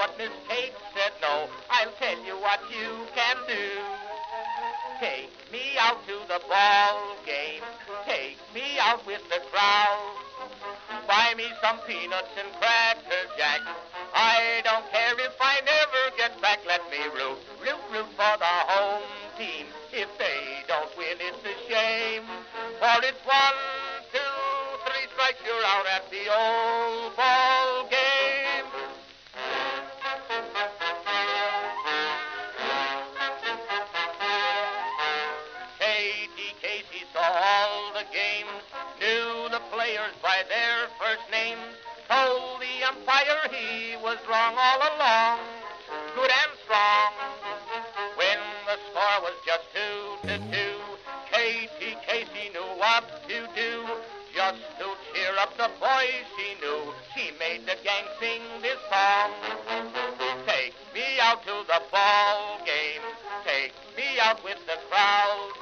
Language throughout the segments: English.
but Miss Kate said no. I'll tell you what you can do. Take me out to the ball game. Take me out with the crowd. Buy me some peanuts and cracker jack. I don't care if I never get back. Let me root for the home team. If they don't win, it's a shame. For it's 1, 2, 3 strikes, you're out at the old ball game. Cade Cavalli saw all the games, knew the players by their first names, told the umpire he was wrong all along, good and strong. When the score was just 2-2, Cade Cavalli knew what to do. Just to cheer up the boys she knew, she made the gang sing this song. Take me out to the ball game, take me out with the crowd.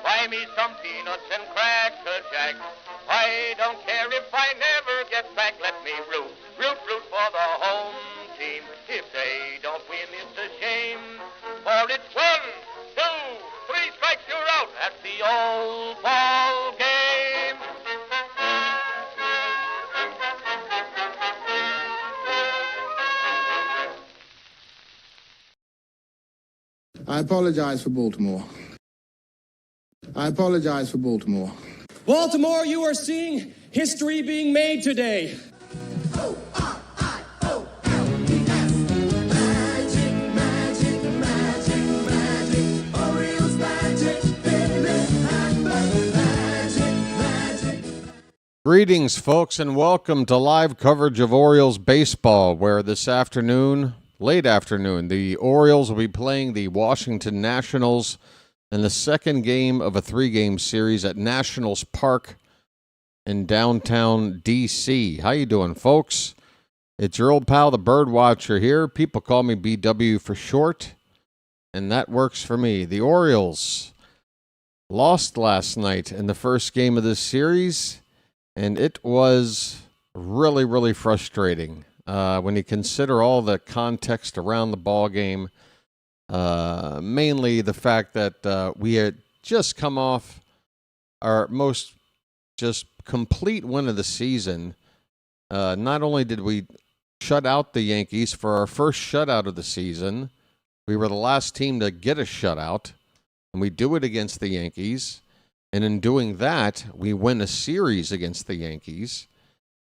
Buy me some peanuts and cracker jack. I don't care if I never get back. Let me root for the home team. If they don't win, it's a shame. For it's 1, 2, 3 strikes, you're out at the old ball game. I apologize for Baltimore. Baltimore, you are seeing history being made today. Magic, magic, magic, magic. Orioles magic, magic. Greetings, folks, and welcome to live coverage of Orioles baseball, where this afternoon, late afternoon, the Orioles will be playing the Washington Nationals in the second game of a 3-game series at Nationals Park in downtown D.C. How you doing, folks? It's your old pal, the BirdWatcher here. People call me BW for short, and that works for me. The Orioles lost last night in the first game of this series, and it was really, really frustrating when you consider all the context around the ball game. Mainly the fact that we had just come off our most just complete win of the season. Not only did we shut out the Yankees for our first shutout of the season, we were the last team to get a shutout, and we do it against the Yankees. And in doing that, we win a series against the Yankees.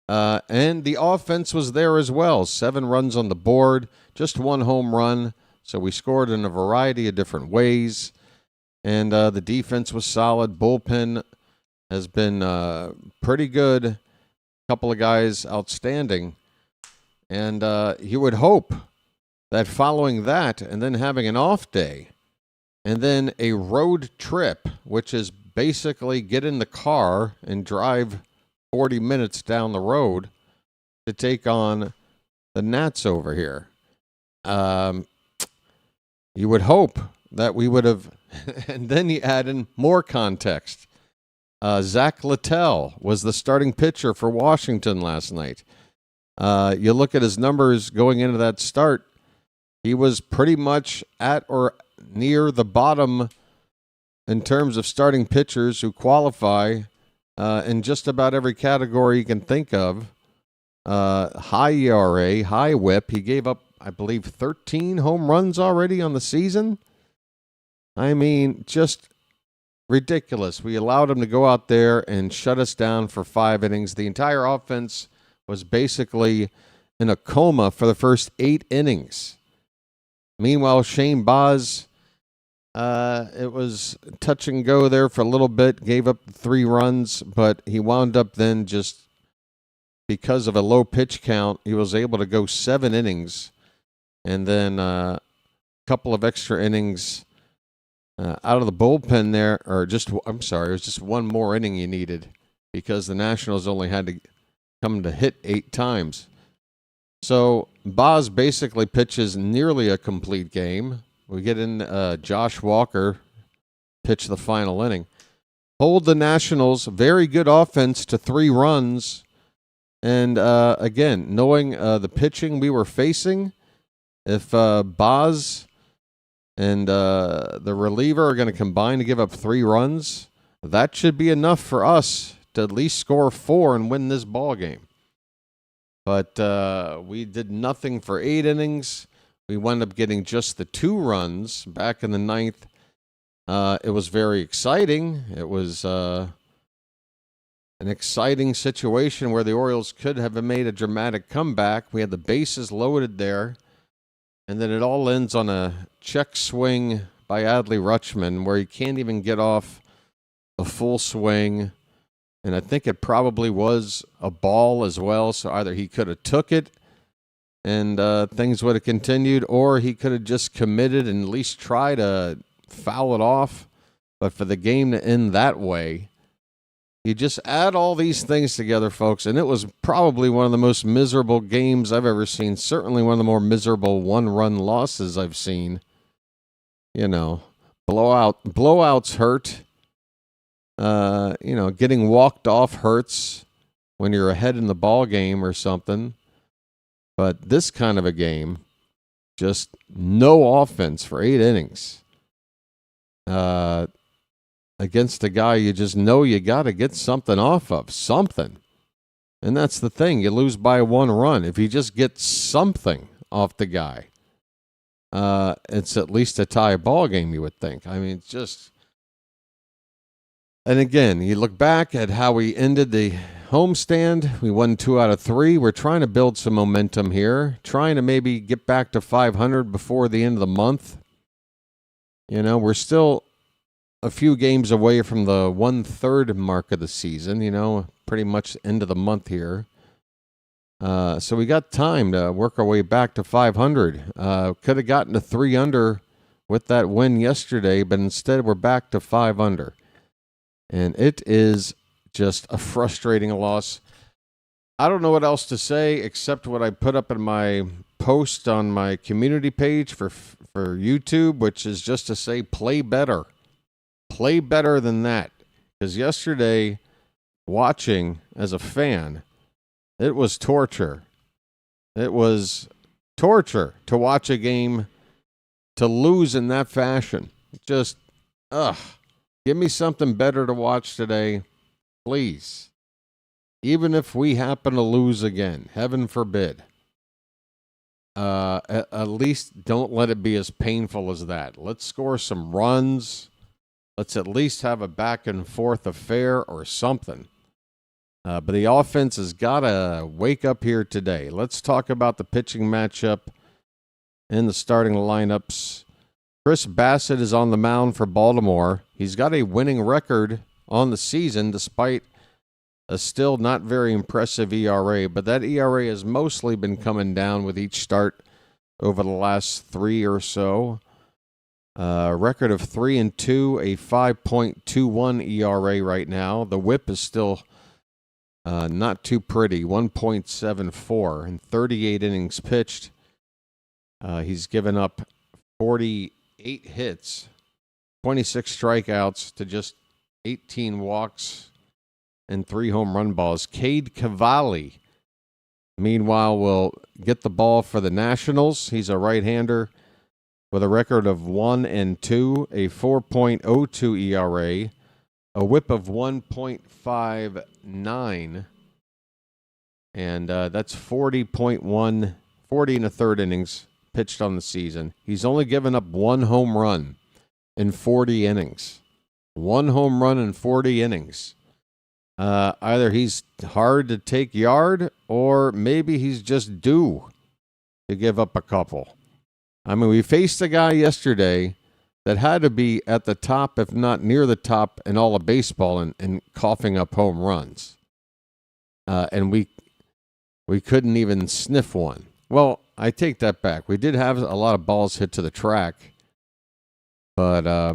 And the offense was there as well. 7 runs on the board, just 1 home run. So we scored in a variety of different ways, and the defense was solid. Bullpen has been pretty good. A couple of guys outstanding. And you would hope that following that and then having an off day and then a road trip, which is basically get in the car and drive 40 minutes down the road to take on the Nats over here. You would hope that we would have, and then you add in more context. Zach Littell was the starting pitcher for Washington last night. You look at his numbers going into that start, he was pretty much at or near the bottom in terms of starting pitchers who qualify in just about every category you can think of. High ERA, high whip. He gave up, I believe, 13 home runs already on the season. I mean, just ridiculous. We allowed him to go out there and shut us down for 5 innings. The entire offense was basically in a coma for the first 8 innings. Meanwhile, Shane Baz, it was touch and go there for a little bit, gave up 3 runs, but he wound up then just because of a low pitch count, he was able to go 7 innings. And then a couple of extra innings out of the bullpen there, or it was just 1 more inning you needed because the Nationals only had to come to hit 8 times. So Baz basically pitches nearly a complete game. We get in Josh Walker, pitch the final inning. Hold the Nationals, very good offense to 3 runs. And again, knowing the pitching we were facing, If Boz and the reliever are going to combine to give up 3 runs, that should be enough for us to at least score 4 and win this ball game. But we did nothing for 8 innings. We wound up getting just the 2 runs back in the 9th. It was very exciting. It was an exciting situation where the Orioles could have made a dramatic comeback. We had the bases loaded there. And then it all ends on a check swing by Adley Rutschman where he can't even get off a full swing. And I think it probably was a ball as well. So either he could have took it and things would have continued, or he could have just committed and at least try to foul it off. But for the game to end that way, you just add all these things together, folks, and it was probably one of the most miserable games I've ever seen. Certainly one of the more miserable one-run losses I've seen. You know, blowouts hurt. Getting walked off hurts when you're ahead in the ball game or something. But this kind of a game, just no offense for 8 innings. Against a guy you just know you got to get something off of, something. And that's the thing. You lose by 1 run. If you just get something off the guy, it's at least a tie ball game, you would think. I mean, it's just... And again, you look back at how we ended the homestand. We won 2 out of 3. We're trying to build some momentum here, trying to maybe get back to 500 before the end of the month. You know, we're still a few games away from the 1/3 mark of the season, pretty much end of the month here. So we got time to work our way back to 500. Could have gotten to 3 under with that win yesterday, but instead we're back to 5 under. And it is just a frustrating loss. I don't know what else to say except what I put up in my post on my community page for YouTube, which is just to say play better. Play better than that. Because yesterday, watching as a fan, it was torture. It was torture to watch a game to lose in that fashion. Just, give me something better to watch today, please. Even if we happen to lose again, heaven forbid. At least don't let it be as painful as that. Let's score some runs. Let's at least have a back and forth affair or something. But the offense has got to wake up here today. Let's talk about the pitching matchup and the starting lineups. Chris Bassitt is on the mound for Baltimore. He's got a winning record on the season despite a still not very impressive ERA, but that ERA has mostly been coming down with each start over the last 3 or so. Record of 3-2, a 5.21 ERA right now. The whip is still not too pretty, 1.74 in 38 innings pitched. He's given up 48 hits, 26 strikeouts to just 18 walks and 3 home run balls. Cade Cavalli, meanwhile, will get the ball for the Nationals. He's a right-hander with a record of 1-2, a 4.02 ERA, a whip of 1.59, and that's 40 and a third innings pitched on the season. He's only given up 1 home run in 40 innings. 1 home run in 40 innings. Either he's hard to take yard or maybe he's just due to give up a couple. I mean, we faced a guy yesterday that had to be at the top, if not near the top, in all of baseball and coughing up home runs. And we couldn't even sniff one. Well, I take that back. We did have a lot of balls hit to the track. But I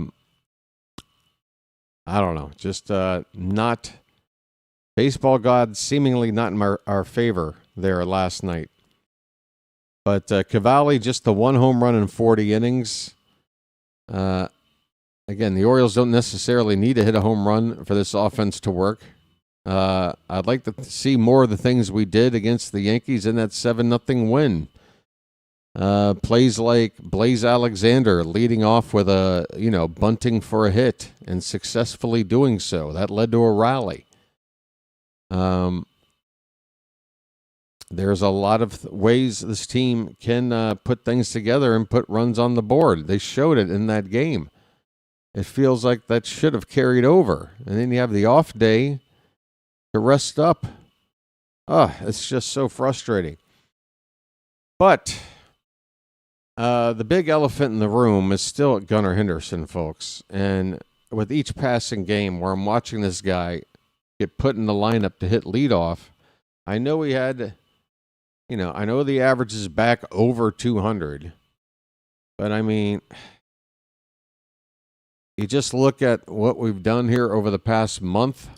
don't know. Just not... Baseball God seemingly not in our favor there last night. But Cavalli, just the 1 home run in 40 innings. Again, the Orioles don't necessarily need to hit a home run for this offense to work. I'd like to see more of the things we did against the Yankees in that 7-0 win. Plays like Blaze Alexander leading off with a, bunting for a hit and successfully doing so. That led to a rally. There's a lot of ways this team can put things together and put runs on the board. They showed it in that game. It feels like that should have carried over. And then you have the off day to rest up. It's just so frustrating. But the big elephant in the room is still Gunnar Henderson, folks. And with each passing game where I'm watching this guy get put in the lineup to hit leadoff, I know he had, I know the average is back over 200. But I mean, you just look at what we've done here over the past month,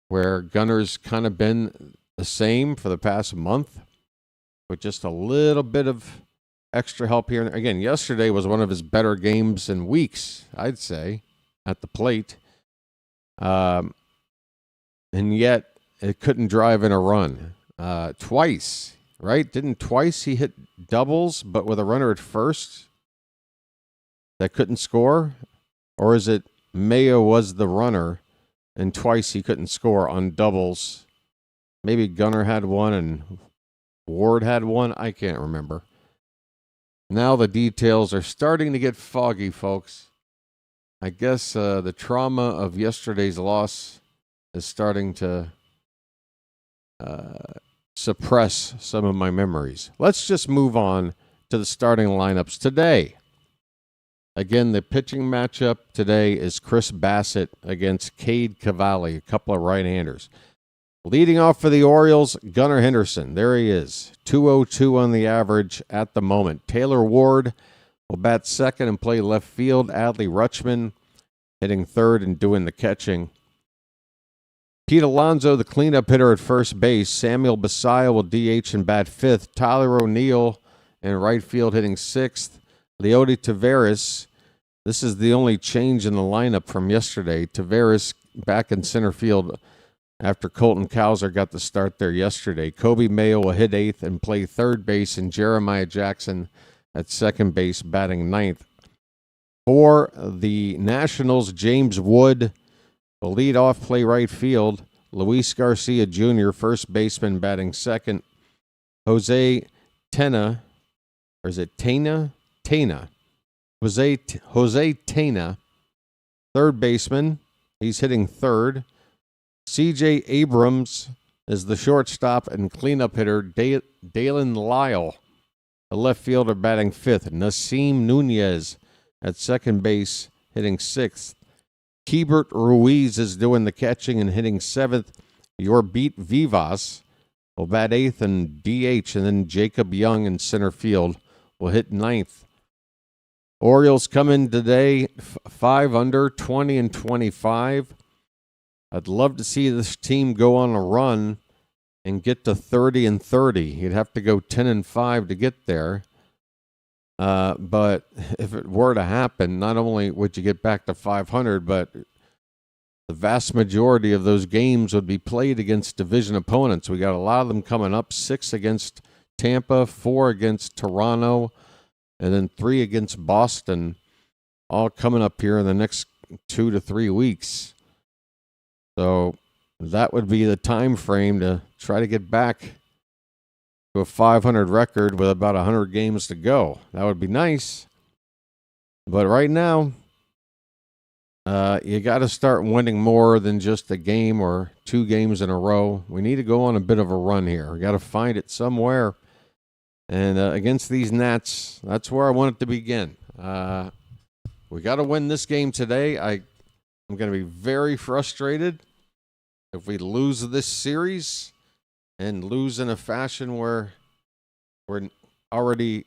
where Gunnar's kind of been the same for the past month, with just a little bit of extra help here. Again, yesterday was one of his better games in weeks, I'd say, at the plate. And yet, it couldn't drive in a run. Twice, right? Didn't twice he hit doubles, but with a runner at first that couldn't score? Or is it Mayo was the runner and twice he couldn't score on doubles? Maybe Gunnar had one and Ward had one. I can't remember. Now the details are starting to get foggy, folks. I guess the trauma of yesterday's loss is starting to suppress some of my memories. Let's just move on to the starting lineups today. Again, the pitching matchup today is Chris Bassitt against Cade Cavalli, a couple of right-handers. Leading off for the Orioles, Gunnar Henderson. There he is, 202 on the average at the moment. Taylor Ward will bat second and play left field. Adley Rutschman hitting third and doing the catching. Pete Alonso, the cleanup hitter at first base. Samuel Basallo will DH and bat fifth. Tyler O'Neill in right field hitting sixth. Leody Taveras, this is the only change in the lineup from yesterday. Taveras back in center field after Colton Cowser got the start there yesterday. Kobe Mayo will hit eighth and play third base, and Jeremiah Jackson at second base batting ninth. For the Nationals, James Wood will lead off, play right field. Luis Garcia Jr., first baseman, batting second. Jose Tena, or is it Tena? Tena. Jose Tena, third baseman. He's hitting third. C.J. Abrams is the shortstop and cleanup hitter. Dalen Lyle, the left fielder, batting fifth. Nasim Nunez at second base, hitting sixth. Keibert Ruiz is doing the catching and hitting seventh. Yorbit Vivas will bat eighth and DH, and then Jacob Young in center field will hit ninth. Orioles come in today 5 under, 20 and 25. I'd love to see this team go on a run and get to 30 and 30. You'd have to go 10 and 5 to get there. But if it were to happen, not only would you get back to 500, but the vast majority of those games would be played against division opponents. We got a lot of them coming up, 6 against Tampa, 4 against Toronto, and then 3 against Boston, all coming up here in the next 2 to 3 weeks. So that would be the time frame to try to get back to a 500 record with about 100 games to go. That would be nice. But right now, you got to start winning more than just a game or 2 games in a row. We need to go on a bit of a run here. We got to find it somewhere. And against these Nats, that's where I want it to begin. We got to win this game today. I'm going to be very frustrated if we lose this series and lose in a fashion where we're already,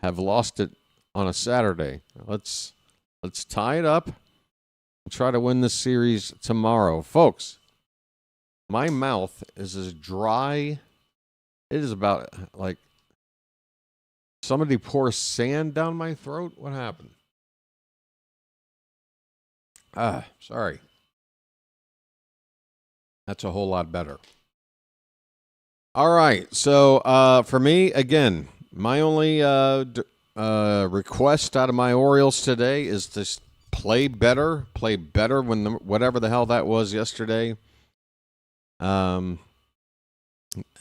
have lost it on a Saturday. Let's tie it up and try to win this series tomorrow. Folks, my mouth is as dry. It is about like somebody pour sand down my throat. What happened? Sorry. That's a whole lot better. All right. So for me, again, my only request out of my Orioles today is to play better when whatever the hell that was yesterday. And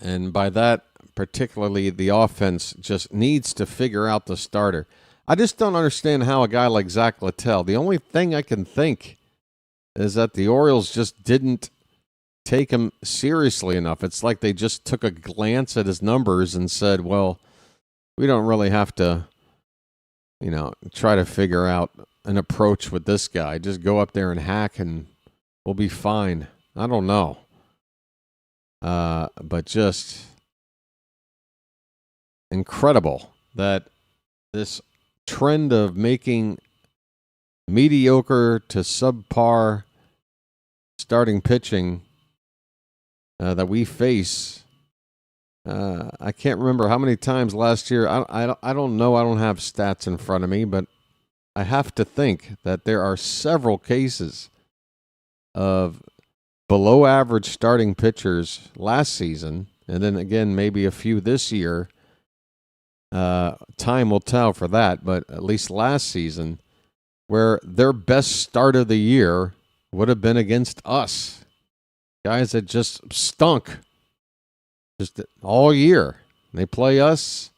by that, particularly the offense just needs to figure out the starter. I just don't understand how a guy like Zach Littell, the only thing I can think is that the Orioles just didn't take him seriously enough. It's like they just took a glance at his numbers and said, well, we don't really have to, try to figure out an approach with this guy. Just go up there and hack and we'll be fine. I don't know. But just incredible that this trend of making mediocre to subpar starting pitching that we face. I can't remember how many times last year. I don't know. I don't have stats in front of me, but I have to think that there are several cases of below average starting pitchers last season, and then again maybe a few this year. Time will tell for that, but at least last season, where their best start of the year would have been against us. Guys that just stunk just all year. They play us,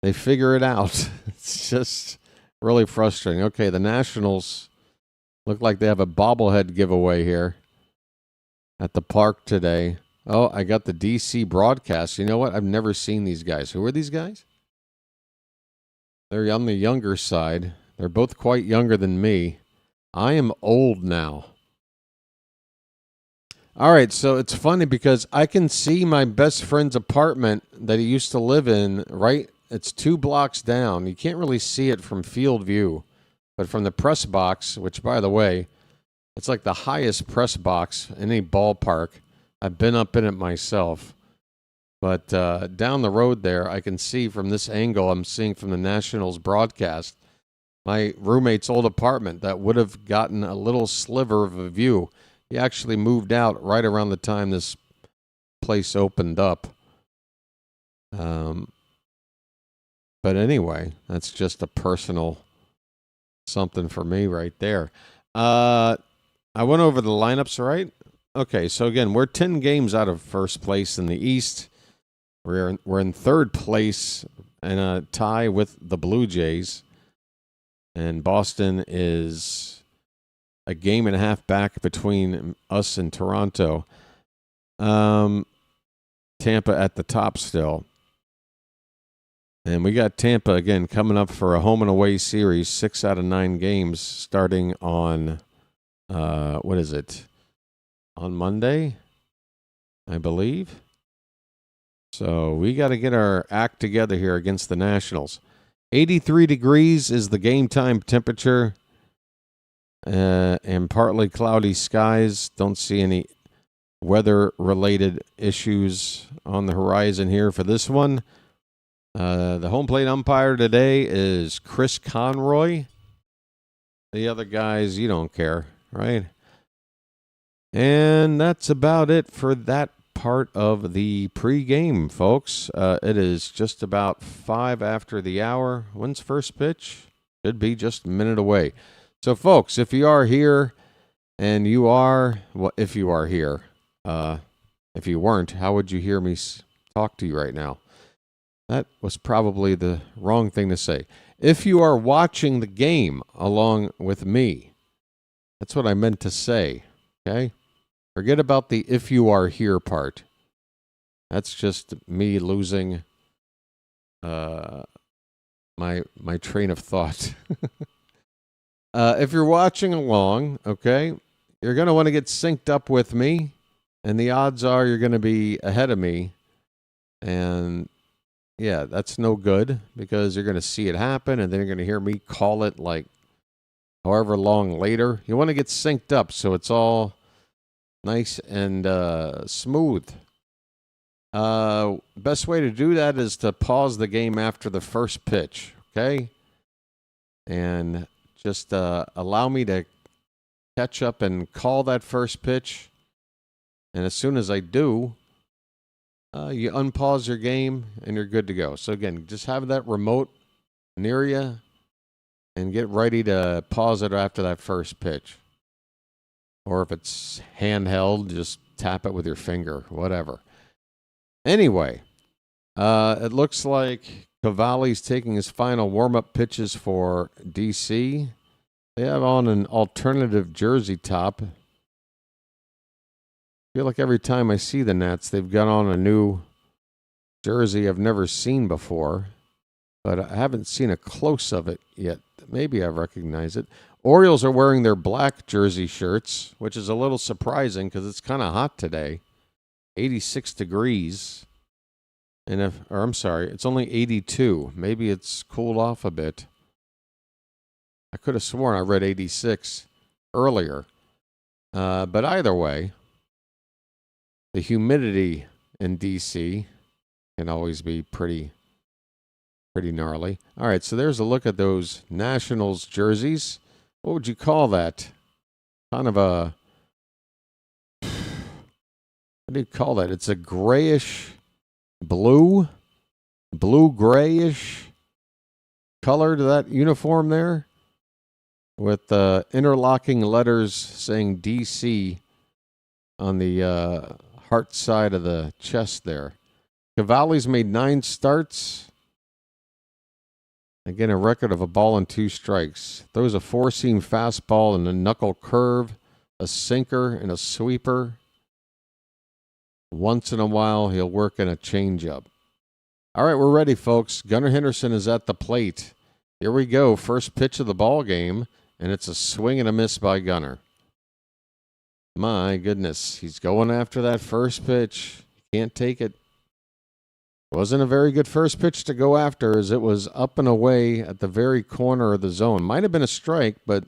they figure it out. It's just really frustrating. Okay, the Nationals look like they have a bobblehead giveaway here at the park today. Oh, I got the DC broadcast. You know what? I've never seen these guys. Who are these guys? They're on the younger side. They're both quite younger than me. I am old now. All right, so it's funny because I can see my best friend's apartment that he used to live in, right? It's 2 blocks down. You can't really see it from field view, but from the press box, which, by the way, it's like the highest press box in any ballpark. I've been up in it myself. But down the road there, I can see from this angle I'm seeing from the Nationals broadcast, my roommate's old apartment that would have gotten a little sliver of a view. He actually moved out right around the time this place opened up. But anyway, that's just a personal something for me right there. I went over the lineups, right? Okay, so again, we're 10 games out of first place in the East. We're in third place in a tie with the Blue Jays. And Boston is a game and a half back between us and Toronto. Tampa at the top still. And we got Tampa, again, coming up for a home and away series, 6 out of 9 games, starting on, what is it? On Monday, I believe. So we got to get our act together here against the Nationals. 83 degrees is the game time temperature. And partly cloudy skies. Don't see any weather-related issues on the horizon here for this one. The home plate umpire today is Chris Conroy. The other guys, you don't care, right? And that's about it for that part of the pregame, folks. It is just about 5 after the hour. When's first pitch? Should be just a minute away. So, folks, if you are here, and you are, well, if you are here, if you weren't, how would you hear me talk to you right now? That was probably the wrong thing to say. If you are watching the game along with me, that's what I meant to say, okay? Forget about the if you are here part. That's just me losing my train of thought. If you're watching along, okay, you're going to want to get synced up with me, and the odds are you're going to be ahead of me. And, yeah, that's no good because you're going to see it happen, and then you're going to hear me call it like however long later. You want to get synced up so it's all nice and smooth. Best way to do that is to pause the game after the first pitch, okay? And just allow me to catch up and call that first pitch. And as soon as I do, you unpause your game, and you're good to go. So, again, just have that remote near you and get ready to pause it after that first pitch. Or if it's handheld, just tap it with your finger, whatever. Anyway, it looks like Cavalli's taking his final warm-up pitches for D.C. They have on an alternative jersey top. I feel like every time I see the Nats, they've got on a new jersey I've never seen before, but I haven't seen a close of it yet. Maybe I recognize it. Orioles are wearing their black jersey shirts, which is a little surprising because it's kind of hot today. 86 degrees. And it's only 82. Maybe it's cooled off a bit. I could have sworn I read 86 earlier. But either way, the humidity in D.C. can always be pretty gnarly. All right, so there's a look at those Nationals jerseys. What would you call that? Kind of a... What do you call that? It's a grayish blue-grayish color to that uniform there, with interlocking letters saying DC on the heart side of the chest there. Cavalli's made 9 starts. Again, a record of a ball and 2 strikes. Throws a 4-seam fastball and a knuckle curve, a sinker and a sweeper. Once in a while, he'll work in a changeup. All right, we're ready, folks. Gunnar Henderson is at the plate. Here we go. First pitch of the ball game, and it's a swing and a miss by Gunnar. My goodness, he's going after that first pitch. Can't take it. Wasn't a very good first pitch to go after, as it was up and away at the very corner of the zone. Might have been a strike, but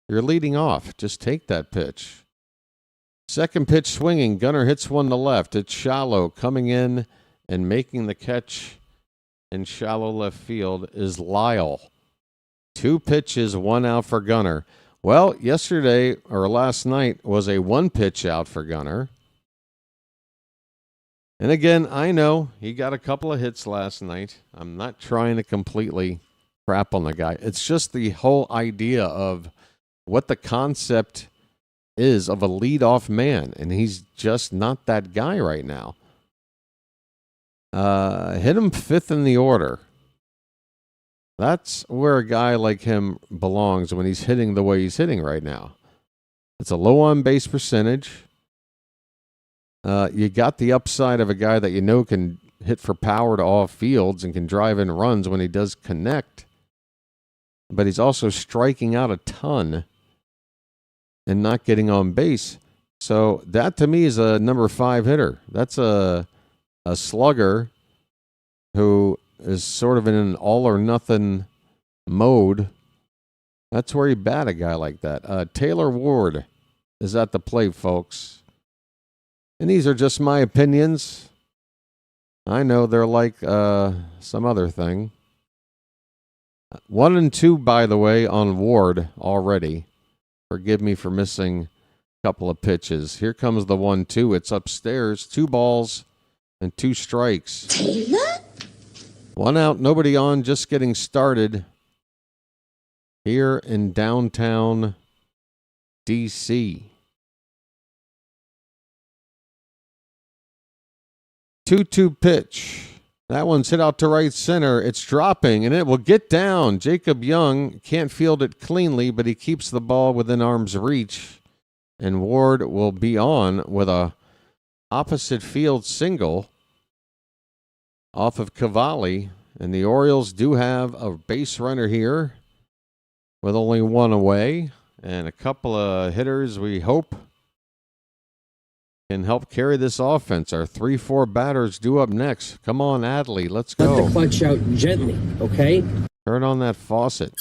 you're leading off. Just take that pitch. Second pitch swinging. Gunnar hits one to left. It's shallow. Coming in and making the catch in shallow left field is Lyle. 2 pitches, 1 out for Gunnar. Well, yesterday or last night was a 1-pitch out for Gunnar. And again, I know he got a couple of hits last night. I'm not trying to completely crap on the guy. It's just the whole idea of what the concept is of a leadoff man, and he's just not that guy right now. Hit him 5th in the order. That's where a guy like him belongs when he's hitting the way he's hitting right now. It's a low on-base percentage. You got the upside of a guy that you know can hit for power to all fields and can drive in runs when he does connect. But he's also striking out a ton and not getting on base. So that to me is a number 5 hitter. That's a slugger who is sort of in an all or nothing mode. That's where you bat a guy like that. Taylor Ward is at the plate, folks. And these are just my opinions. I know they're like some other thing. 1 and 2, by the way, on Ward already. Forgive me for missing a couple of pitches. Here comes the 1-2. It's upstairs. 2 balls and 2 strikes. Taylor? 1 out, nobody on, just getting started here in downtown D.C. 2-2 pitch. That one's hit out to right center. It's dropping, and it will get down. Jacob Young can't field it cleanly, but he keeps the ball within arm's reach. And Ward will be on with a opposite field single off of Cavalli. And the Orioles do have a base runner here with only 1 away. And a couple of hitters we hope can help carry this offense. Our 3-4 batters due up next. Come on, Adley, let's go. Let the clutch out gently, okay? Turn on that faucet.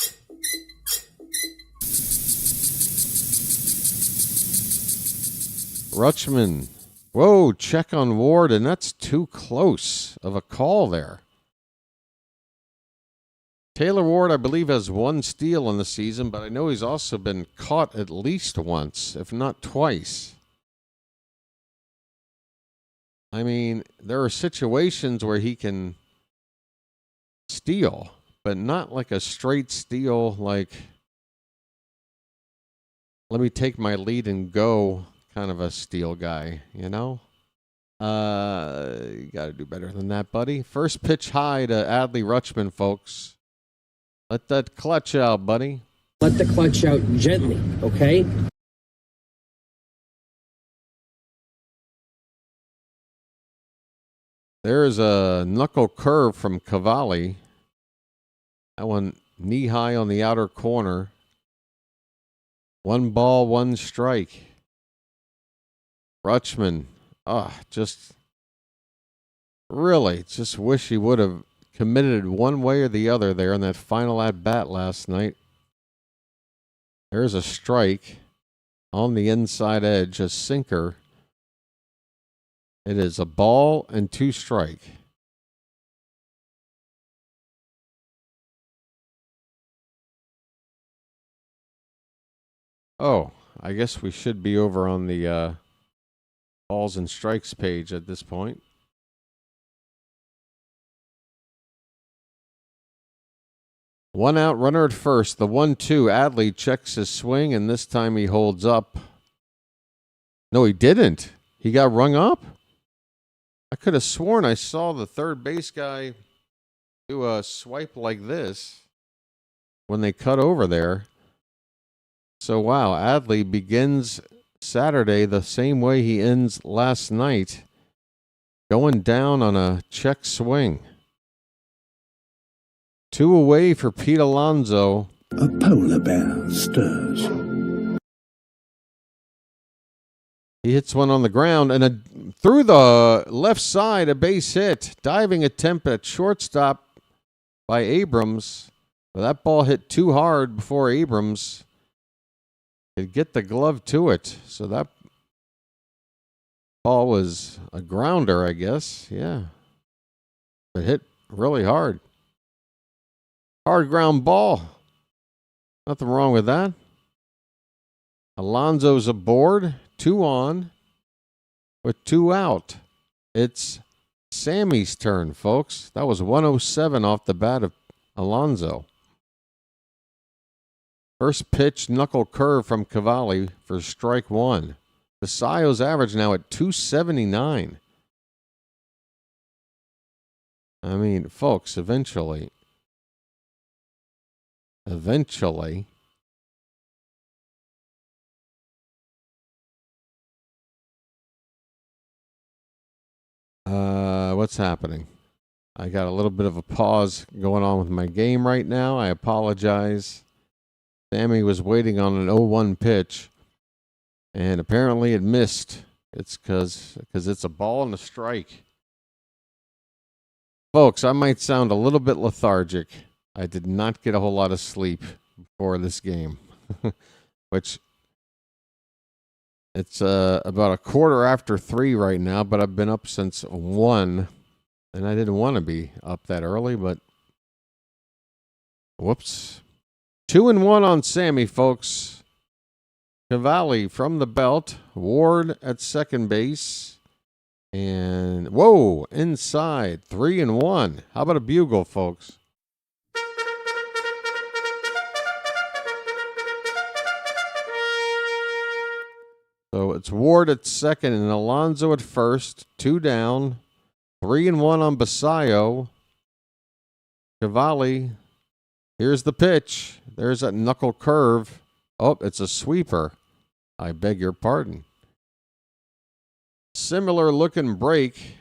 Rutschman. Whoa, check on Ward, and that's too close of a call there. Taylor Ward, I believe, has 1 steal in the season, but I know he's also been caught at least once, if not twice. I mean, there are situations where he can steal, but not like a straight steal, like, let me take my lead and go kind of a steal guy, you know? You got to do better than that, buddy. First pitch high to Adley Rutschman, folks. Let that clutch out, buddy. Let the clutch out gently, okay? There's a knuckle curve from Cavalli. That one knee high on the outer corner. 1 ball, 1 strike. Rutschman, just wish he would have committed one way or the other there in that final at bat last night. There's a strike on the inside edge, a sinker. It is a ball and 2 strike. Oh, I guess we should be over on the balls and strikes page at this point. One out, runner at first. The 1-2. Adley checks his swing, and this time he holds up. No, he didn't. He got rung up. I could have sworn I saw the third base guy do a swipe like this when they cut over there. So, wow, Adley begins Saturday the same way he ends last night, going down on a check swing. 2 away for Pete Alonso. A polar bear stirs. He hits one on the ground and through the left side, a base hit. Diving attempt at shortstop by Abrams. But that ball hit too hard before Abrams could get the glove to it. So that ball was a grounder, I guess. Yeah. It hit really hard. Hard ground ball. Nothing wrong with that. Alonso's aboard. 2 on with 2 out. It's Sammy's turn, folks. That was 107 off the bat of Alonso. First pitch, knuckle curve from Cavalli for strike 1. Basio's average now at 279. I mean, folks, eventually. What's happening? I got a little bit of a pause going on with my game right now. I apologize. Sammy was waiting on an 0-1 pitch, and apparently it missed. It's because it's a ball and a strike. Folks, I might sound a little bit lethargic. I did not get a whole lot of sleep before this game, which it's about 3:15 right now, but I've been up since 1, and I didn't want to be up that early, but whoops. 2-1 on Sammy, folks. Cavalli from the belt. Ward at second base. And, whoa, inside. 3-1. How about a bugle, folks? So it's Ward at second and Alonso at first. 2 down. 3-1 on Basio. Cavalli. Here's the pitch. There's that knuckle curve. Oh, it's a sweeper. I beg your pardon. Similar looking break.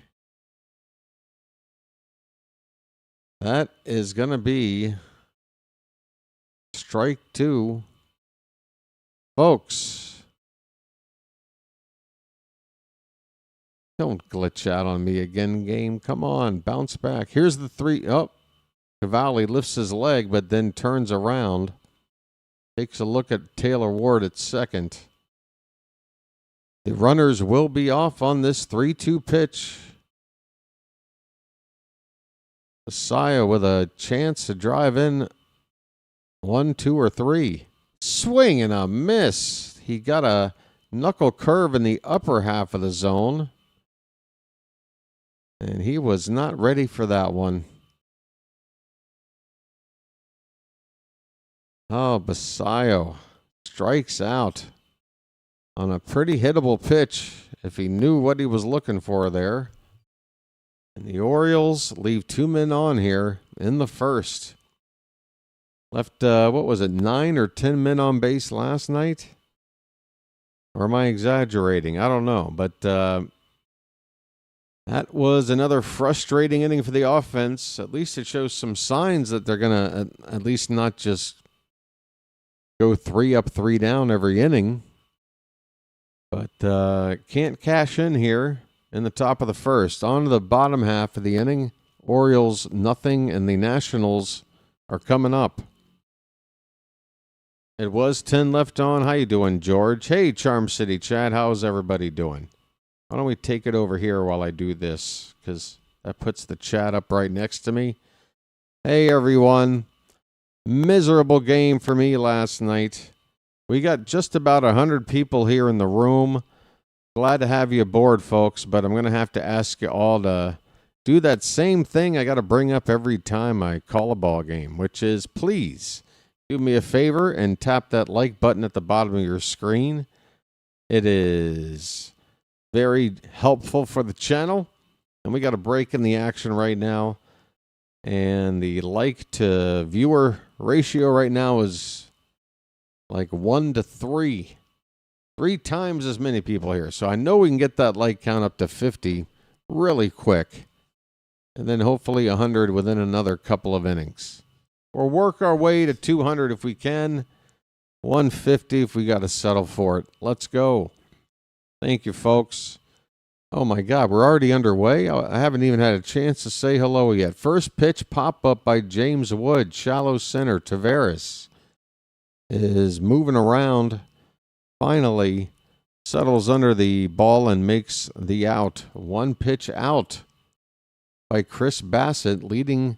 That is going to be strike 2. Folks, don't glitch out on me again, game. Come on, bounce back. Here's the 3. Oh, Cavalli lifts his leg, but then turns around. Takes a look at Taylor Ward at second. The runners will be off on this 3-2 pitch. Basio with a chance to drive in 1, 2, or 3. Swing and a miss. He got a knuckle curve in the upper half of the zone. And he was not ready for that one. Oh, Basayo strikes out on a pretty hittable pitch if he knew what he was looking for there. And the Orioles leave 2 men on here in the first. Left, 9 or 10 men on base last night? Or am I exaggerating? I don't know. But that was another frustrating inning for the offense. At least it shows some signs that they're going to at least not just go 3 up, 3 down every inning. But can't cash in here in the top of the first. On to the bottom half of the inning. Orioles nothing, and the Nationals are coming up. It was 10 left on. How you doing, George? Hey, Charm City Chat. How's everybody doing? Why don't we take it over here while I do this, because that puts the chat up right next to me. Hey, everyone. Miserable game for me last night. We got just about 100 people here in the room. Glad to have you aboard, folks, but I'm going to have to ask you all to do that same thing I got to bring up every time I call a ball game, which is please do me a favor and tap that like button at the bottom of your screen. It is very helpful for the channel, and we got a break in the action right now, and the like to viewer ratio right now is like 1 to 3. 3 times as many people here. So I know we can get that like count up to 50 really quick. And then hopefully 100 within another couple of innings. Or work our way to 200 if we can. 150 if we got to settle for it. Let's go. Thank you, folks. Oh, my God. We're already underway. I haven't even had a chance to say hello yet. First pitch pop-up by James Wood. Shallow center. Tavares is moving around. Finally settles under the ball and makes the out. 1 pitch out by Chris Bassitt, leading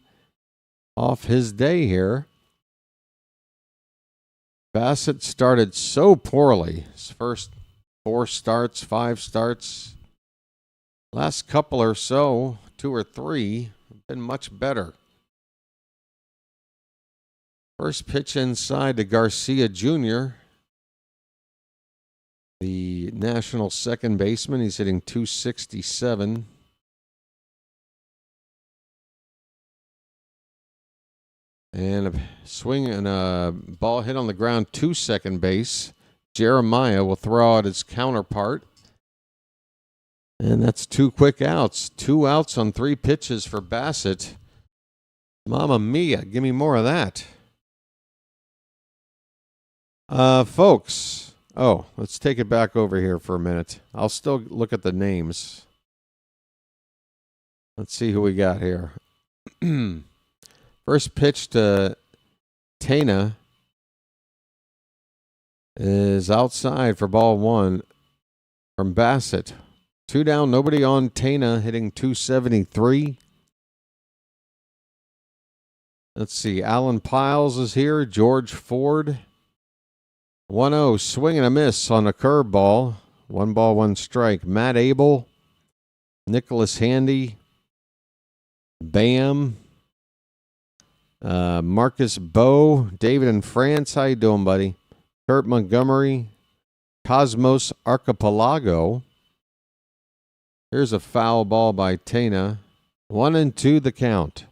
off his day here. Bassitt started so poorly. His first 4 starts, 5 starts. Last couple or so, 2 or 3, have been much better. First pitch inside to Garcia Jr., the National second baseman. He's hitting .267. And a swing and a ball hit on the ground to second base. Jeremiah will throw out his counterpart. And that's 2 quick outs. 2 outs on 3 pitches for Bassitt. Mamma mia, give me more of that. Folks. Oh, let's take it back over here for a minute. I'll still look at the names. Let's see who we got here. First pitch to Tana is outside for ball 1 from Bassitt. 2 down, nobody on. Tana hitting .273. Let's see. Alan Piles is here. George Ford. 1-0, swing and a miss on a curveball. 1 ball, 1 strike. Matt Abel, Nicholas Handy, Bam, Marcus Bowe, David in France. How you doing, buddy? Kurt Montgomery, Cosmos Archipelago. Here's a foul ball by Tana. 1-2 the count.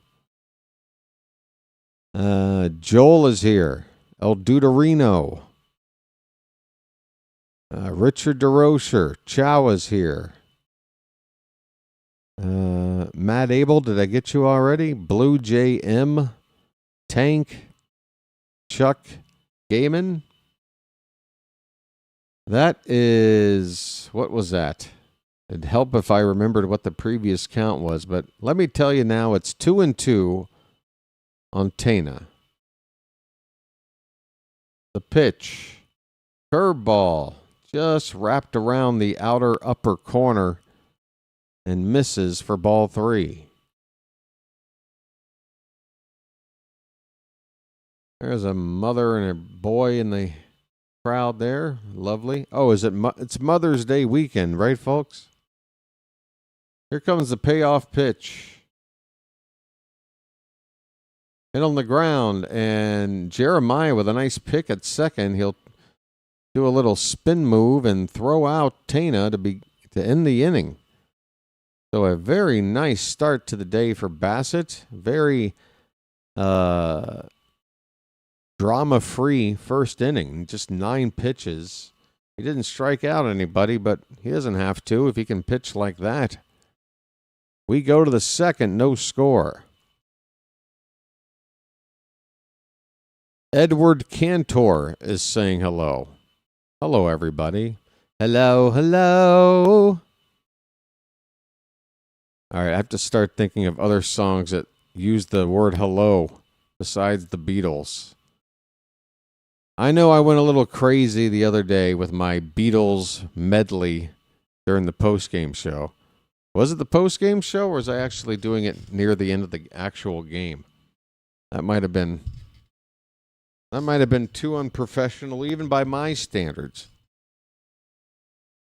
Joel is here. El Duderino. Richard DeRocher. Chow is here. Matt Abel, did I get you already? Blue J.M. Tank. Chuck Gaiman. That is, what was that? It'd help if I remembered what the previous count was, but let me tell you now, it's 2-2 on Tana. The pitch. Curveball. Just wrapped around the outer upper corner and misses for ball 3. There's a mother and a boy in the crowd there. Lovely. Oh, is it? It's Mother's Day weekend, right, folks? Here comes the payoff pitch. Hit on the ground, and Jeremiah with a nice pick at second. He'll do a little spin move and throw out Tana to end the inning. So a very nice start to the day for Bassett. Very drama-free first inning. Just 9 pitches. He didn't strike out anybody, but he doesn't have to if he can pitch like that. We go to the second, no score. Edward Cantor is saying hello. Hello, everybody. Hello, hello. All right, I have to start thinking of other songs that use the word hello besides the Beatles. I know I went a little crazy the other day with my Beatles medley during the postgame show. Was it the postgame show, or was I actually doing it near the end of the actual game? That might have been too unprofessional, even by my standards.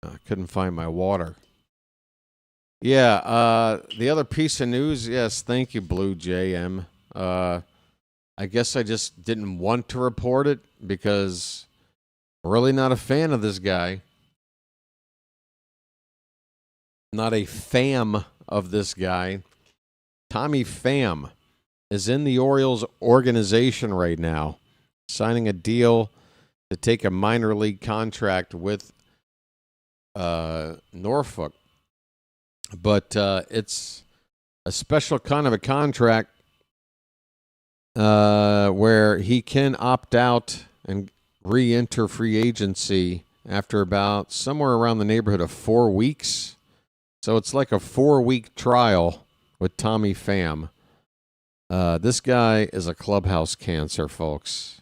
I couldn't find my water. Yeah, the other piece of news, yes, thank you, Blue JM. I guess I just didn't want to report it because I'm really not a fan of this guy. Not a fan of this guy. Tommy Pham is in the Orioles organization right now, signing a deal to take a minor league contract with Norfolk. But it's a special kind of a contract where he can opt out and re-enter free agency after about somewhere around the neighborhood of 4 weeks. So it's like a 4-week trial with Tommy Pham. This guy is a clubhouse cancer, folks.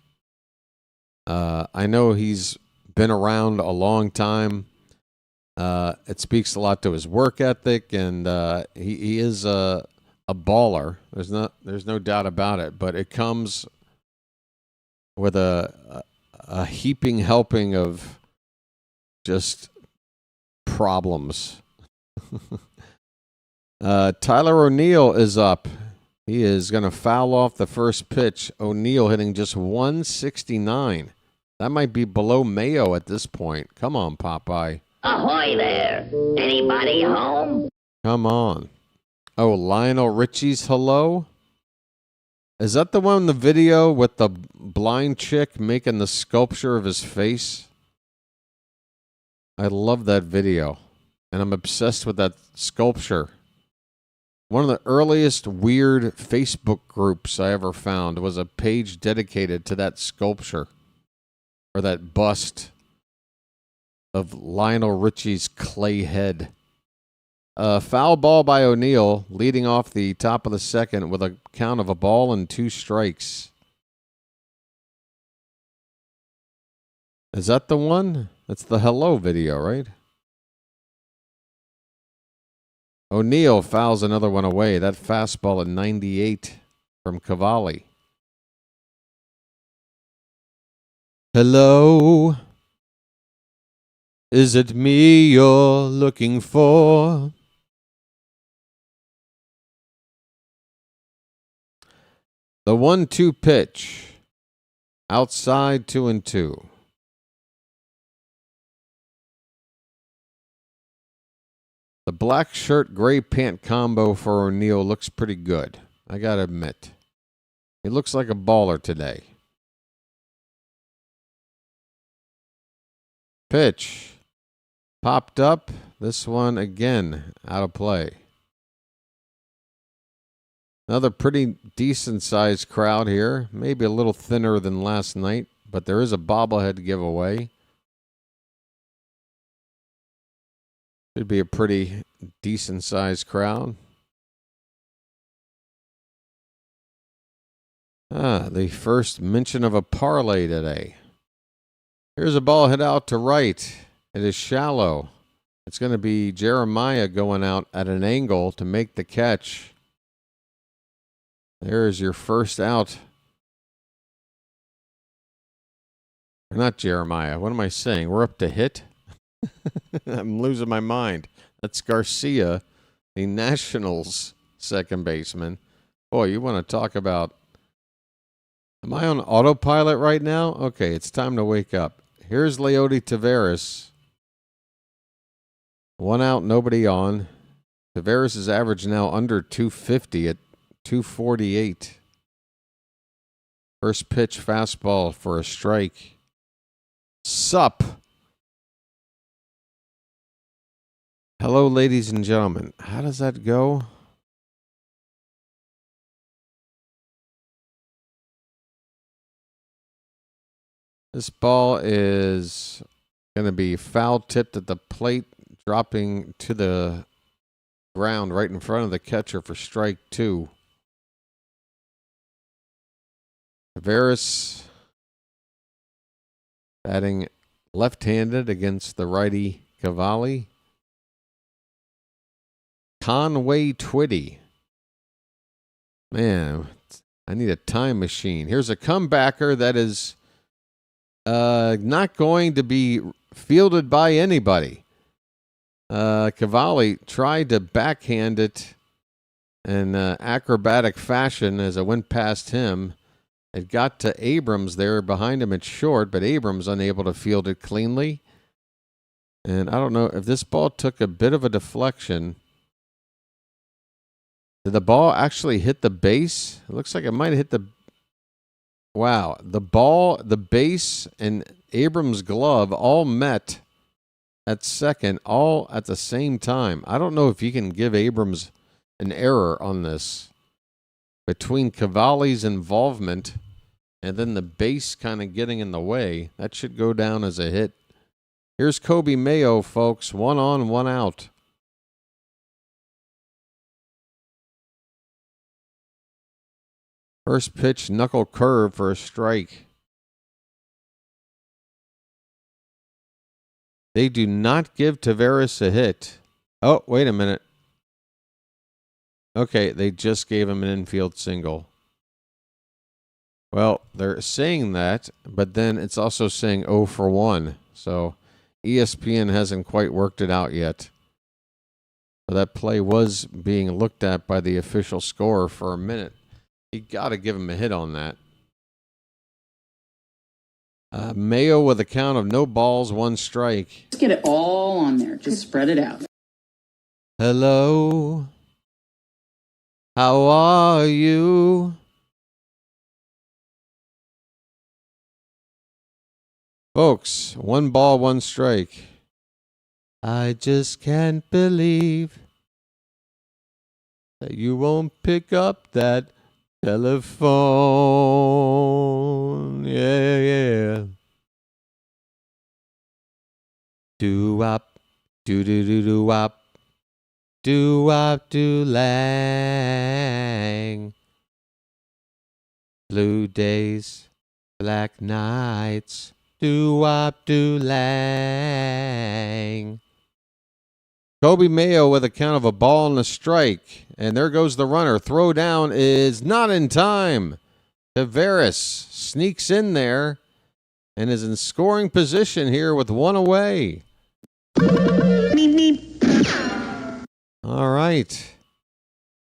I know he's been around a long time. It speaks a lot to his work ethic, and he is a baller. There's no doubt about it. But it comes with a heaping helping of just problems. Tyler O'Neill is up. He is going to foul off the first pitch. O'Neill hitting just 169. That might be below Mayo at this point. Come on, Popeye. Ahoy there! Anybody home? Come on. Oh, Lionel Richie's hello? Is that the one in the video with the blind chick making the sculpture of his face? I love that video, and I'm obsessed with that sculpture. One of the earliest weird Facebook groups I ever found was a page dedicated to that sculpture, or that bust of Lionel Richie's clay head. Foul ball by O'Neill, leading off the top of the second with a count of 1-2 strikes. Is that the one? That's the hello video, right? O'Neill fouls another one away. That fastball at 98 from Cavalli. Hello? Is it me you're looking for? The 1-2 pitch. Outside 2-2. The black shirt, gray pant combo for O'Neill looks pretty good. I gotta admit. He looks like a baller today. Pitch. Popped up. This one again out of play. Another pretty decent sized crowd here. Maybe a little thinner than last night, but there is a bobblehead giveaway. Should be a pretty decent sized crowd. The first mention of a parlay today. Here's a ball hit out to right. It is shallow. It's going to be Jeremiah going out at an angle to make the catch. There's your first out. Not Jeremiah. What am I saying? We're up to hit? I'm losing my mind. That's Garcia the Nationals second baseman. Boy, you want to talk about... Am I on autopilot right now? Okay, it's time to wake up. Here's Leody Taveras. 1 out, nobody on. Taveras' average now under 250 at 248. First pitch fastball for a strike. Sup. Hello, ladies and gentlemen. How does that go? This ball is going to be foul tipped at the plate, dropping to the ground right in front of the catcher for strike 2. Taveras batting left-handed against the righty Cavalli. Conway Twitty. Man, I need a time machine. Here's a comebacker that is not going to be fielded by anybody. Cavalli tried to backhand it in acrobatic fashion as it went past him. It got to Abrams there behind him at short, but Abrams unable to field it cleanly. And I don't know if this ball took a bit of a deflection. Did the ball actually hit the base? It looks like it might have hit the... Wow. The ball, the base, and Abrams' glove all met at second, all at the same time. I don't know if you can give Abrams an error on this. Between Cavalli's involvement and then the base kind of getting in the way, that should go down as a hit. Here's Kobe Mayo, folks. 1 on, 1 out. First pitch, knuckle curve for a strike. They do not give Taveras a hit. Oh, wait a minute. Okay, they just gave him an infield single. Well, they're saying that, but then it's also saying 0 for 1. So ESPN hasn't quite worked it out yet. So that play was being looked at by the official scorer for a minute. You got to give him a hit on that. Mayo with a count of no balls, 1 strike. Just get it all on there. Just spread it out. Hello. How are you? Folks, 1 ball, 1 strike. I just can't believe that you won't pick up that telephone. Yeah. Do-wop, do-do-do-do-wop. Do-wop, do-lang. Blue days, black nights. Do-wop, do-lang. Kobe Mayo with a count of a ball and a strike. And there goes the runner. Throw down is not in time. Taveras sneaks in there and is in scoring position here with 1 away. All right.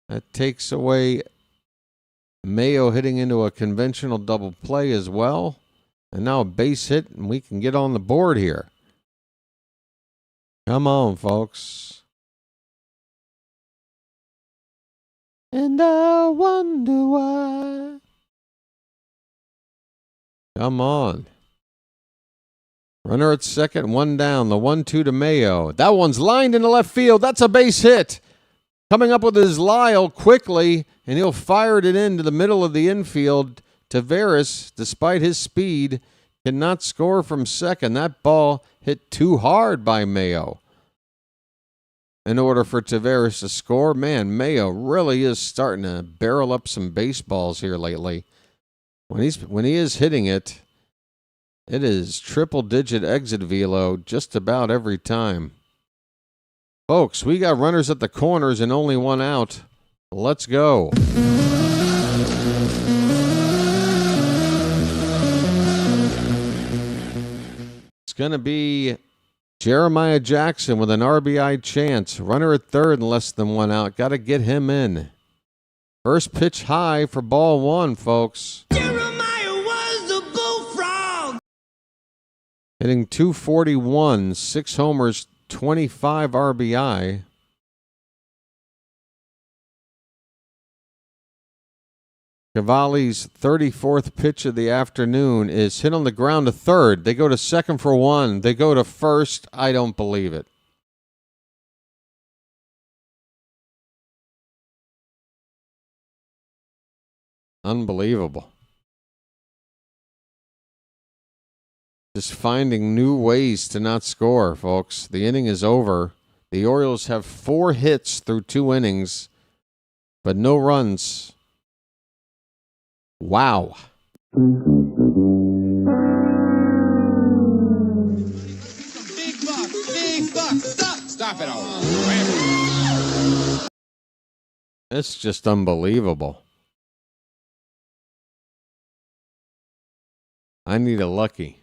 That takes away Mayo hitting into a conventional double play as well. And now a base hit, and we can get on the board here. Come on, folks. And I wonder why. Come on. Runner at second, 1 down. The 1-2 to Mayo. That one's lined into left field. That's a base hit. Coming up with his Lyle quickly, and he'll fire it into the middle of the infield. Taveras, despite his speed, cannot score from second. That ball hit too hard by Mayo. In order for Taveras to score, man, Mayo really is starting to barrel up some baseballs here lately. When he is hitting it, it is triple-digit exit velo just about every time. Folks, we got runners at the corners and only 1 out. Let's go. It's going to be Jeremiah Jackson with an RBI chance. Runner at third and less than one out. Got to get him in. First pitch high for ball one, folks. Jeremiah was the bullfrog. Hitting 241, 6 homers, 25 RBI. Cavalli's 34th pitch of the afternoon is hit on the ground to third. They go to second for one. They go to first. I don't believe it. Unbelievable. Just finding new ways to not score, folks. The inning is over. The Orioles have 4 hits through 2 innings, but no runs. Wow. Big buck, big buck. Stop it all. It's just unbelievable. I need a lucky.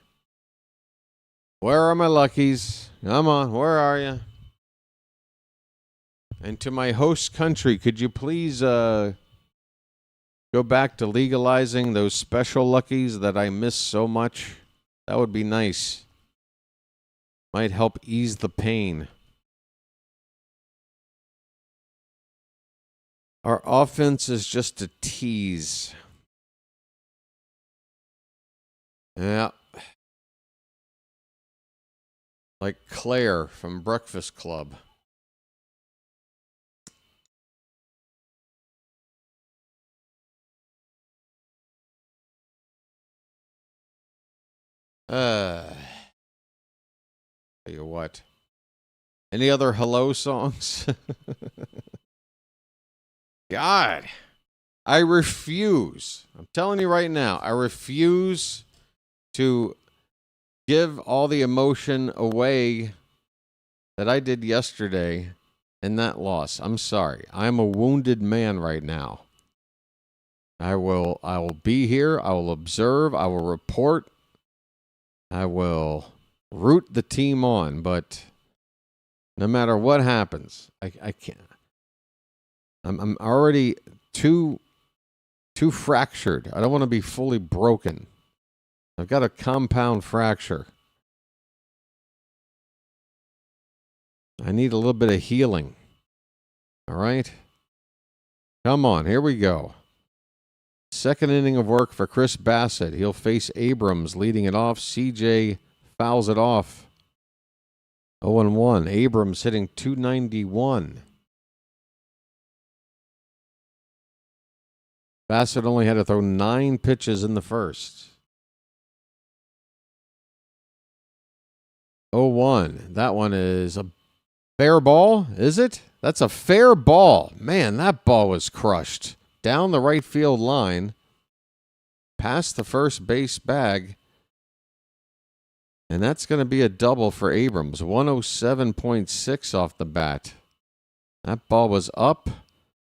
Where are my luckies? Come on, where are you? And to my host country, could you please go back to legalizing those special luckies that I miss so much? That would be nice. Might help ease the pain. Our offense is just a tease. Yeah. Like Claire from Breakfast Club. Tell you what. Any other hello songs? God. I refuse. I'm telling you right now, I refuse to give all the emotion away that I did yesterday in that loss. I'm sorry. I'm a wounded man right now. I will be here. I will observe. I will report. I will root the team on, but no matter what happens, I can't. I'm already too fractured. I don't want to be fully broken. I've got a compound fracture. I need a little bit of healing. All right? Come on, here we go. Second inning of work for Chris Bassitt. He'll face Abrams leading it off. CJ fouls it off. 0-1. Abrams hitting .291. Bassitt only had to throw 9 pitches in the first. 0-1. That one is a fair ball, is it? That's a fair ball. Man, that ball was crushed. Down the right field line. Past the first base bag. And that's going to be a double for Abrams. 107.6 off the bat. That ball was up.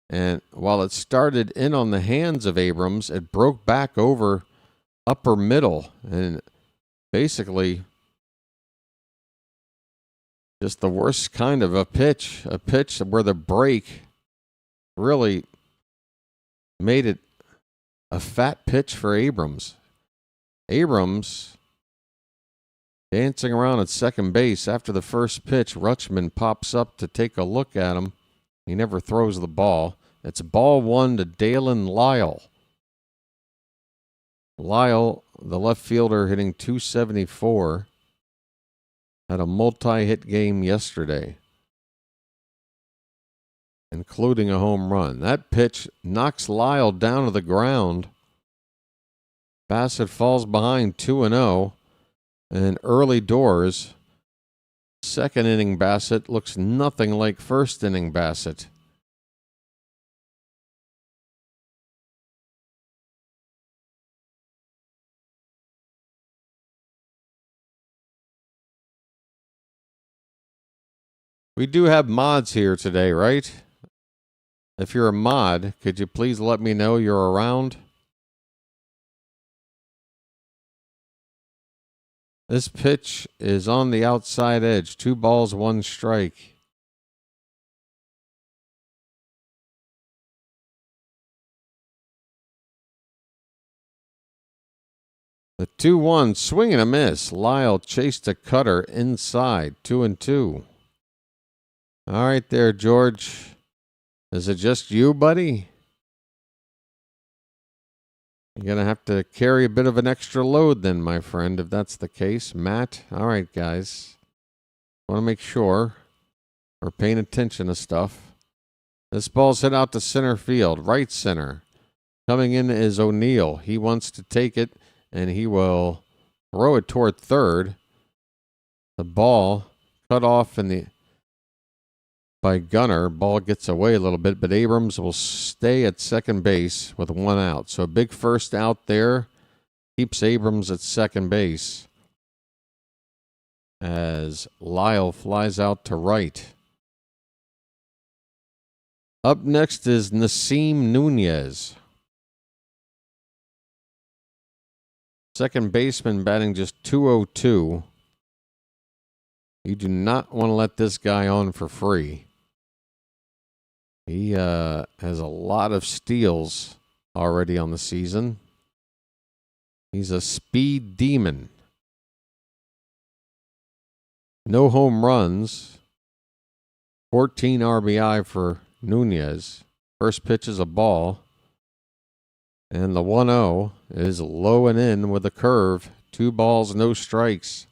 And while it started in on the hands of Abrams, it broke back over upper middle. And basically just the worst kind of a pitch where the break really made it a fat pitch for Abrams. Abrams dancing around at second base. After the first pitch, Rutschman pops up to take a look at him. He never throws the ball. It's ball 1 to Dalen Lyle. Lyle, the left fielder, hitting .274. Had a multi-hit game yesterday, including a home run. That pitch knocks Lyle down to the ground. Bassitt falls behind 2-0. And early doors, second inning Bassitt looks nothing like first inning Bassitt. We do have mods here today, right? If you're a mod, could you please let me know you're around? This pitch is on the outside edge. 2 balls, 1 strike. The 2-1, swing and a miss. Lyle chased a cutter inside, 2-2. All right there, George. Is it just you, buddy? You're going to have to carry a bit of an extra load then, my friend, if that's the case. Matt, all right, guys. Want to make sure we're paying attention to stuff. This ball's hit out to center field, right center. Coming in is O'Neill. He wants to take it, and he will throw it toward third. The ball cut off by Gunner. Ball gets away a little bit, but Abrams will stay at second base with 1 out. So a big first out there keeps Abrams at second base as Lyle flies out to right. Up next is Nasim Nunez. Second baseman batting just .202. You do not want to let this guy on for free. He has a lot of steals already on the season. He's a speed demon. No home runs. 14 RBI for Nunez. First pitch is a ball. And the 1-0 is low and in with a curve. 2 balls, no strikes.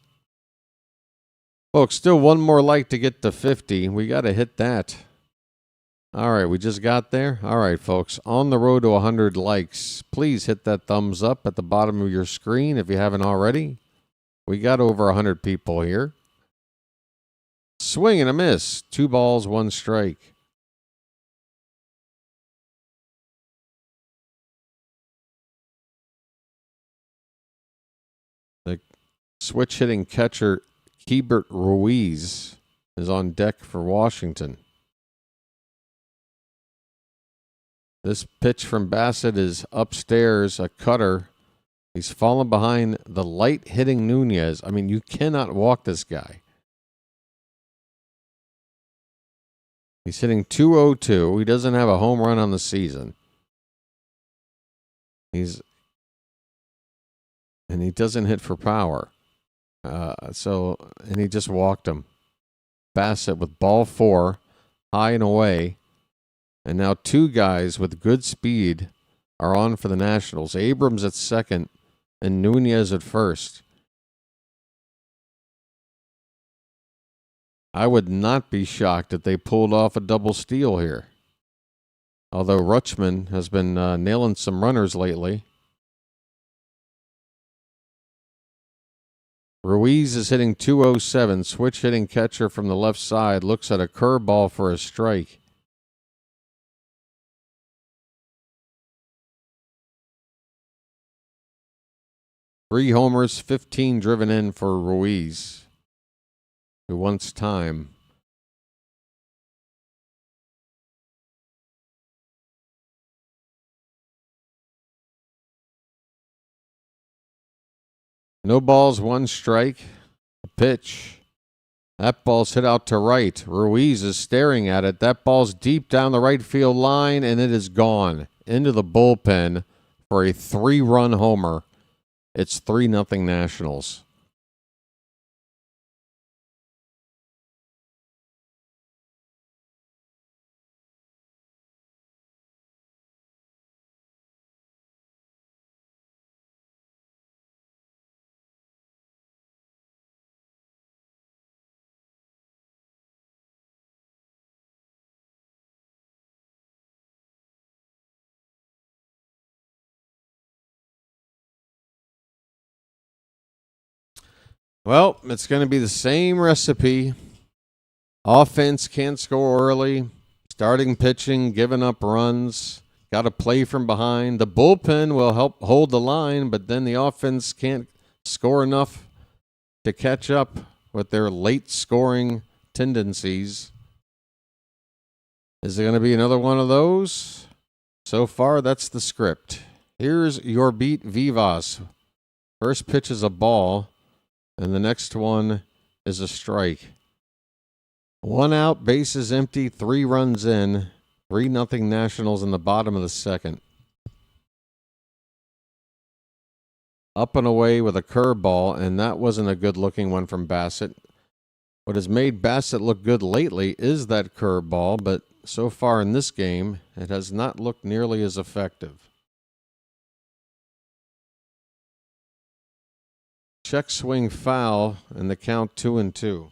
Folks, still one more like to get to 50. We got to hit that. All right, we just got there. All right, folks, on the road to 100 likes. Please hit that thumbs up at the bottom of your screen if you haven't already. We got over 100 people here. Swing and a miss. 2 balls, 1 strike. The switch hitting catcher Keibert Ruiz is on deck for Washington. This pitch from Bassit is upstairs, a cutter. He's fallen behind the light-hitting Nunez. I mean, you cannot walk this guy. He's hitting .202. He doesn't have a home run on the season. And he doesn't hit for power. And he just walked him. Bassit with ball 4, high and away. And now 2 guys with good speed are on for the Nationals. Abrams at second and Nunez at first. I would not be shocked if they pulled off a double steal here. Although Rutschman has been nailing some runners lately. Ruiz is hitting .207. Switch hitting catcher from the left side looks at a curveball for a strike. Three homers, 15 driven in for Ruiz, who wants time. No balls, 1 strike. A pitch. That ball's hit out to right. Ruiz is staring at it. That ball's deep down the right field line, and it is gone into the bullpen for a 3-run homer. It's 3-0 Nationals. Well, it's going to be the same recipe. Offense can't score early. Starting pitching, giving up runs. Got to play from behind. The bullpen will help hold the line, but then the offense can't score enough to catch up with their late scoring tendencies. Is there going to be another one of those? So far, that's the script. Here's your beat Vivas. First pitch is a ball. And the next one is a strike. 1 out, bases empty, 3 runs in, 3-0 Nationals in the bottom of the second. Up and away with a curveball, and that wasn't a good-looking one from Bassitt. What has made Bassitt look good lately is that curveball, but so far in this game, it has not looked nearly as effective. Check swing foul, and the count 2-2.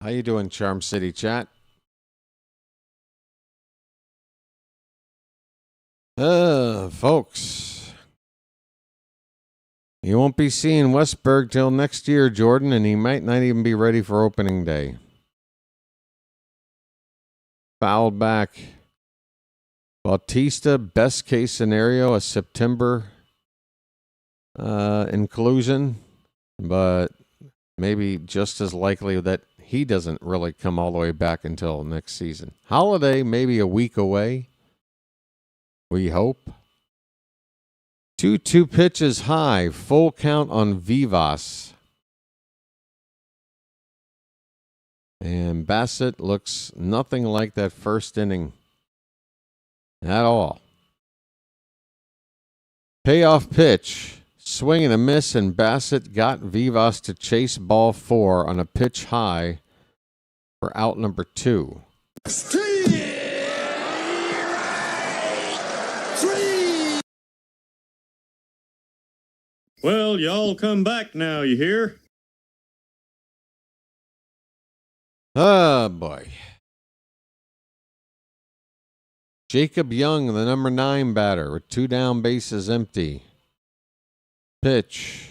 How you doing, Charm City chat? Folks, you won't be seeing Westberg till next year, Jordan, and he might not even be ready for opening day. Fouled back. Bautista, best case scenario, a September inclusion, but maybe just as likely that he doesn't really come all the way back until next season. Holiday, maybe a week away. We hope. 2-2 pitches high. Full count on Vivas. And Bassitt looks nothing like that first inning at all. Payoff pitch. Swing and a miss, and Bassitt got Vivas to chase ball 4 on a pitch high for out number 2. Well, y'all come back now, you hear? Oh, boy. Jacob Young, the number 9 batter, with 2 down, bases empty. Pitch.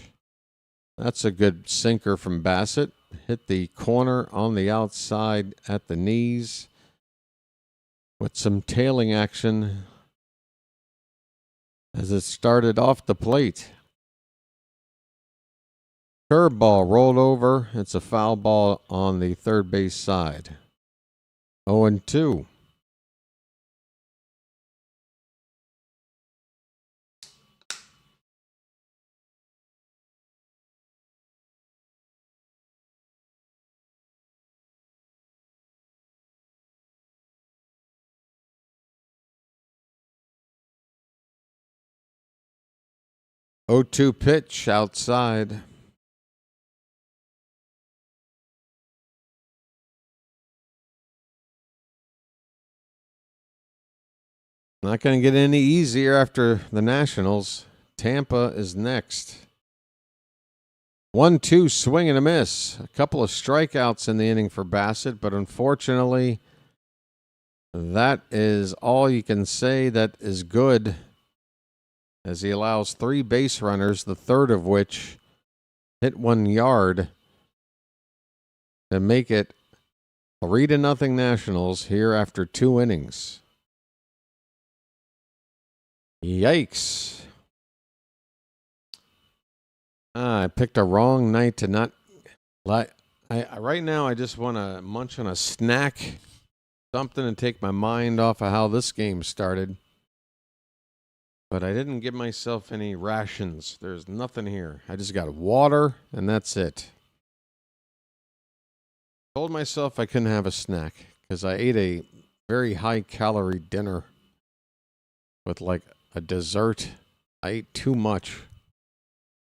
That's a good sinker from Bassitt. Hit the corner on the outside at the knees with some tailing action as it started off the plate. Curveball rolled over. It's a foul ball on the third base side. 0-2. Oh-2 pitch outside. Not going to get any easier after the Nationals. Tampa is next. 1-2 swing and a miss. A couple of strikeouts in the inning for Bassitt, but unfortunately, that is all you can say that is good, as he allows 3 base runners, the third of which hit 1 yard, to make it 3-0 Nationals here after 2 innings. Yikes. I picked a wrong night to not... right now, I just want to munch on a snack, something to take my mind off of how this game started. But I didn't give myself any rations. There's nothing here. I just got water, and that's it. Told myself I couldn't have a snack because I ate a very high-calorie dinner with like a dessert. I ate too much.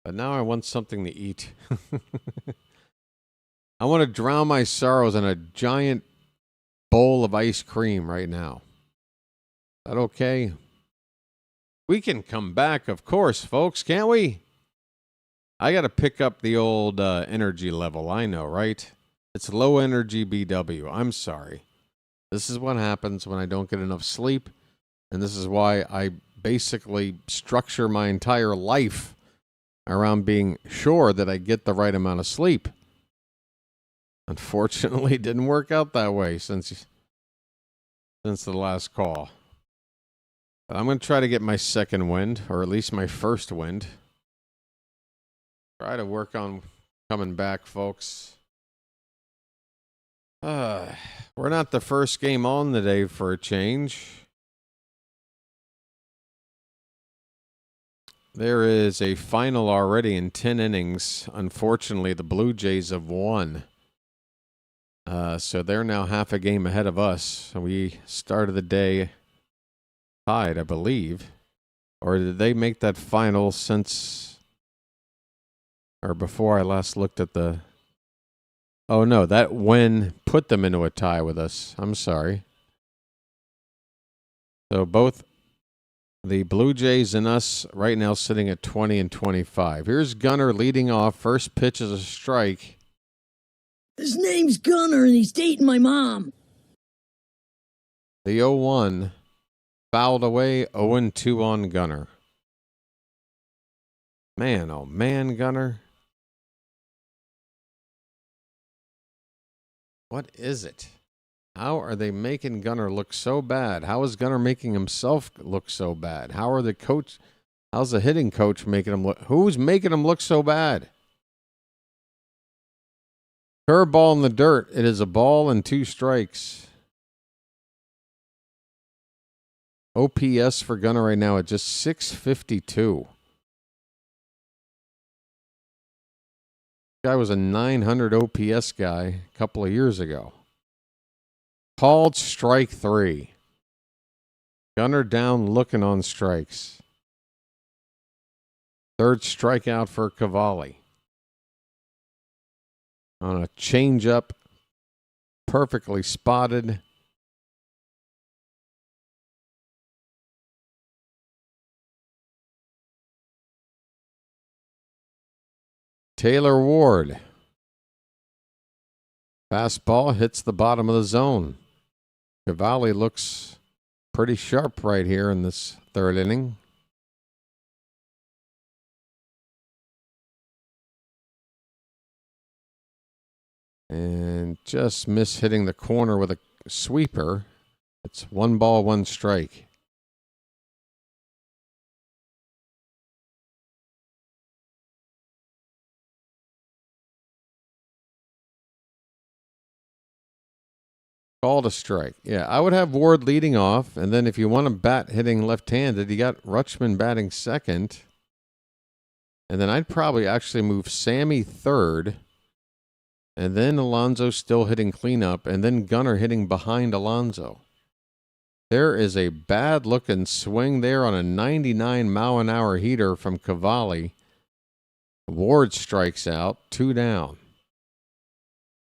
But now I want something to eat. I want to drown my sorrows in a giant bowl of ice cream right now. Is that okay? We can come back, of course, folks, can't we? I got to pick up the old energy level. I know, right? It's low energy BW. I'm sorry. This is what happens when I don't get enough sleep. And this is why I basically structure my entire life around being sure that I get the right amount of sleep. Unfortunately, it didn't work out that way since the last call. But I'm going to try to get my second wind, or at least my first wind. Try to work on coming back, folks. We're We're not the first game on today for a change. There is a final already in 10 innings. Unfortunately, the Blue Jays have won. So they're now half a game ahead of us. We started the day tied, I believe. Or did they make that final since, or before I last looked at the, oh no, that win put them into a tie with us. I'm sorry. So both the Blue Jays and us right now sitting at 20 and 25. Here's Gunnar leading off. First pitch is a strike. His name's Gunnar and he's dating my mom. The 0-1 fouled away, 0-2 on Gunnar. Man, oh man, Gunnar. What is it? How are they making Gunnar look so bad? How is Gunnar making himself look so bad? How's the hitting coach making him look? Who's making him look so bad? Curveball in the dirt. It is a ball and 2 strikes. OPS for Gunnar right now at just 652. Guy was a 900 OPS guy a couple of years ago. Called strike 3. Gunnar down looking on strikes. Third strikeout for Cavalli. On a changeup, perfectly spotted. Taylor Ward. Fastball hits the bottom of the zone. Cavalli looks pretty sharp right here in this third inning. And just hitting the corner with a sweeper. It's 1 ball, 1 strike. Called a strike. Yeah, I would have Ward leading off, and then if you want to bat hitting left-handed, you got Rutschman batting second. And then I'd probably actually move Sammy third, and then Alonso still hitting cleanup, and then Gunnar hitting behind Alonso. There is a bad-looking swing there on a 99-mile-an-hour heater from Cavalli. Ward strikes out, 2 down.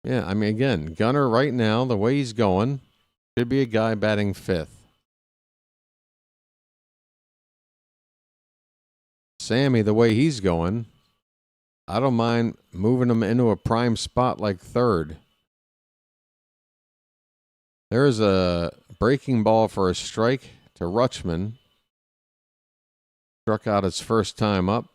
Yeah, I mean, again, Gunnar right now, the way he's going, should be a guy batting 5th. Sammy, the way he's going, I don't mind moving him into a prime spot like 3rd. There's a breaking ball for a strike to Rutschman. Struck out his first time up.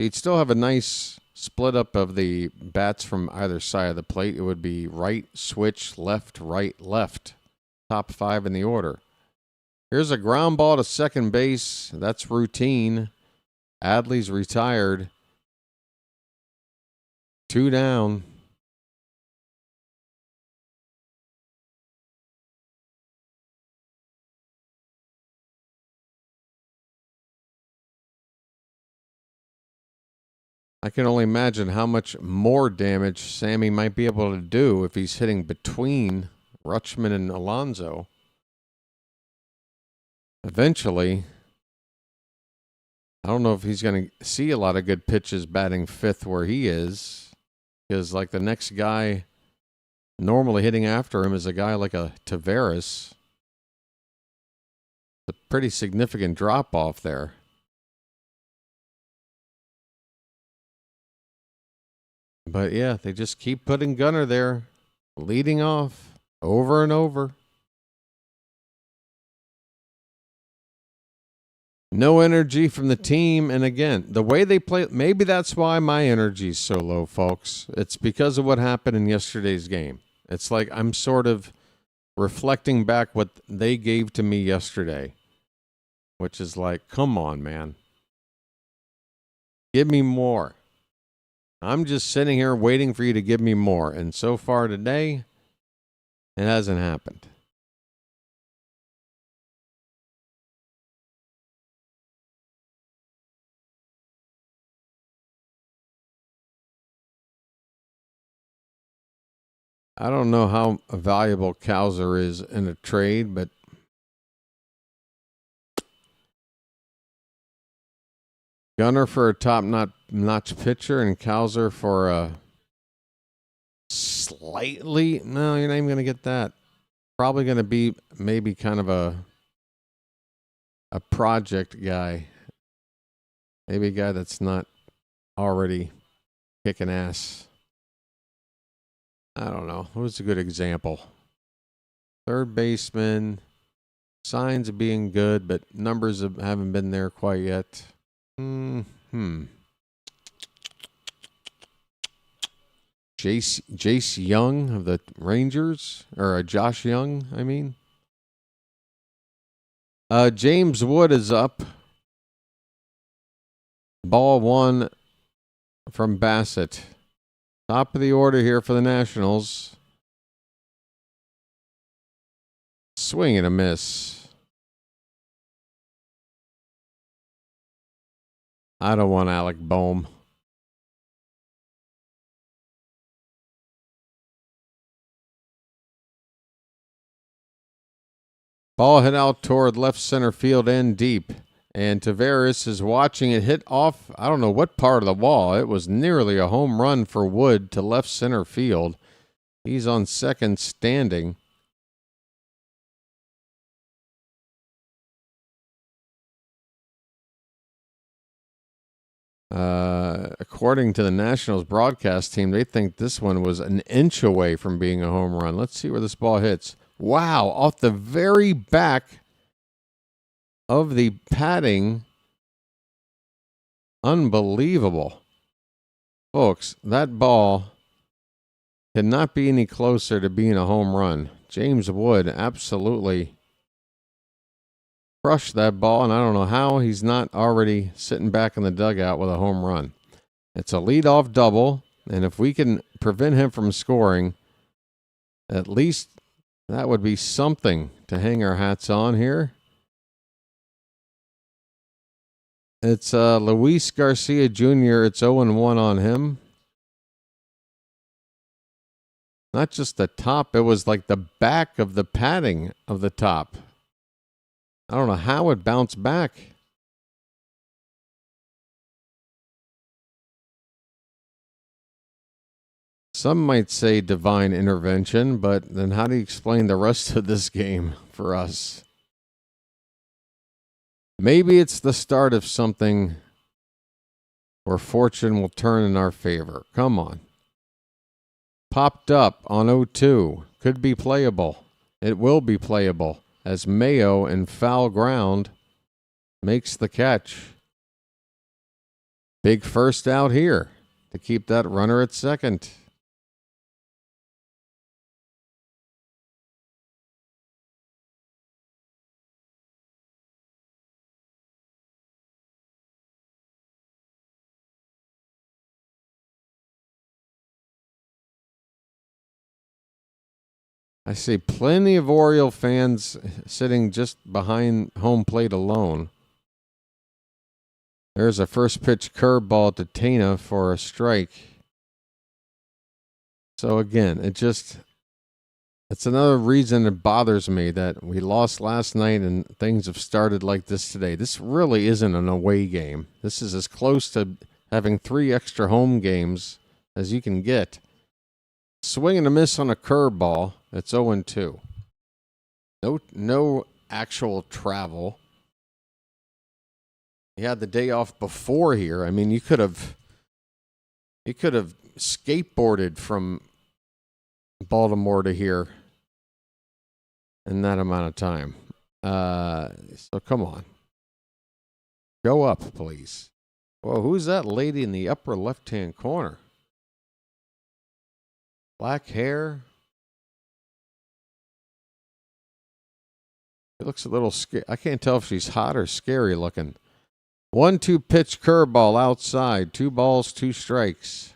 He'd still have a nice split up of the bats from either side of the plate. It would be right, switch, left, right, left. Top 5 in the order. Here's a ground ball to second base. That's routine. Adley's retired. 2 down. I can only imagine how much more damage Sammy might be able to do if he's hitting between Rutschman and Alonso. Eventually, I don't know if he's going to see a lot of good pitches batting 5th where he is, because like the next guy normally hitting after him is a guy like a Tavares. It's a pretty significant drop off there. But yeah, they just keep putting Gunnar there, leading off over and over. No energy from the team. And again, the way they play, maybe that's why my energy is so low, folks. It's because of what happened in yesterday's game. It's like I'm sort of reflecting back what they gave to me yesterday, which is like, come on, man. Give me more. I'm just sitting here waiting for you to give me more. And so far today, It hasn't happened. I don't know how valuable Cowser is in a trade, but Gunnar for a top-notch pitcher and Cowser for a slightly... No, you're not even going to get that. Probably going to be maybe kind of a project guy. Maybe a guy that's not already kicking ass. I don't know. Who's a good example? Third baseman. Signs of being good, but numbers haven't been there quite yet. Jace Young of the Rangers, or Josh Young, I mean. James Wood is up. Ball one from Bassit. Top of the order here for the Nationals. Swing and a miss. I don't want Alec Boehm. Ball hit out toward left center field and deep. And Taveras is watching it hit off, I don't know what part of the wall. It was nearly a home run for Wood to left center field. He's on second standing. According to the Nationals broadcast team, they think this one was an inch away from being a home run. Let's see where this ball hits. Wow, off the very back of the padding. Unbelievable. Folks, that ball cannot be any closer to being a home run. James Wood absolutely crushed that ball, and I don't know how he's not already sitting back in the dugout with a home run. It's a leadoff double, and if we can prevent him from scoring, at least that would be something to hang our hats on here. It's Luis Garcia Jr. It's 0-1 on him. Not just the top, it was like the back of the padding of the top. I don't know how it bounced back. Some might say divine intervention, but then how do you explain the rest of this game for us? Maybe it's the start of something where fortune will turn in our favor. Come on. Popped up on 0-2. Could be playable. It will be playable as Mayo in foul ground makes the catch. Big first out here to keep that runner at second. I see plenty of Oriole fans sitting just behind home plate alone. There's a first pitch curveball to Tana for a strike. So again, it's another reason it bothers me that we lost last night and things have started like this today. This really isn't an away game. This is as close to having 3 extra home games as you can get. Swing and a miss on a curveball. It's 0-2. No actual travel. You had the day off before here. I mean, you could have skateboarded from Baltimore to here in that amount of time. So come on. Go up, please. Whoa, who's that lady in the upper left-hand corner? Black hair. It looks a little scary. I can't tell if she's hot or scary looking. 1-2 pitch curveball outside. 2 balls, 2 strikes.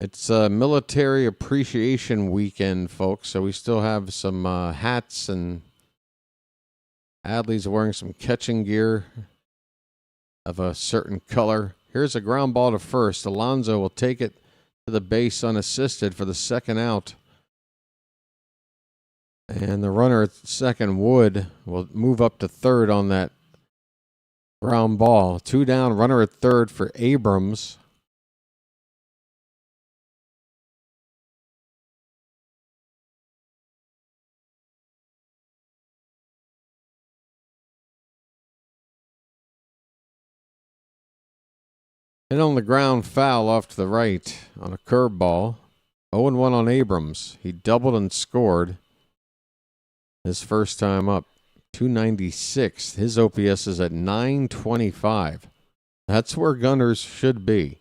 It's Military Appreciation Weekend, folks, so we still have some hats, and Adley's wearing some catching gear of a certain color. Here's a ground ball to first. Alonso will take it to the base unassisted for the second out. And the runner at second, Wood, will move up to third on that ground ball. 2 down, runner at third for Abrams. And on the ground, foul off to the right on a curveball. 0-1 on Abrams. He doubled and scored his first time up. 296. His OPS is at 925. That's where Gunners should be.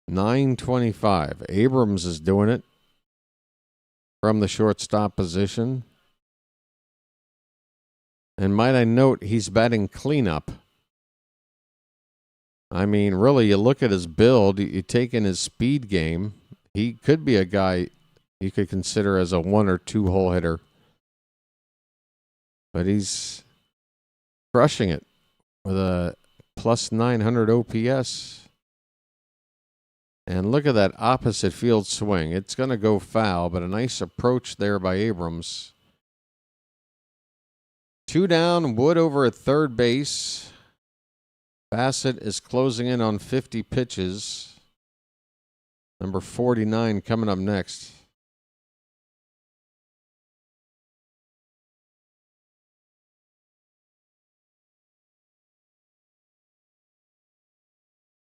925. Abrams is doing it from the shortstop position. And might I note, he's batting cleanup. I mean, really, you look at his build, you take in his speed game, he could be a guy you could consider as a 1 or 2 hole hitter. But he's crushing it with a plus 900 OPS. And look at that opposite field swing. It's going to go foul, but a nice approach there by Abrams. 2 down, Wood over at third base. Bassett is closing in on 50 pitches. Number 49 coming up next.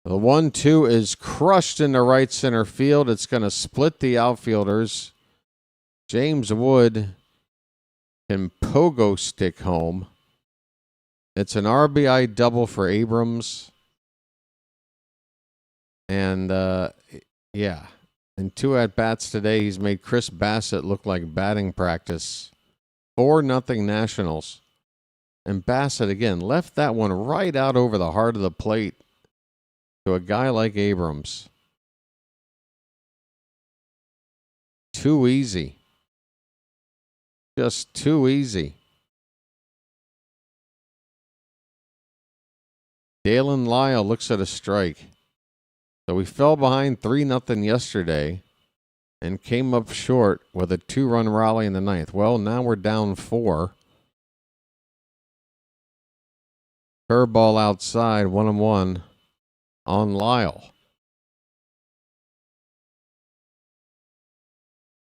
The 1-2 is crushed into right center field. It's going to split the outfielders. James Wood can pogo stick home. It's an RBI double for Abrams. And, yeah. In 2 at-bats today, he's made Chris Bassitt look like batting practice. 4-0 Nationals. And Bassitt, again, left that one right out over the heart of the plate to a guy like Abrams. Too easy. Just too easy. Dalen Lyle looks at a strike. So we fell behind 3-0 yesterday and came up short with a 2-run rally in the ninth. Well, now we're down 4. Curveball outside, 1-1 on Lyle.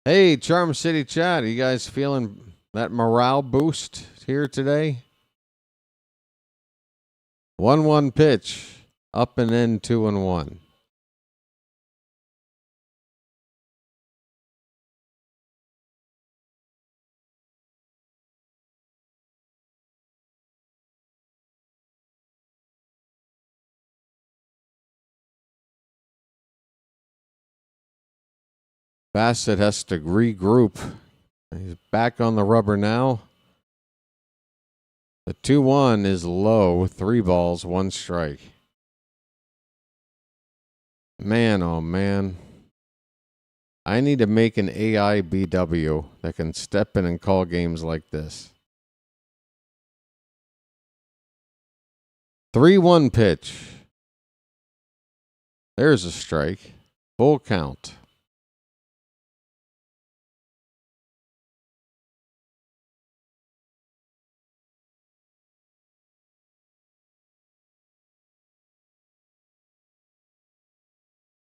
Hey, Charm City Chat, are you guys feeling that morale boost here today? 1-1 pitch, up and in, 2-1. Bassett has to regroup. He's back on the rubber now. The 2-1 is low. 3 balls, 1 strike. Man, oh man. I need to make an AI BW that can step in and call games like this. 3-1 pitch. There's a strike. Full count.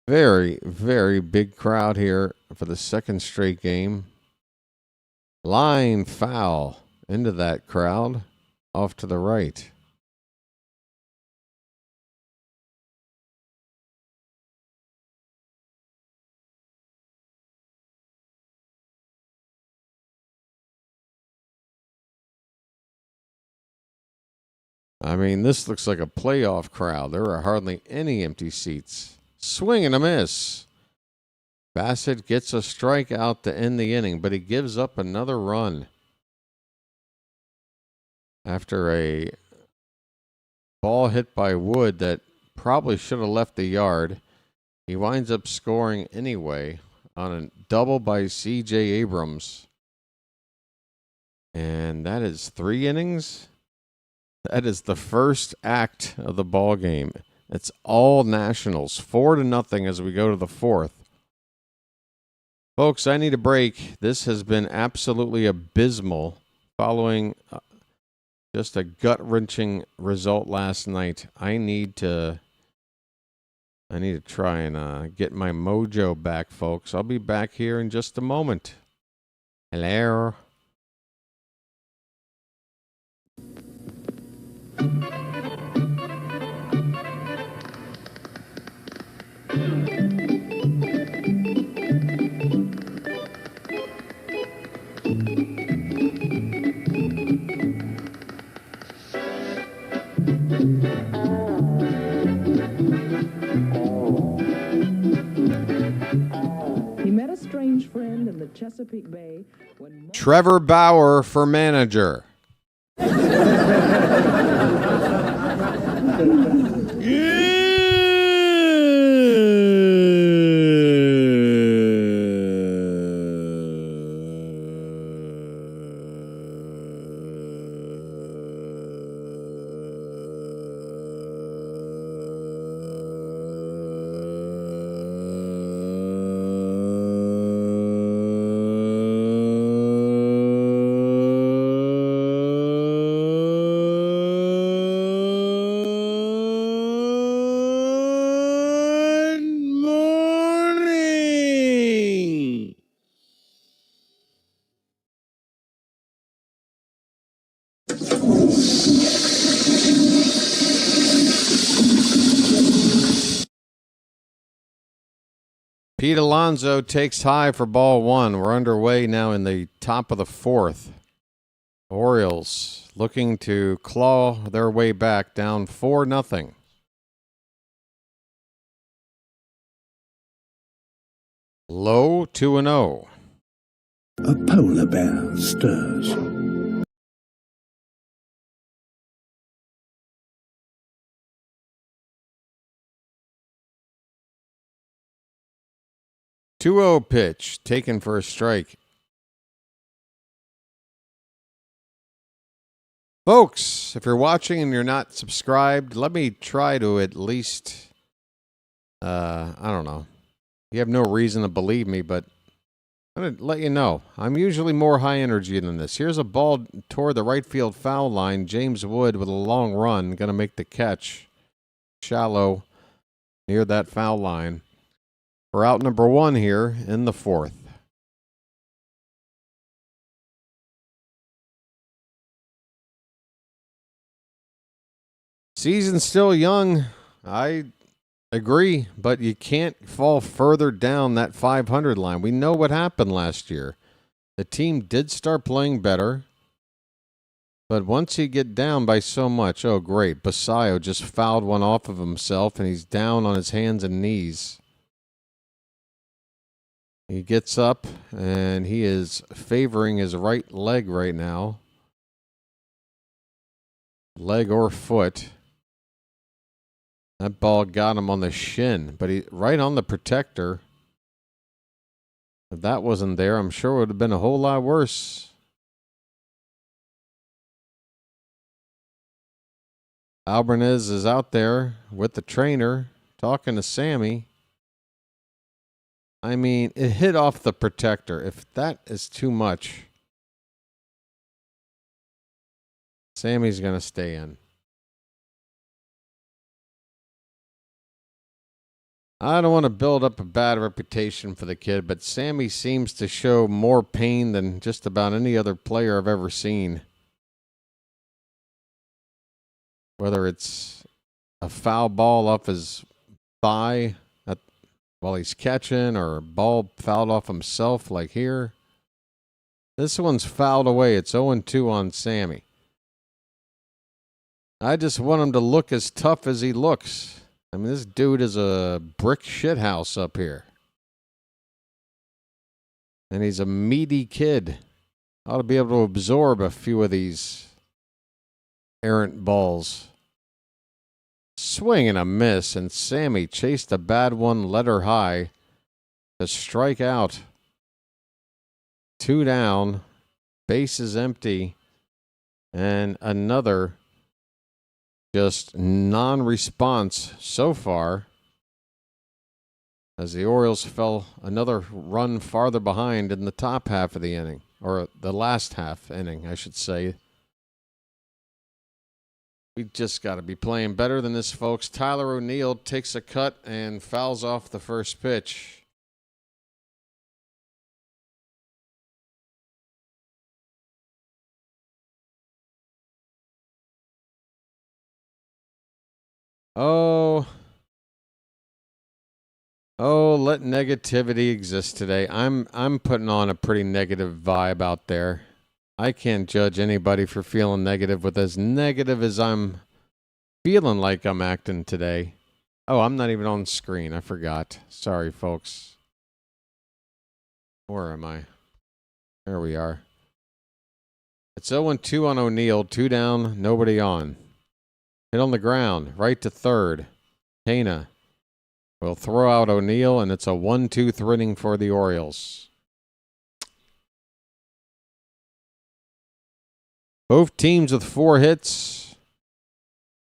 Very, very big crowd here for the second straight game. Line foul into that crowd off to the right. I mean, this looks like a playoff crowd. There are hardly any empty seats. Swing and a miss. Bassett gets a strikeout to end the inning, but he gives up another run after a ball hit by Wood that probably should have left the yard. He winds up scoring anyway on a double by C.J. Abrams. And that is 3 innings. That is the first act of the ball game. It's all Nationals, 4-0 as we go to the 4th. Folks, I need a break. This has been absolutely abysmal following just a gut-wrenching result last night. I need to try and get my mojo back, folks. I'll be back here in just a moment. Hello. He met a strange friend in the Chesapeake Bay when Trevor Bauer for manager. Pete Alonso takes high for ball 1. We're underway now in the top of the 4th. Orioles looking to claw their way back, down 4-0. Low 2-0. A polar bear stirs. Two-0 pitch taken for a strike. Folks, if you're watching and you're not subscribed, let me try to at least, I don't know. You have no reason to believe me, but I'm going to let you know. I'm usually more high energy than this. Here's a ball toward the right field foul line. James Wood with a long run, going to make the catch. Shallow near that foul line. We're out number 1 here in the 4th. Season's still young. I agree, but you can't fall further down that 500 line. We know what happened last year. The team did start playing better, but once you get down by so much, oh great, Bassett just fouled one off of himself and he's down on his hands and knees. He gets up and he is favoring his right leg right now. Leg or foot. That ball got him on the shin, but he right on the protector. If that wasn't there, I'm sure it would have been a whole lot worse. Albanese is out there with the trainer talking to Sammy. I mean, it hit off the protector. If that is too much, Sammy's going to stay in. I don't want to build up a bad reputation for the kid, but Sammy seems to show more pain than just about any other player I've ever seen. Whether it's a foul ball off his thigh while he's catching, or a ball fouled off himself like here. This one's fouled away. It's 0-2 on Sammy. I just want him to look as tough as he looks. I mean, this dude is a brick shithouse up here. And he's a meaty kid. Ought to be able to absorb a few of these errant balls. Swing and a miss, and Sammy chased a bad one, let her high to strike out. 2 down, base is empty, and another just non-response so far as the Orioles fell another run farther behind in the top half of the inning, or the last half inning, I should say. We just got to be playing better than this, folks. Tyler O'Neill takes a cut and fouls off the first pitch. Oh, let negativity exist today. I'm putting on a pretty negative vibe out there. I can't judge anybody for feeling negative with as negative as I'm feeling like I'm acting today. Oh, I'm not even on screen. I forgot. Sorry, folks. Where am I? There we are. It's 0-2 on O'Neill. 2 down, nobody on. Hit on the ground, right to third. Tana will throw out O'Neill, and it's a 1-2 inning for the Orioles. Both teams with 4 hits,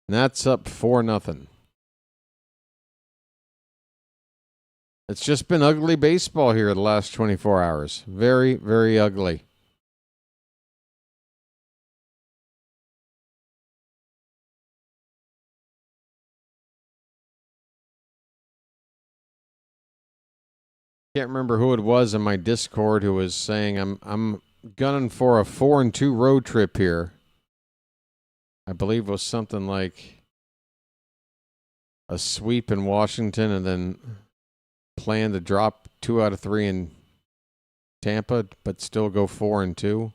and that's up 4-0. It's just been ugly baseball here the last 24 hours. Very, very ugly. Can't remember who it was in my Discord who was saying I'm gunning for a 4-2 road trip here. I believe it was something like a sweep in Washington and then plan to drop 2 out of 3 in Tampa, but still go 4-2.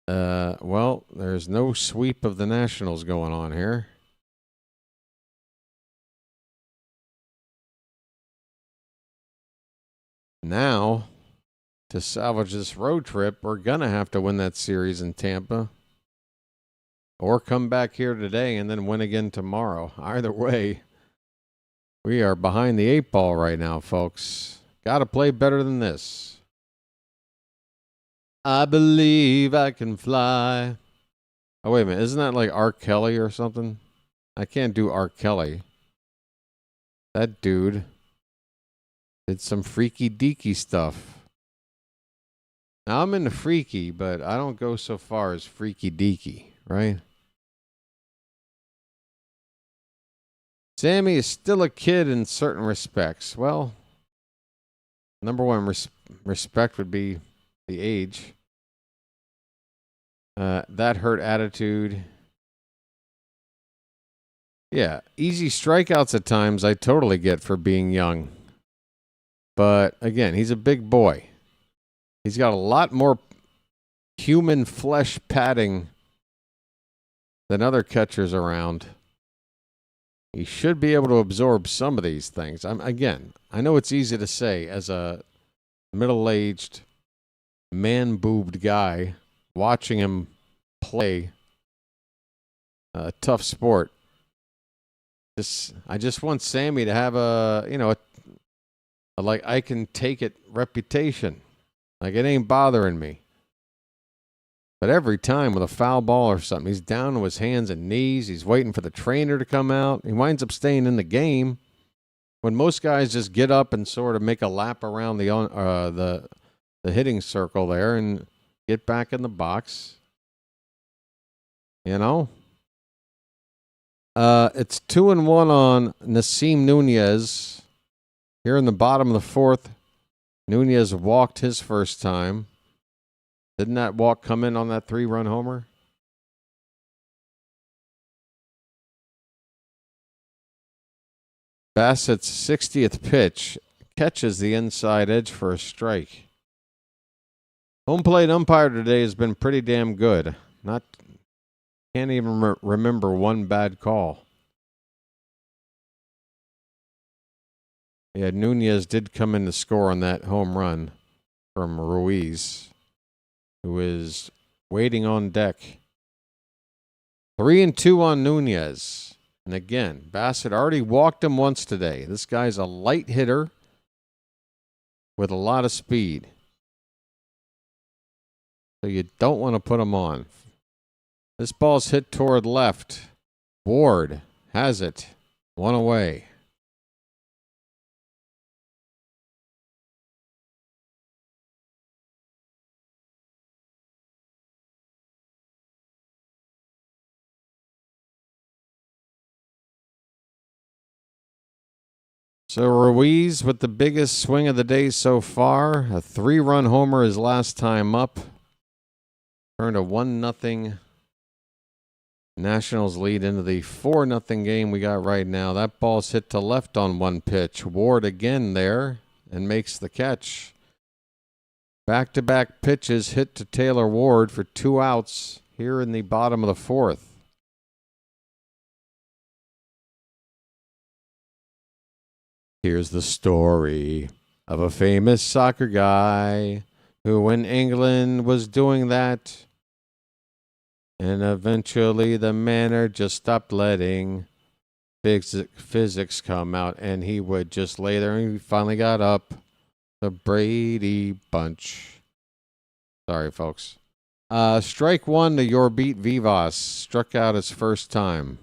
Well, there's no sweep of the Nationals going on here. Now, to salvage this road trip, we're going to have to win that series in Tampa or come back here today and then win again tomorrow. Either way, we are behind the 8 ball right now, folks. Got to play better than this. I believe I can fly. Oh, wait a minute. Isn't that like R. Kelly or something? I can't do R. Kelly. That dude did some freaky deaky stuff. Now, I'm into freaky, but I don't go so far as freaky deaky, right? Sammy is still a kid in certain respects. Well, number one, respect would be the age. That hurt attitude. Yeah, easy strikeouts at times I totally get for being young. But again, he's a big boy. He's got a lot more human flesh padding than other catchers around. He should be able to absorb some of these things. I know it's easy to say as a middle-aged, man-boobed guy watching him play a tough sport. I just want Sammy to have a like I can take it reputation. Like it ain't bothering me. But every time with a foul ball or something, he's down to his hands and knees. He's waiting for the trainer to come out. He winds up staying in the game. When most guys just get up and sort of make a lap around the hitting circle there and get back in the box. You know? It's 2-1 on Nasim Nunez. Here in the bottom of the fourth, Nunez walked his first time. Didn't that walk come in on that 3-run homer? Bassit's 60th pitch catches the inside edge for a strike. Home plate umpire today has been pretty damn good. Can't even remember one bad call. Yeah, Nunez did come in to score on that home run from Ruiz, who is waiting on deck. 3-2 on Nunez. And again, Bassett already walked him once today. This guy's a light hitter with a lot of speed. So you don't want to put him on. This ball's hit toward left. Ward has it. One away. So Ruiz with the biggest swing of the day so far. A 3-run homer his last time up. Turned a 1-0 Nationals lead into the 4-0 game we got right now. That ball's hit to left on one pitch. Ward again there and makes the catch. Back-to-back pitches hit to Taylor Ward for 2 outs here in the bottom of the 4th. Here's the story of a famous soccer guy who, when England was doing that, and eventually the manner just stopped letting physics come out, and he would just lay there, and he finally got up. The Brady Bunch. Sorry, folks. Strike one to your beat Vivas. Struck out his first time.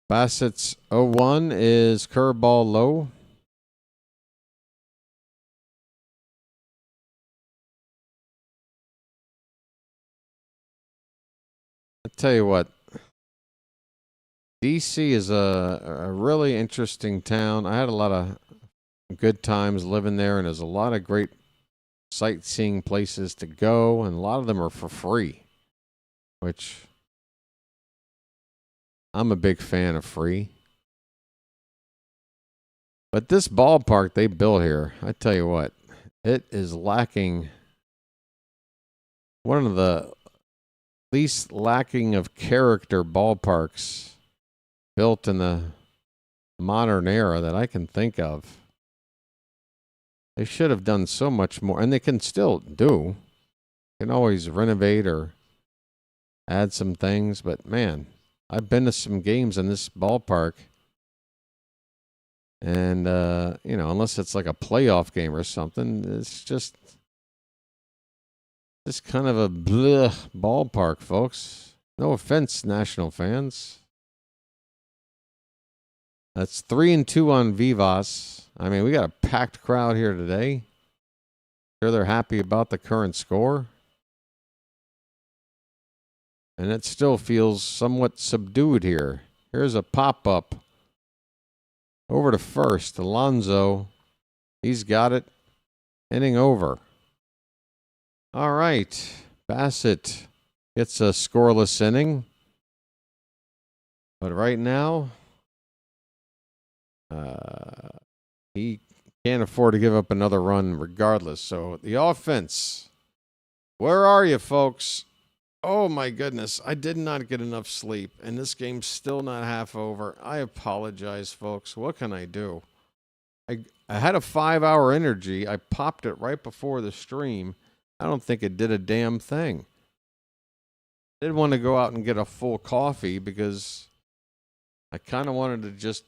Bassitt's 0-1 is curveball low. I'll tell you what. DC is a really interesting town. I had a lot of good times living there, and there's a lot of great sightseeing places to go, and a lot of them are for free, which I'm a big fan of free. But this ballpark they built here, I tell you what, it is lacking. One of the least lacking of character ballparks built in the modern era that I can think of. They should have done so much more, and they can still do. Can always renovate or add some things, but man, I've been to some games in this ballpark, and unless it's like a playoff game or something, it's just kind of a bleh ballpark, folks. No offense, National fans. That's 3-2 on Vivas. I mean, we got a packed crowd here today. Sure, they're happy about the current score. And it still feels somewhat subdued here. Here's a pop-up. Over to first. Alonso. He's got it. Inning over. All right. Bassett gets a scoreless inning. But right now, he can't afford to give up another run regardless. So the offense. Where are you, folks? Oh, my goodness. I did not get enough sleep, and this game's still not half over. I apologize, folks. What can I do? I had a 5-hour energy. I popped it right before the stream. I don't think it did a damn thing. I did want to go out and get a full coffee because I kind of wanted to just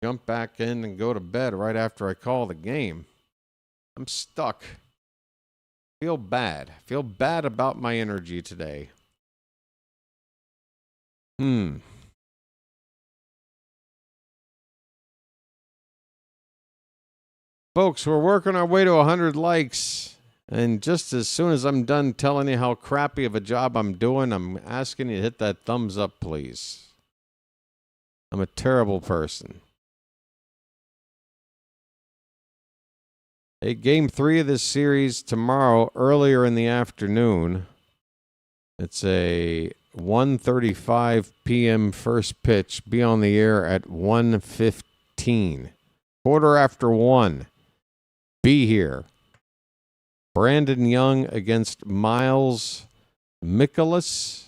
jump back in and go to bed right after I call the game. I'm stuck. Feel bad about my energy today. Folks, we're working our way to 100 likes. And just as soon as I'm done telling you how crappy of a job I'm doing, I'm asking you to hit that thumbs up, please. I'm a terrible person. Game 3 of this series tomorrow, earlier in the afternoon. It's a 1:35 p.m. first pitch. Be on the air at 1:15. 1:15. Be here. Brandon Young against Miles Mikolas.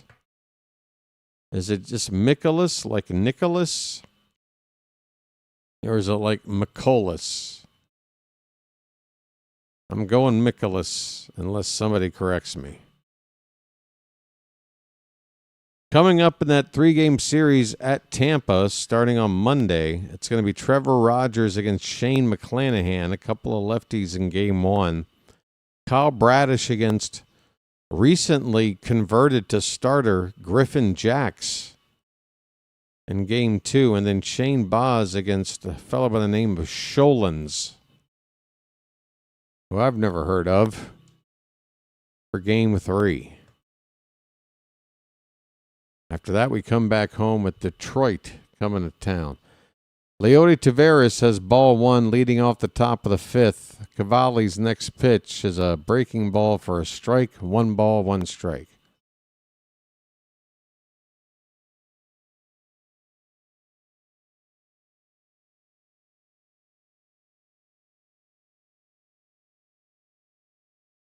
Is it just Mikolas, like Nicholas? Or is it like Michaelis? I'm going Michaelis, unless somebody corrects me. Coming up in that 3-game series at Tampa, starting on Monday, it's going to be Trevor Rogers against Shane McClanahan, a couple of lefties in Game 1. Kyle Bradish against recently converted to starter Griffin Jacks in Game 2, and then Shane Baz against a fellow by the name of Sholins, who I've never heard of, for Game 3. After that, we come back home with Detroit coming to town. Leody Taveras has ball 1 leading off the top of the 5th. Cavalli's next pitch is a breaking ball for a strike. 1 ball, 1 strike.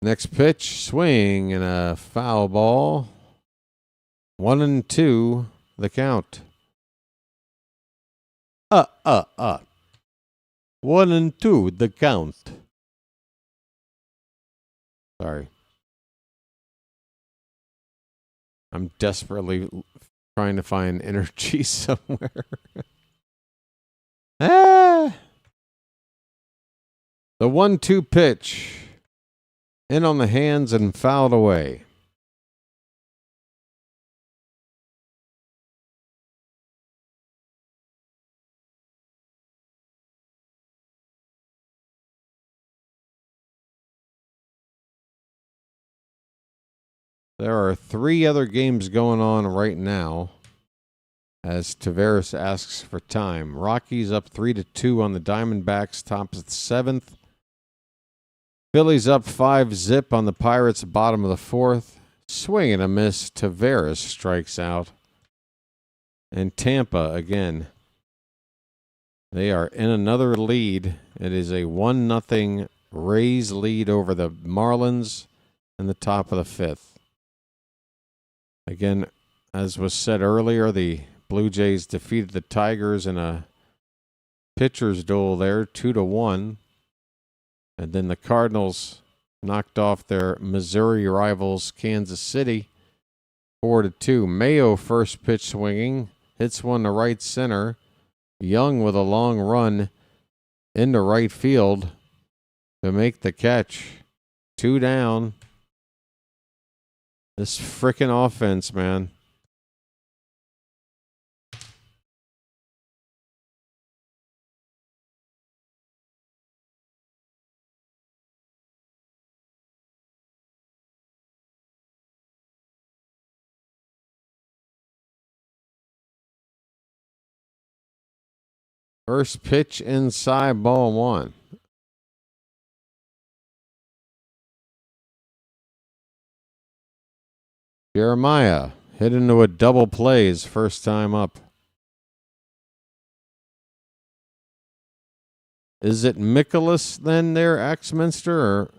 Next pitch, swing and a foul ball. 1-2, the count. 1-2, the count. Sorry. I'm desperately trying to find energy somewhere. The 1-2 pitch. In on the hands and fouled away. There are 3 other games going on right now as Taveras asks for time. Rockies up 3-2 on the Diamondbacks, tops at 7th. Phillies up 5-0 on the Pirates, bottom of the 4th. Swing and a miss. Taveras strikes out. And Tampa again. They are in another lead. It is a 1-0 Rays lead over the Marlins in the top of the 5th. Again, as was said earlier, the Blue Jays defeated the Tigers in a pitcher's duel there, 2-1. And then the Cardinals knocked off their Missouri rivals, Kansas City, 4-2. Mayo first pitch swinging, hits one to right center. Young with a long run into right field to make the catch. 2 down. This frickin' offense, man. First pitch inside, ball 1. Jeremiah hit into a double play his first time up. Is it Michaelis then there, Axminster? Or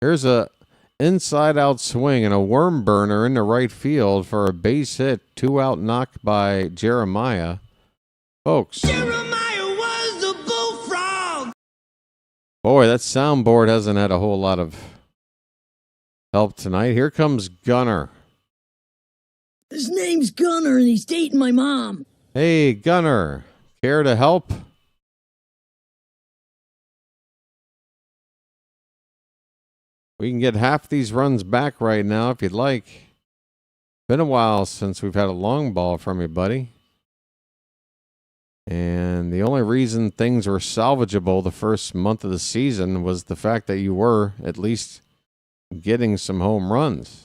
here's a inside-out swing and a worm burner into right field for a base hit. 2-out knock by Jeremiah. Folks. Jeremiah was the bullfrog. Boy, that soundboard hasn't had a whole lot of help tonight. Here comes Gunner. His name's Gunner and he's dating my mom. Hey, Gunner. Care to help? We can get half these runs back right now if you'd like. Been a while since we've had a long ball from you, buddy. And the only reason things were salvageable the first month of the season was the fact that you were at least getting some home runs.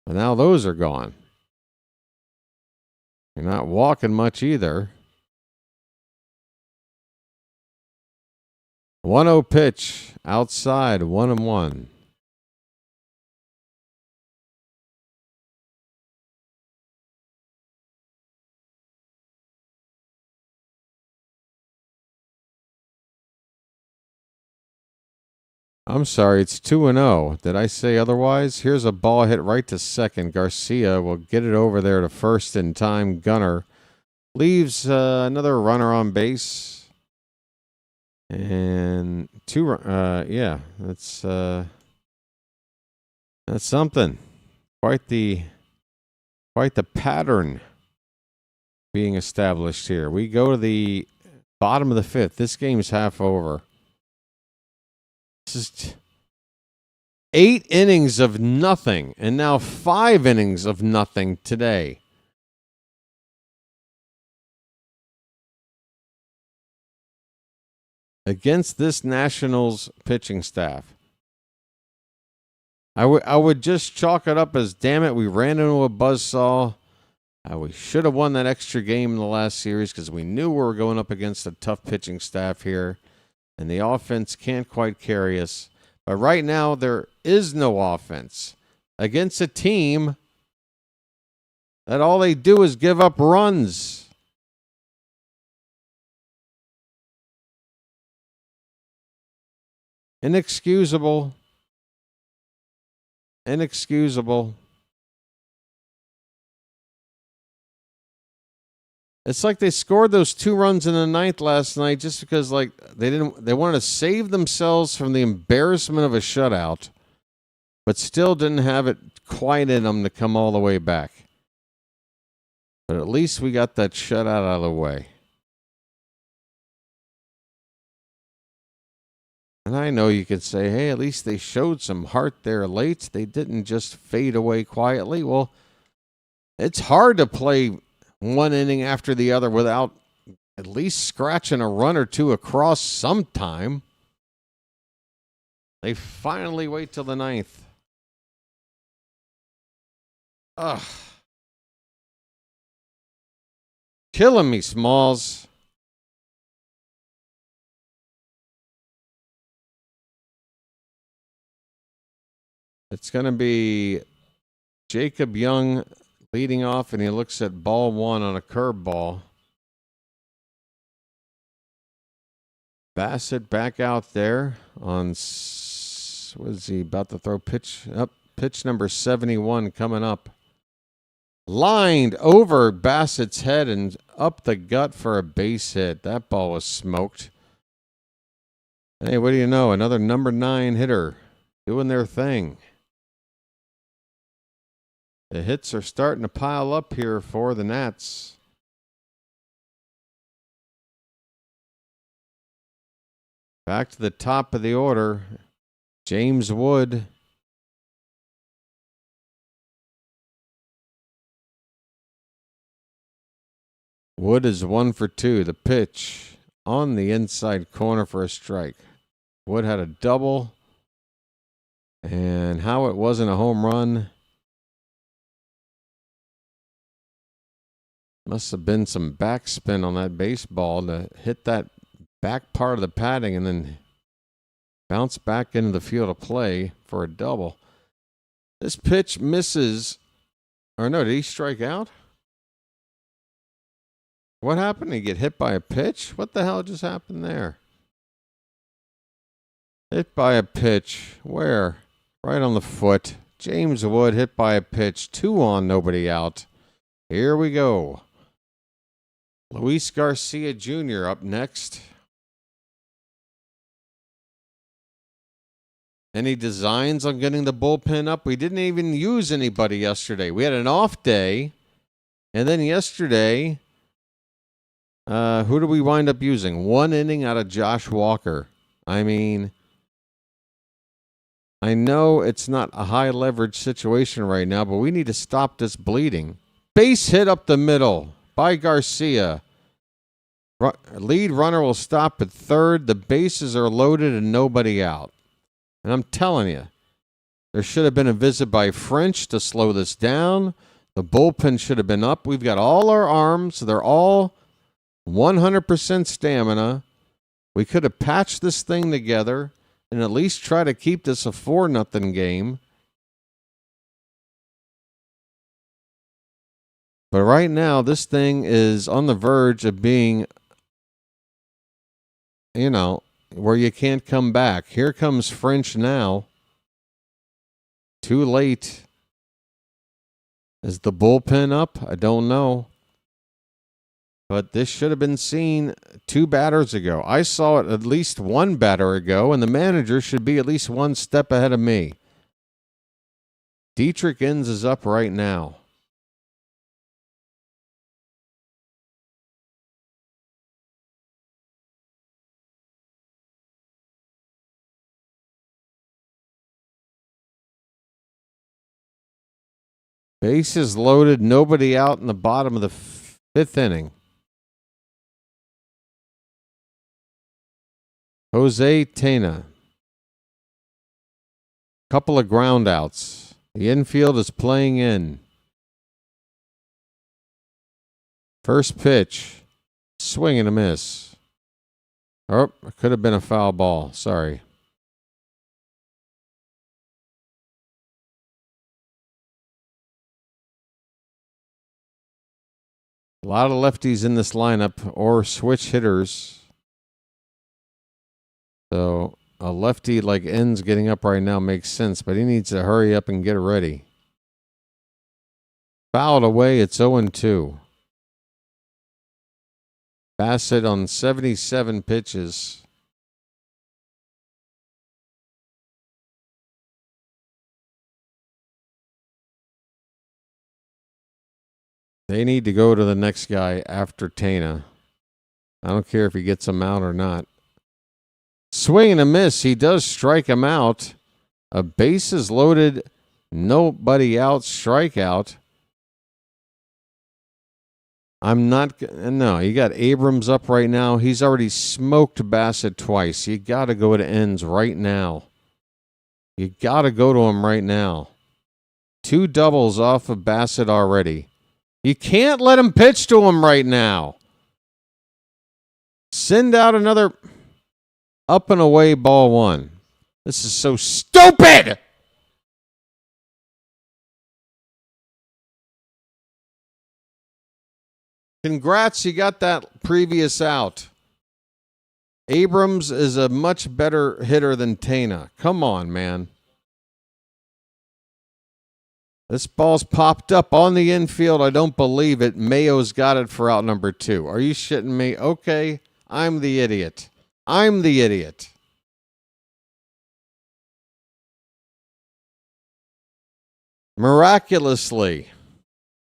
But now those are gone. You're not walking much either. 1-0 pitch outside, 1-1. I'm sorry, it's 2-0. Did I say otherwise? Here's a ball hit right to second. Garcia will get it over there to first in time. Gunner Leaves another runner on base. And yeah, that's something. Quite the pattern being established here. We go to the bottom of the fifth. This game's half over. This is 8 innings of nothing, and now 5 innings of nothing today. Against this Nationals pitching staff. I would just chalk it up as, damn it, we ran into a buzzsaw. We should have won that extra game in the last series because we knew we were going up against a tough pitching staff here. And the offense can't quite carry us. But right now, there is no offense against a team that all they do is give up runs. Inexcusable. It's like they scored those 2 runs in the ninth last night just because, like, they wanted to save themselves from the embarrassment of a shutout, but still didn't have it quite in them to come all the way back. But at least we got that shutout out of the way. And I know you could say, hey, at least they showed some heart there late. They didn't just fade away quietly. Well, it's hard to play one inning after the other without at least scratching a run or two across sometime. They finally wait till the ninth. Ugh. Killing me, Smalls. It's going to be Jacob Young leading off, and he looks at ball 1 on a curveball. Bassett back out there on, what is he about to throw? Pitch number 71 coming up. Lined over Bassett's head and up the gut for a base hit. That ball was smoked. Hey, what do you know? Another number 9 hitter doing their thing. The hits are starting to pile up here for the Nats. Back to the top of the order, James Wood. Wood is 1 for 2. The pitch on the inside corner for a strike. Wood had a double. And how it wasn't a home run. Must have been some backspin on that baseball to hit that back part of the padding and then bounce back into the field of play for a double. This pitch misses. Or no, did he strike out? What happened? Did he get hit by a pitch? What the hell just happened there? Hit by a pitch. Where? Right on the foot. James Wood hit by a pitch. 2 on, nobody out. Here we go. Luis Garcia Jr. up next. Any designs on getting the bullpen up? We didn't even use anybody yesterday. We had an off day. And then yesterday, who did we wind up using? 1 inning out of Josh Walker. I mean, I know it's not a high leverage situation right now, but we need to stop this bleeding. Base hit up the middle by Garcia. Lead runner will stop at third. The bases are loaded and nobody out. And I'm telling you, there should have been a visit by French to slow this down. The bullpen should have been up. We've got all our arms. They're all 100% stamina. We could have patched this thing together and at least try to keep this a 4-0 game. But right now, this thing is on the verge of being, where you can't come back. Here comes French now. Too late. Is the bullpen up? I don't know. But this should have been seen 2 batters ago. I saw it at least 1 batter ago, and the manager should be at least 1 step ahead of me. Dietrich Inns is up right now. Bases loaded, nobody out in the bottom of the 5th inning. Jose Tena. Couple of ground outs. The infield is playing in. First pitch. Swing and a miss. Oh, it could have been a foul ball. Sorry. A lot of lefties in this lineup or switch hitters. So a lefty like Inns getting up right now makes sense, but he needs to hurry up and get ready. Fouled away, it's 0-2. Bassett on 77 pitches. They need to go to the next guy after Tena. I don't care if he gets him out or not. Swing and a miss. He does strike him out. A bases loaded, nobody out, strikeout. No, you got Abrams up right now. He's already smoked Bassett twice. You got to go to Inns right now. You got to go to him right now. 2 doubles off of Bassett already. You can't let him pitch to him right now. Send out another up and away ball 1. This is so stupid. Congrats, you got that previous out. Abrams is a much better hitter than Tena. Come on, man. This ball's popped up on the infield. I don't believe it. Mayo's got it for out number 2. Are you shitting me? Okay, I'm the idiot. I'm the idiot. Miraculously,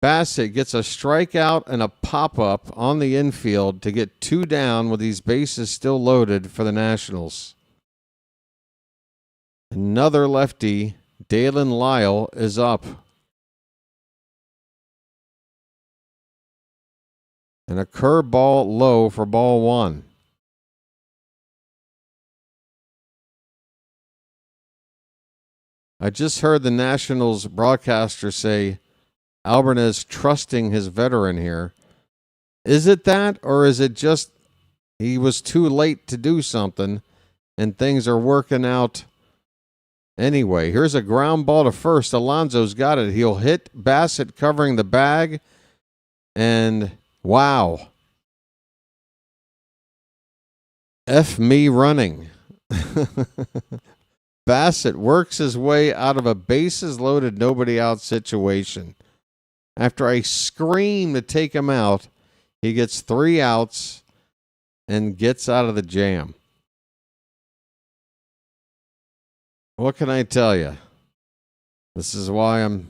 Bassett gets a strikeout and a pop-up on the infield to get 2 down with these bases still loaded for the Nationals. Another lefty, Dalen Lyle, is up. And a curveball low for ball 1. I just heard the Nationals broadcaster say Alvarez trusting his veteran here. Is it that, or is it just he was too late to do something and things are working out anyway? Here's a ground ball to first. Alonso's got it. He'll hit Bassett covering the bag. And wow. F me running. Bassett works his way out of a bases loaded, nobody out situation. After I scream to take him out, he gets 3 outs and gets out of the jam. What can I tell you? This is why I'm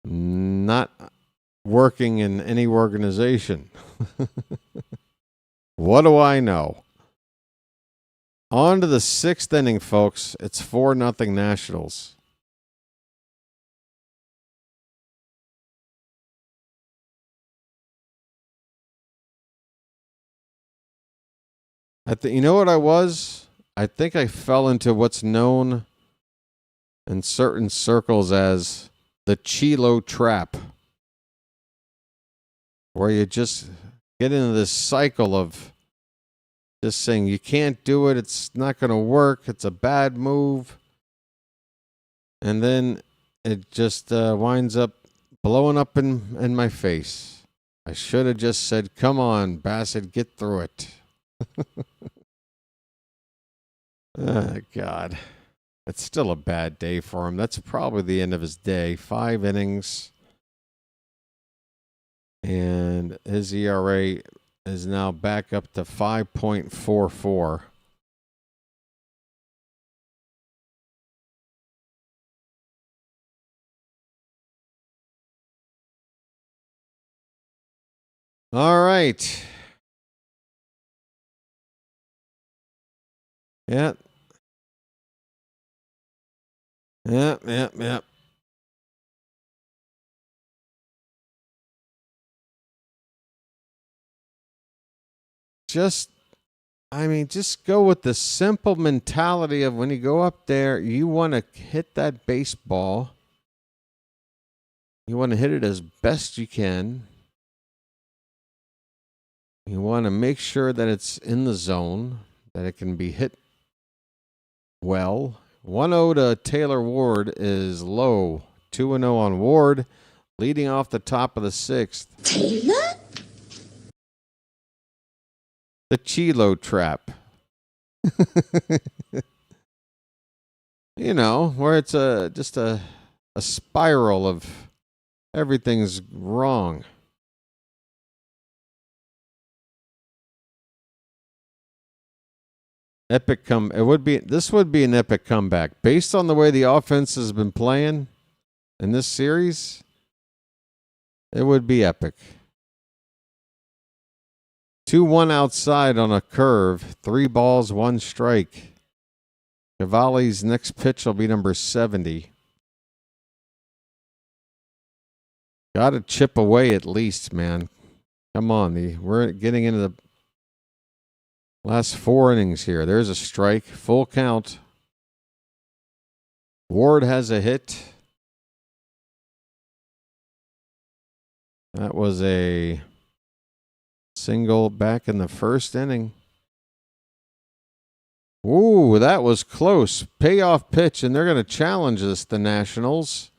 not working in any organization. What do I know? On to the 6th inning, folks. It's 4-0 Nationals. You know what I was? I think I fell into what's known in certain circles as the Chilo trap, where you just get into this cycle of just saying you can't do it, it's not going to work, it's a bad move, and then it just winds up blowing up in my face. I should have just said, come on, Bassett, get through it. Oh, God. It's still a bad day for him. That's probably the end of his day. 5 innings. And his ERA is now back up to 5.44. All right. Yeah. Yep. Just go with the simple mentality of when you go up there, you want to hit that baseball. You want to hit it as best you can. You want to make sure that it's in the zone, that it can be hit well. 1-0 to Taylor Ward is low. 2-0 on Ward, leading off the top of the sixth. Taylor? The Chilo trap. You know, where it's just a spiral of everything's wrong. Epic this would be an epic comeback. Based on the way the offense has been playing in this series, it would be epic. 2-1 outside on a curve. 3 balls, 1 strike. Cavalli's next pitch will be number 70. Got to chip away at least, man. Come on. We're getting into the last 4 innings here. There's a strike. Full count. Ward has a hit. That was a single back in the first inning. Ooh, that was close. Payoff pitch, and they're going to challenge this, the Nationals.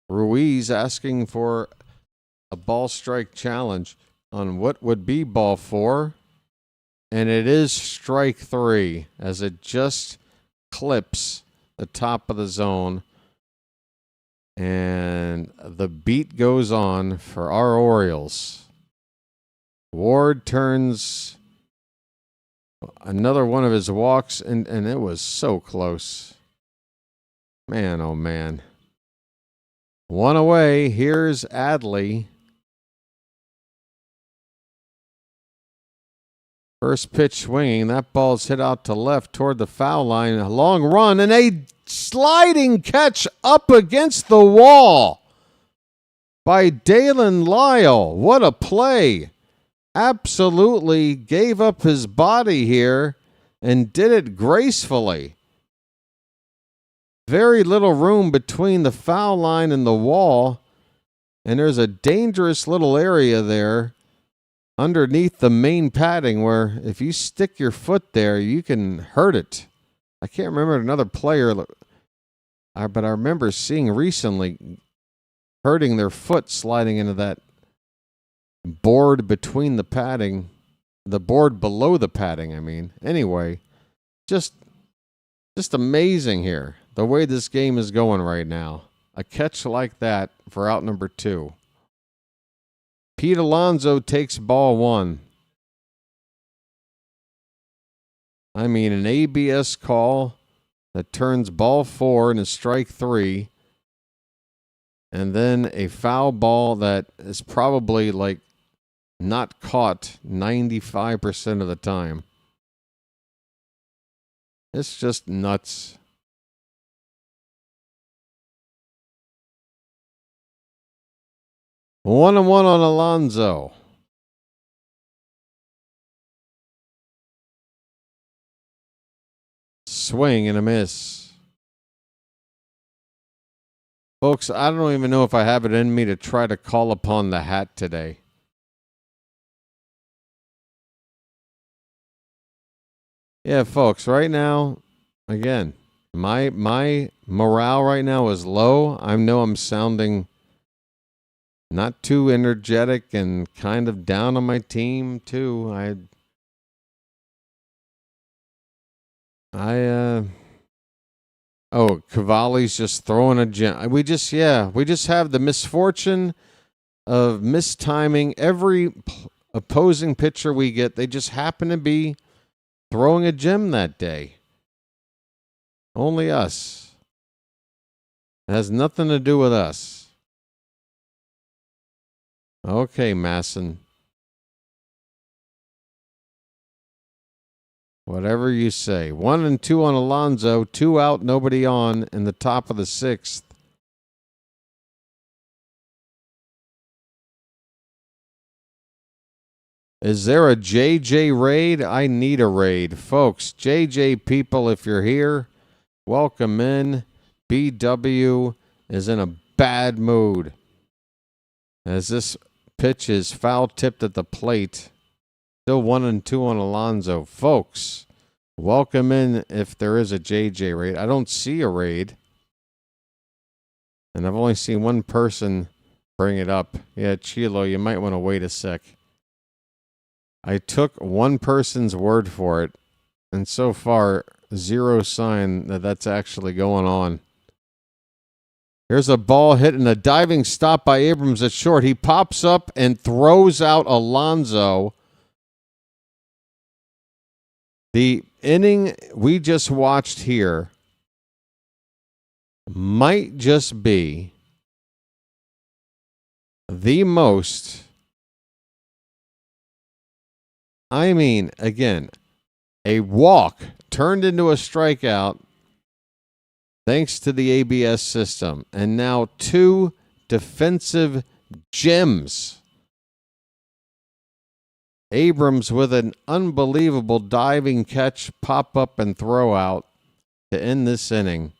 Ruiz asking for a ball strike challenge on what would be ball 4. And it is strike 3 as it just clips the top of the zone. And the beat goes on for our Orioles. Ward turns another one of his walks, and it was so close. Man, oh man. 1 away. Here's Adley. First pitch swinging. That ball's hit out to left toward the foul line. A long run and a sliding catch up against the wall by Dalen Lyle. What a play. Absolutely gave up his body here and did it gracefully. Very little room between the foul line and the wall. And there's a dangerous little area there underneath the main padding where if you stick your foot there, you can hurt it. I can't remember another player, but I remember seeing recently hurting their foot sliding into that board between the padding, the board below the padding, I mean. Anyway, just amazing here, the way this game is going right now. A catch like that for out number 2. Pete Alonso takes ball 1. I mean, an ABS call that turns ball 4 into strike 3. And then a foul ball that is probably like not caught 95% of the time. It's just nuts. One and one on Alonso. Swing and a miss. Folks, I don't even know if I have it in me to try to call upon the hat today. Yeah, folks, right now, again, my morale right now is low. I know I'm sounding not too energetic and kind of down on my team too. Cavalli's just throwing a gem. We just have the misfortune of mistiming. Every opposing pitcher we get, they just happen to be throwing a gem that day. Only us. It has nothing to do with us. Okay, Masson. Whatever you say. 1-2 on Alonso. 2 out, nobody on in the top of the 6th. Is there a JJ raid? I need a raid. Folks, JJ people, if you're here, welcome in. BW is in a bad mood as this pitch is foul-tipped at the plate. Still 1-2 on Alonso. Folks, welcome in if there is a JJ raid. I don't see a raid. And I've only seen one person bring it up. Yeah, Chilo, you might want to wait a sec. I took one person's word for it, and so far, zero sign that that's actually going on. Here's a ball hit and a diving stop by Abrams at short. He pops up and throws out Alonso. The inning we just watched here might just be the most, I mean, again, a walk turned into a strikeout thanks to the ABS system. And now 2 defensive gems. Abrams with an unbelievable diving catch, pop up and throw out to end this inning.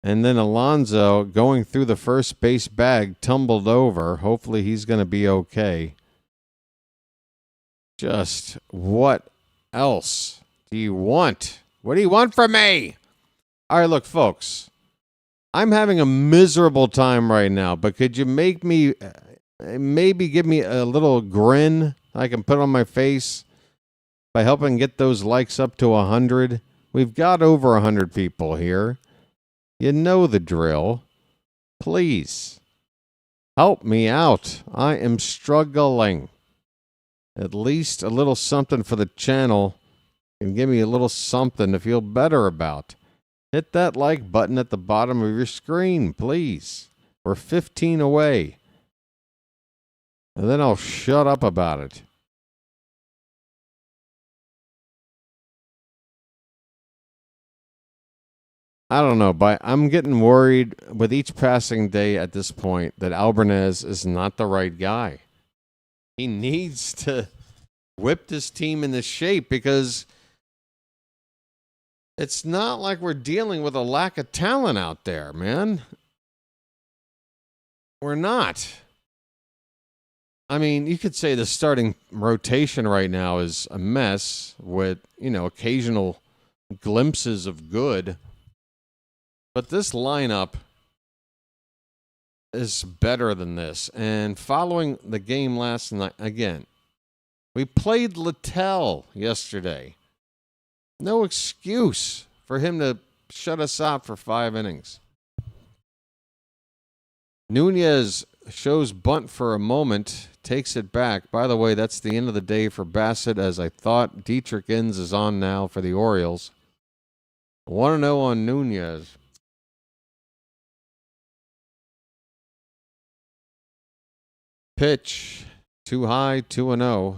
And then Alonso going through the first base bag, tumbled over. Hopefully he's going to be okay. Just what else do you want? What do you want from me? All right, look, folks. I'm having a miserable time right now, but could you make me, maybe give me a little grin I can put on my face by helping get those likes up to 100? We've got over 100 people here. You know the drill. Please help me out. I am struggling. At least a little something for the channel can give me a little something to feel better about. Hit that like button at the bottom of your screen, please. We're 15 away. And then I'll shut up about it. I don't know, but I'm getting worried with each passing day at this point that Albarnez is not the right guy. He needs to whip this team into shape because it's not like we're dealing with a lack of talent out there, man. We're not. I mean, you could say the starting rotation right now is a mess with, occasional glimpses of good. But this lineup is better than this. And following the game last night, again, we played Littell yesterday. No excuse for him to shut us out for 5 innings. Nunez shows bunt for a moment, takes it back. By the way, that's the end of the day for Bassett, as I thought. Dietrich Inns is on now for the Orioles. 1-0 on Nunez. Pitch, too high, 2-0.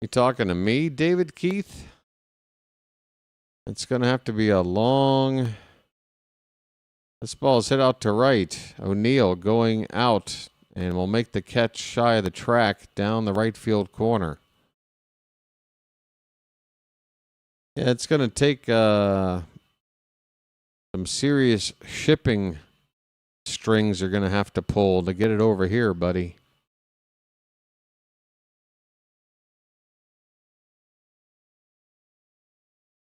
You talking to me, David Keith? It's going to have to be a long... This ball is hit out to right. O'Neill going out and will make the catch shy of the track down the right field corner. Yeah, it's going to take some serious shipping strings are going to have to pull to get it over here, buddy.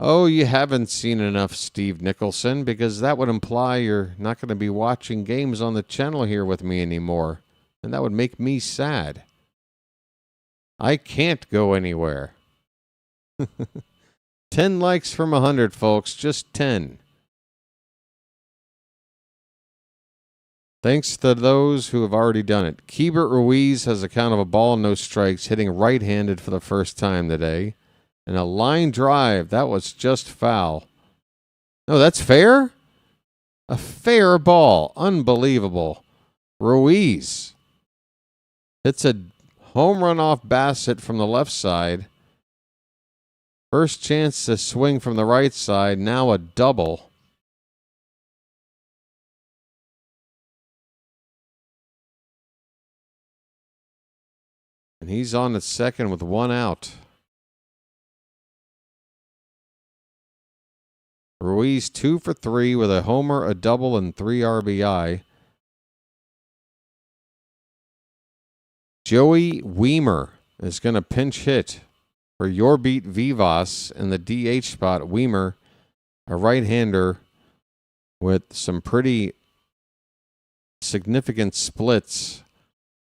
Oh, you haven't seen enough Steve Nicholson, because that would imply you're not going to be watching games on the channel here with me anymore. And that would make me sad. I can't go anywhere. 10 likes from 100, folks. Just 10. Thanks to those who have already done it. Keibert Ruiz has a count of a ball and no strikes, hitting right-handed for the first time today. And a line drive. That was just foul. No, that's fair? A fair ball. Unbelievable. Ruiz hits a home run off Bassit from the left side. First chance to swing from the right side. Now a double. And he's on at second with one out. Ruiz 2 for 3 with a homer, a double, and 3 RBI. Joey Weimer is going to pinch hit for Yorbeat Vivas in the DH spot. Weimer, a right-hander with some pretty significant splits.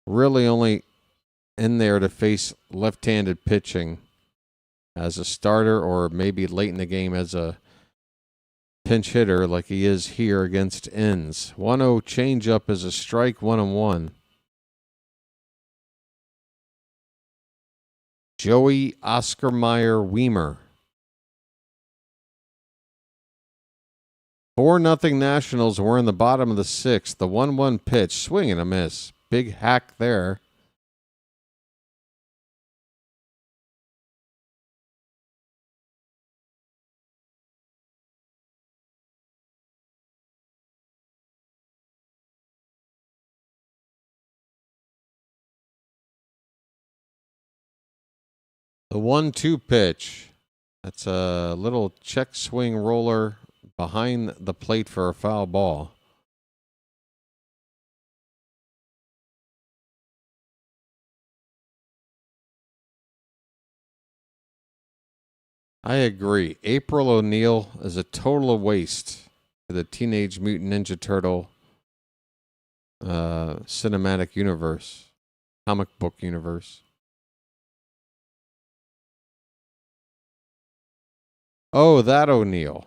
Really only in there to face left-handed pitching as a starter or maybe late in the game as a pinch hitter like he is here against Inns. 1-0 changeup is a strike, 1-1. Joey Oscar Meyer Weimer. 4-0 Nationals. We're in the bottom of the sixth. The 1-1 pitch. Swing and a miss. Big hack there. The 1-2 pitch. That's a little check swing roller behind the plate for a foul ball. I agree. April O'Neil is a total waste for the Teenage Mutant Ninja Turtle cinematic universe, comic book universe. Oh, that O'Neil.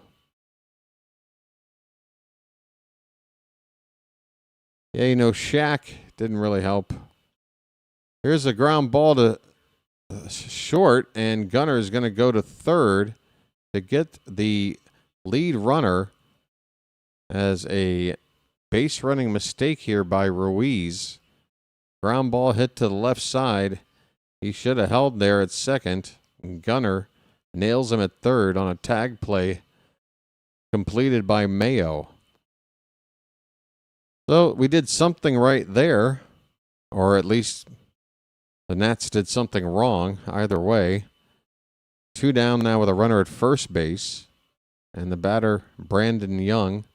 Yeah, you know, Shaq didn't really help. Here's a ground ball to short, and Gunnar is going to go to third to get the lead runner as a base running mistake here by Ruiz. Ground ball hit to the left side. He should have held there at second. Gunnar nails him at third on a tag play completed by Mayo. So we did something right there, or at least the Nats did something wrong. Either way, 2 down now with a runner at first base, and the batter, Brandon Young.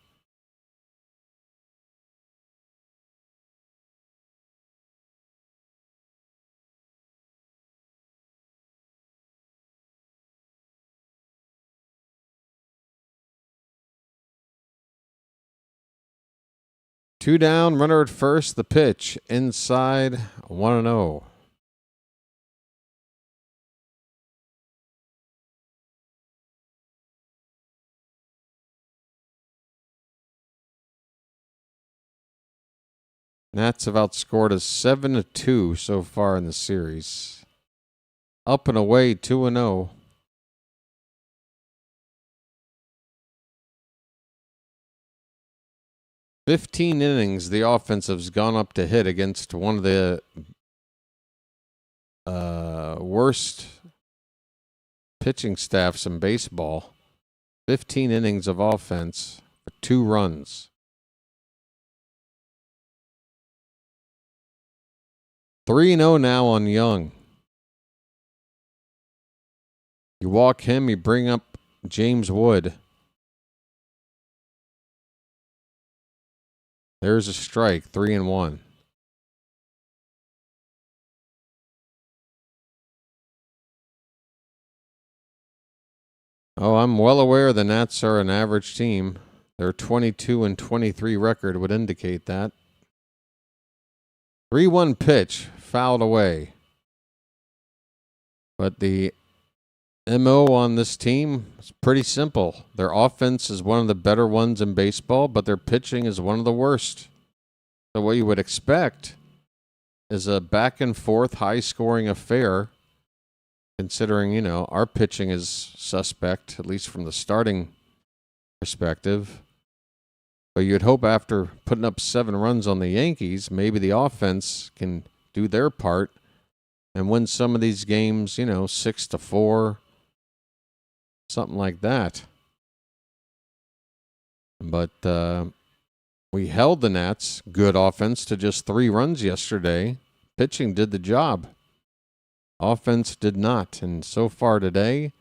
Two down, runner at first. The pitch inside, 1-0. Nats have outscored us 7-2 so far in the series. Up and away, 2-0. "15 innings, the offensive's gone up to hit against one of the worst pitching staffs in baseball. 15 innings of offense for 2 runs. 3-0 now on Young. You walk him, you bring up James Wood. There's a strike, 3-1. Oh, I'm well aware the Nats are an average team. Their 22-23 record would indicate that. 3-1 pitch, fouled away. But the MO on this team is pretty simple. Their offense is one of the better ones in baseball, but their pitching is one of the worst. So what you would expect is a back and forth, high scoring affair, considering, you know, our pitching is suspect, at least from the starting perspective. But you'd hope after putting up 7 runs on the Yankees, maybe the offense can do their part and win some of these games, you know, 6-4, something like that. But we held the Nats, good offense, to just 3 runs yesterday. Pitching did the job. Offense did not. And so far today,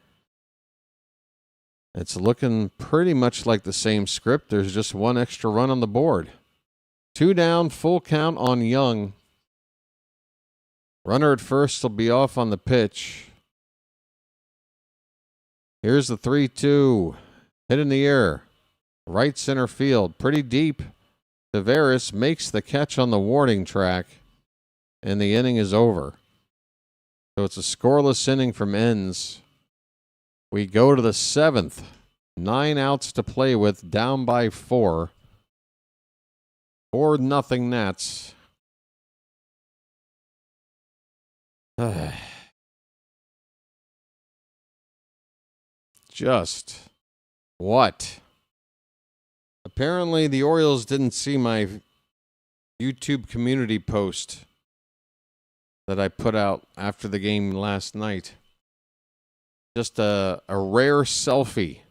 it's looking pretty much like the same script. There's just 1 extra run on the board. 2 down, full count on Young. Runner at first will be off on the pitch. Here's the 3-2. Hit in the air. Right center field. Pretty deep. Tavares makes the catch on the warning track. And the inning is over. So it's a scoreless inning from ends. We go to the 7th. 9 outs to play with, down by 4. 4-0 Nats. Just what? Apparently the Orioles didn't see my YouTube community post that I put out after the game last night. Just a rare selfie.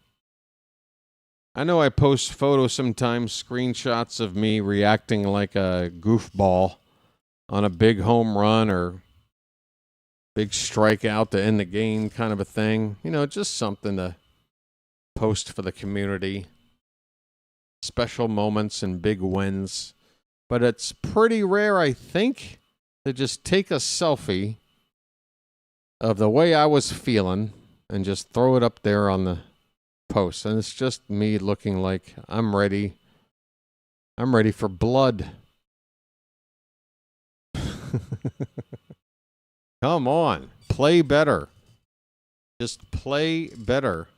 I know I post photos sometimes, screenshots of me reacting like a goofball on a big home run or big strikeout to end the game kind of a thing. You know, just something to post for the community. Special moments and big wins. But it's pretty rare, I think, to just take a selfie of the way I was feeling and just throw it up there on the post. And it's just me looking like I'm ready. I'm ready for blood. Come on. Play better. Just play better.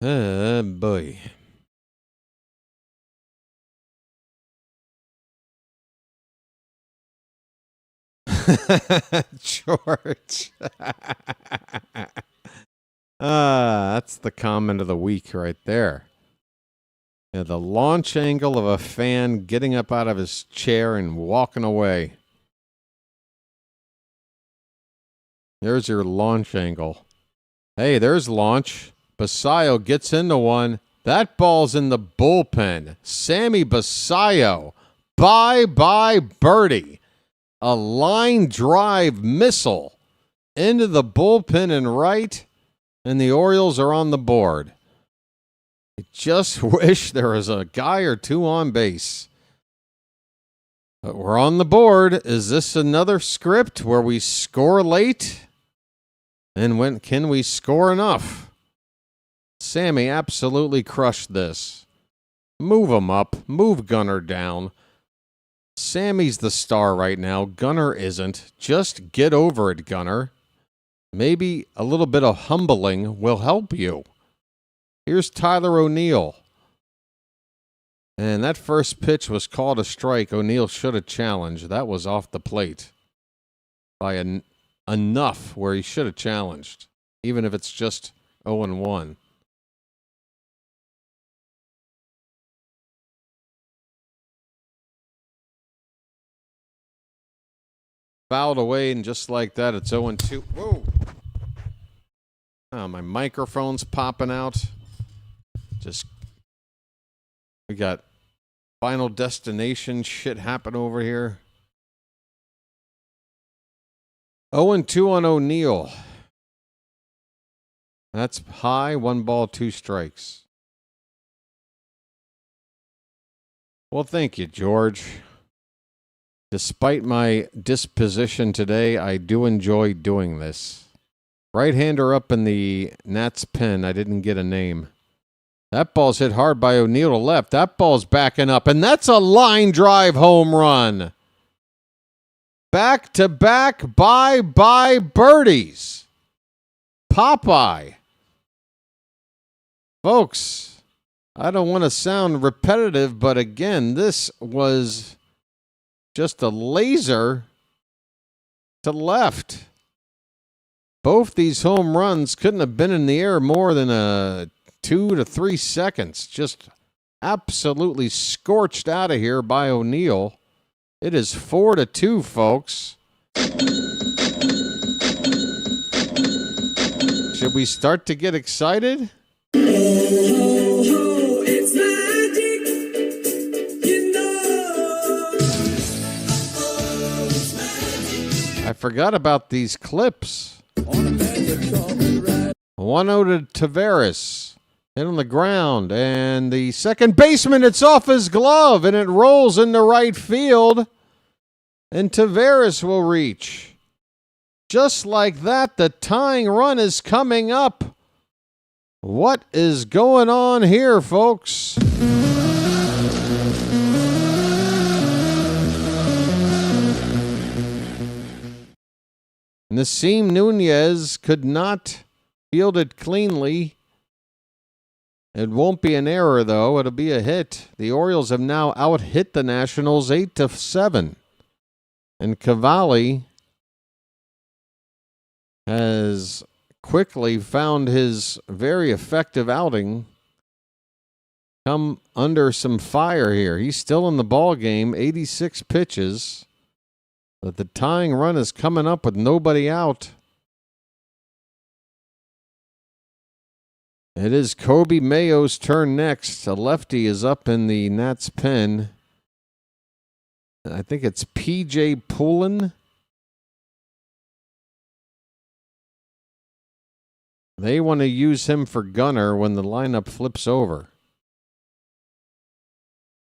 Boy. George. That's the comment of the week right there. Yeah, the launch angle of a fan getting up out of his chair and walking away. There's your launch angle. Hey, there's launch. Basayo gets into one. That ball's in the bullpen. Sammy Basayo. Bye-bye birdie. A line drive missile into the bullpen and right, and the Orioles are on the board. I just wish there was a guy or 2 on base. But we're on the board. Is this another script where we score late? And when can we score enough? Sammy absolutely crushed this. Move him up. Move Gunnar down. Sammy's the star right now. Gunnar isn't. Just get over it, Gunnar. Maybe a little bit of humbling will help you. Here's Tyler O'Neill. And that first pitch was called a strike. O'Neill should have challenged. That was off the plate by enough where he should have challenged, even if it's just 0-1. Fouled away, and just like that, it's 0-2. Whoa! Oh, my microphone's popping out. We got Final Destination shit happen over here. 0-2 on O'Neill. That's high. 1 ball, 2 strikes. Well, thank you, George. Despite my disposition today, I do enjoy doing this. Right-hander up in the Nats pen. I didn't get a name. That ball's hit hard by O'Neill to left. That ball's backing up, and that's a line drive home run. Back-to-back bye-bye birdies. Popeye. Folks, I don't want to sound repetitive, but again, this was just a laser to left. Both these home runs couldn't have been in the air more than 2 to 3 seconds. Just absolutely scorched out of here by O'Neill. It is 4-2, folks. Should we start to get excited? It's magic, you know. I forgot about these clips. 1-0 to Tavares. Hit on the ground, and the second baseman, it's off his glove, and it rolls into right field, and Tavares will reach. Just like that, the tying run is coming up. What is going on here, folks? Nasim Nunez could not field it cleanly. It won't be an error, though. It'll be a hit. The Orioles have now out-hit the Nationals 8-7. And Cavalli has quickly found his very effective outing come under some fire here. He's still in the ball game, 86 pitches. But the tying run is coming up with nobody out. It is Kobe Mayo's turn next. A lefty is up in the Nats pen. I think it's P.J. Poulin. They want to use him for gunner when the lineup flips over.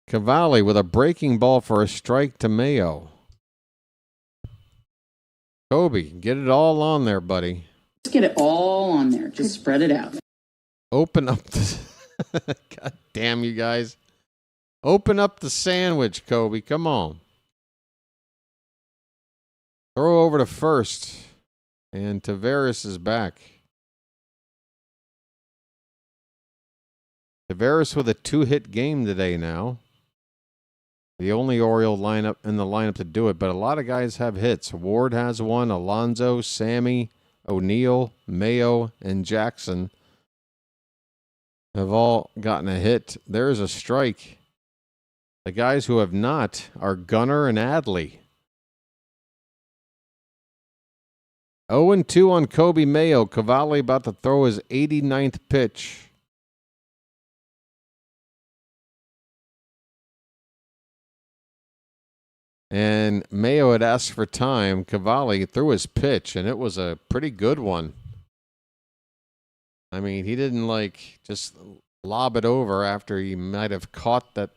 Cavalli with a breaking ball for a strike to Mayo. Kobe, get it all on there, buddy. Just get it all on there. Just spread it out. Open up the... God damn you guys. Open up the sandwich, Kobe. Come on. Throw over to first. And Tavares is back. Tavares with a 2-hit game today now. The only Oriole lineup in the lineup to do it, but a lot of guys have hits. Ward has one, Alonso, Sammy, O'Neill, Mayo, and Jackson have all gotten a hit. There's a strike. The guys who have not are Gunner and Adley. 0-2 on Kobe Mayo. Cavalli about to throw his 89th pitch. And Mayo had asked for time. Cavalli threw his pitch, and it was a pretty good one. I mean, he didn't just lob it over after he might have caught that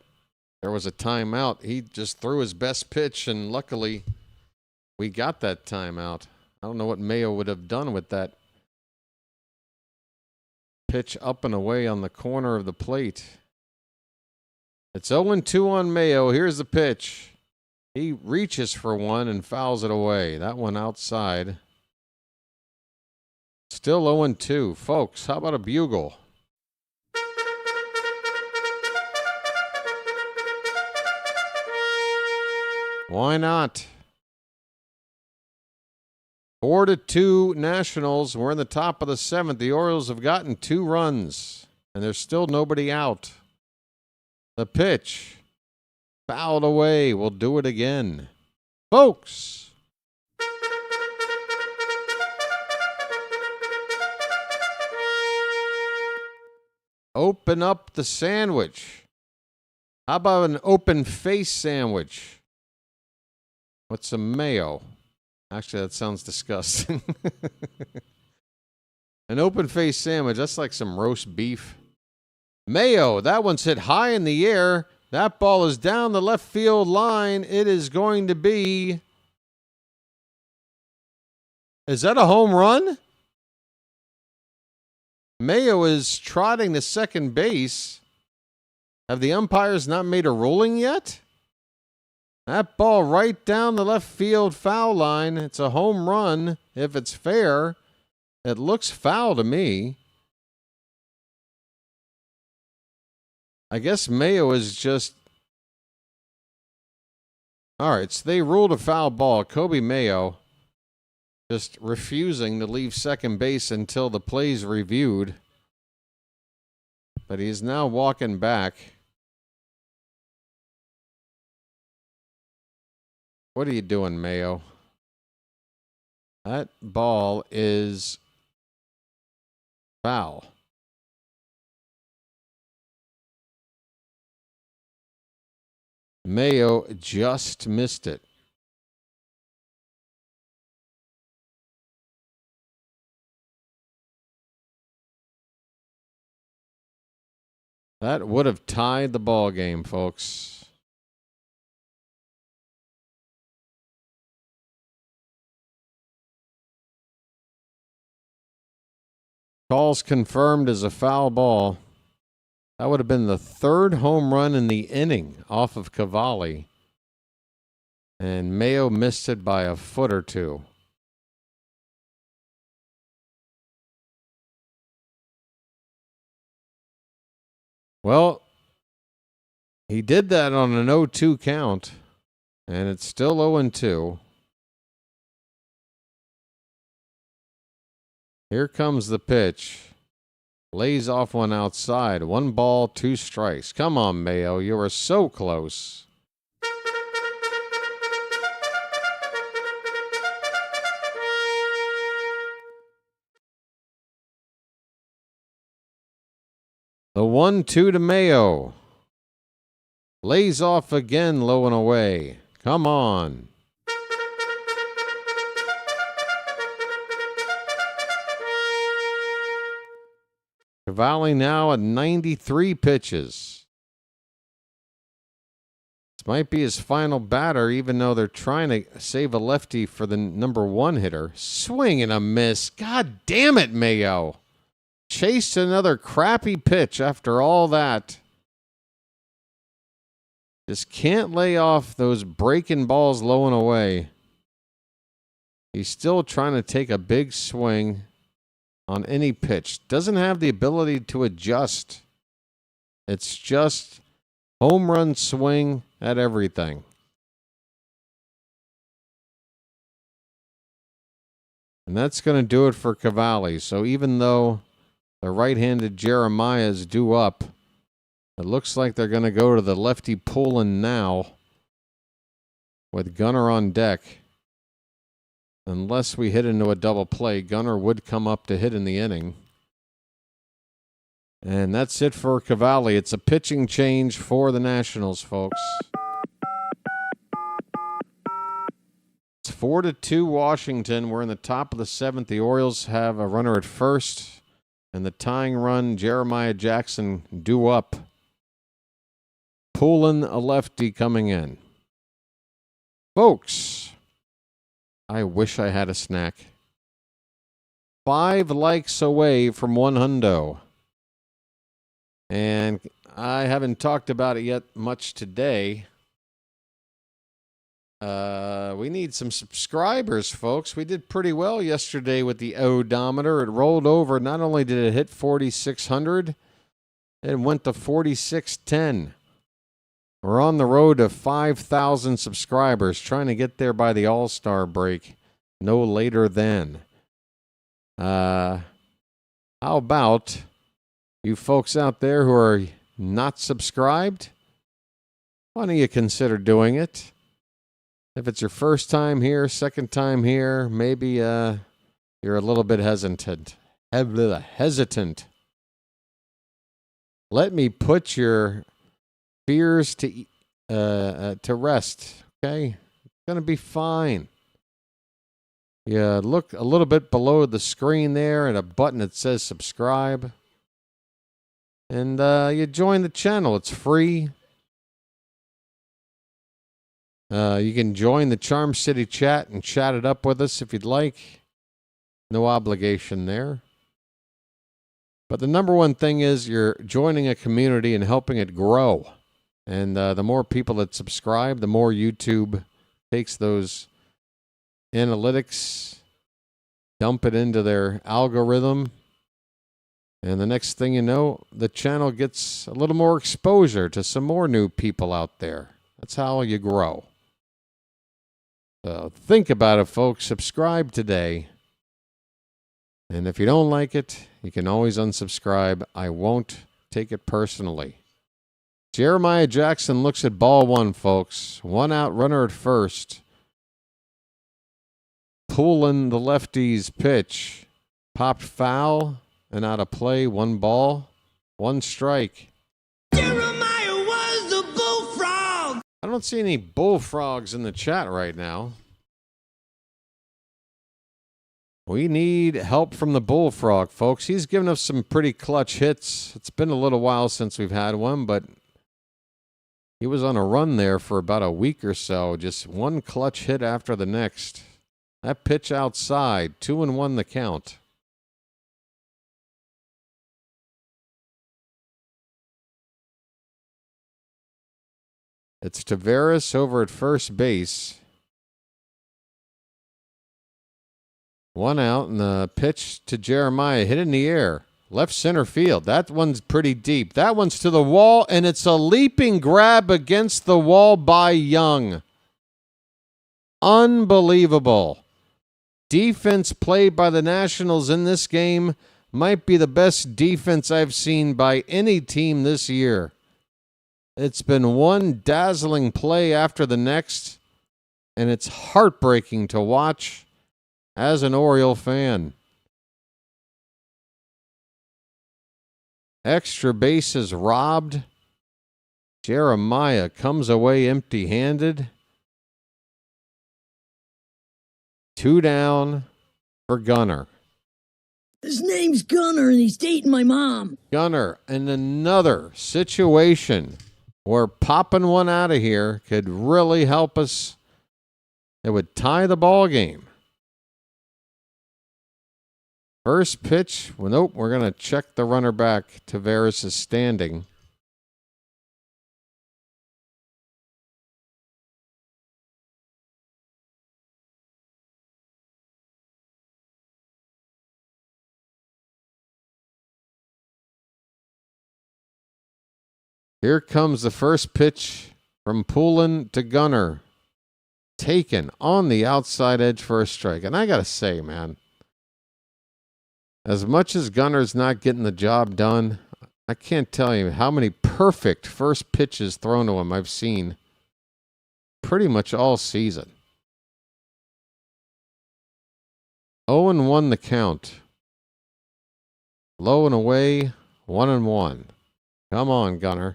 there was a timeout. He just threw his best pitch, and luckily we got that timeout. I don't know what Mayo would have done with that pitch up and away on the corner of the plate. It's 0-2 on Mayo. Here's the pitch. He reaches for one and fouls it away. That one outside. Still 0-2. Folks, how about a bugle? Why not? 4-2 Nationals. We're in the top of the 7th. The Orioles have gotten 2 runs, and there's still nobody out. The pitch. Fouled away. We'll do it again. Folks. Open up the sandwich. How about an open face sandwich? With some mayo. Actually, that sounds disgusting. An open face sandwich. That's like some roast beef. Mayo. That one's hit high in the air. That ball is down the left field line. It is going to be... Is that a home run? Mayo is trotting to second base. Have the umpires not made a ruling yet? That ball right down the left field foul line. It's a home run if it's fair. It looks foul to me. I guess Mayo is just... All right, so they ruled a foul ball. Kobe Mayo just refusing to leave second base until the play's reviewed. But he's now walking back. What are you doing, Mayo? That ball is foul. Mayo just missed it. That would have tied the ball game, folks. Calls confirmed as a foul ball. That would have been the third home run in the inning off of Cavalli. And Mayo missed it by a foot or two. Well, he did that on an 0-2 count, and it's still 0-2. Here comes the pitch. Lays off one outside. 1 ball, 2 strikes. Come on, Mayo. You were so close. The 1-2 to Mayo. Lays off again, low and away. Come on. Cavalli now at 93 pitches. This might be his final batter, even though they're trying to save a lefty for the number 1 hitter. Swing and a miss. God damn it, Mayo. Chased another crappy pitch after all that. Just can't lay off those breaking balls low and away. He's still trying to take a big swing on any pitch. Doesn't have the ability to adjust. It's just home run swing at everything. And that's going to do it for Cavalli. So even though the right-handed Jeremiah is due up, it looks like they're going to go to the lefty Poulin now with Gunnar on deck. Unless we hit into a double play, Gunnar would come up to hit in the inning. And that's it for Cavalli. It's a pitching change for the Nationals, folks. It's 4-2 Washington. We're in the top of the 7th. The Orioles have a runner at first. And the tying run, Jeremiah Jackson due up. Poulin, a lefty, coming in. Folks, I wish I had a snack. 5 likes away from 100. And I haven't talked about it yet much today. We need some subscribers, folks. We did pretty well yesterday with the odometer. It rolled over. Not only did it hit 4,600, it went to 4,610. We're on the road to 5,000 subscribers, trying to get there by the All-Star break, no later than. How about you folks out there who are not subscribed? Why don't you consider doing it? If it's your first time here, second time here, maybe you're a little bit hesitant. Let me put your fears to rest, okay? It's going to be fine. You look a little bit below the screen there at a button that says subscribe. And you join the channel. It's free. You can join the Charm City chat and chat it up with us if you'd like. No obligation there. But the number one thing is you're joining a community and helping it grow. And the more people that subscribe, the more YouTube takes those analytics, dump it into their algorithm. And the next thing you know, the channel gets a little more exposure to some more new people out there. That's how you grow. So think about it, folks. Subscribe today. And if you don't like it, you can always unsubscribe. I won't take it personally. Jeremiah Jackson looks at ball one, folks. One out, runner at first. Pulling the lefty's pitch. Popped foul and out of play. One ball, one strike. Jeremiah was a bullfrog. I don't see any bullfrogs in the chat right now. We need help from the bullfrog, folks. He's given us some pretty clutch hits. It's been a little while since we've had one, but he was on a run there for about a week or so. Just one clutch hit after the next. That pitch outside, 2-1 the count. It's Taveras over at first base. One out, and the pitch to Jeremiah hit in the air. Left center field. That one's pretty deep. That one's to the wall, and it's a leaping grab against the wall by Young. Unbelievable. Defense played by the Nationals in this game might be the best defense I've seen by any team this year. It's been one dazzling play after the next, and it's heartbreaking to watch as an Oriole fan. Extra bases robbed. Jeremiah comes away empty-handed. 2 down for Gunnar. His name's Gunner, and he's dating my mom. Gunnar, in another situation where popping one out of here could really help us. It would tie the ball game. First pitch. Well, nope, we're going to check the runner back. Taveras is standing. Here comes the first pitch from Poulin to Gunnar. Taken on the outside edge for a strike. And I got to say, man, as much as Gunnar's not getting the job done, I can't tell you how many perfect first pitches thrown to him I've seen pretty much all season. 0-1 the count. Low and away, 1-1. Come on, Gunnar.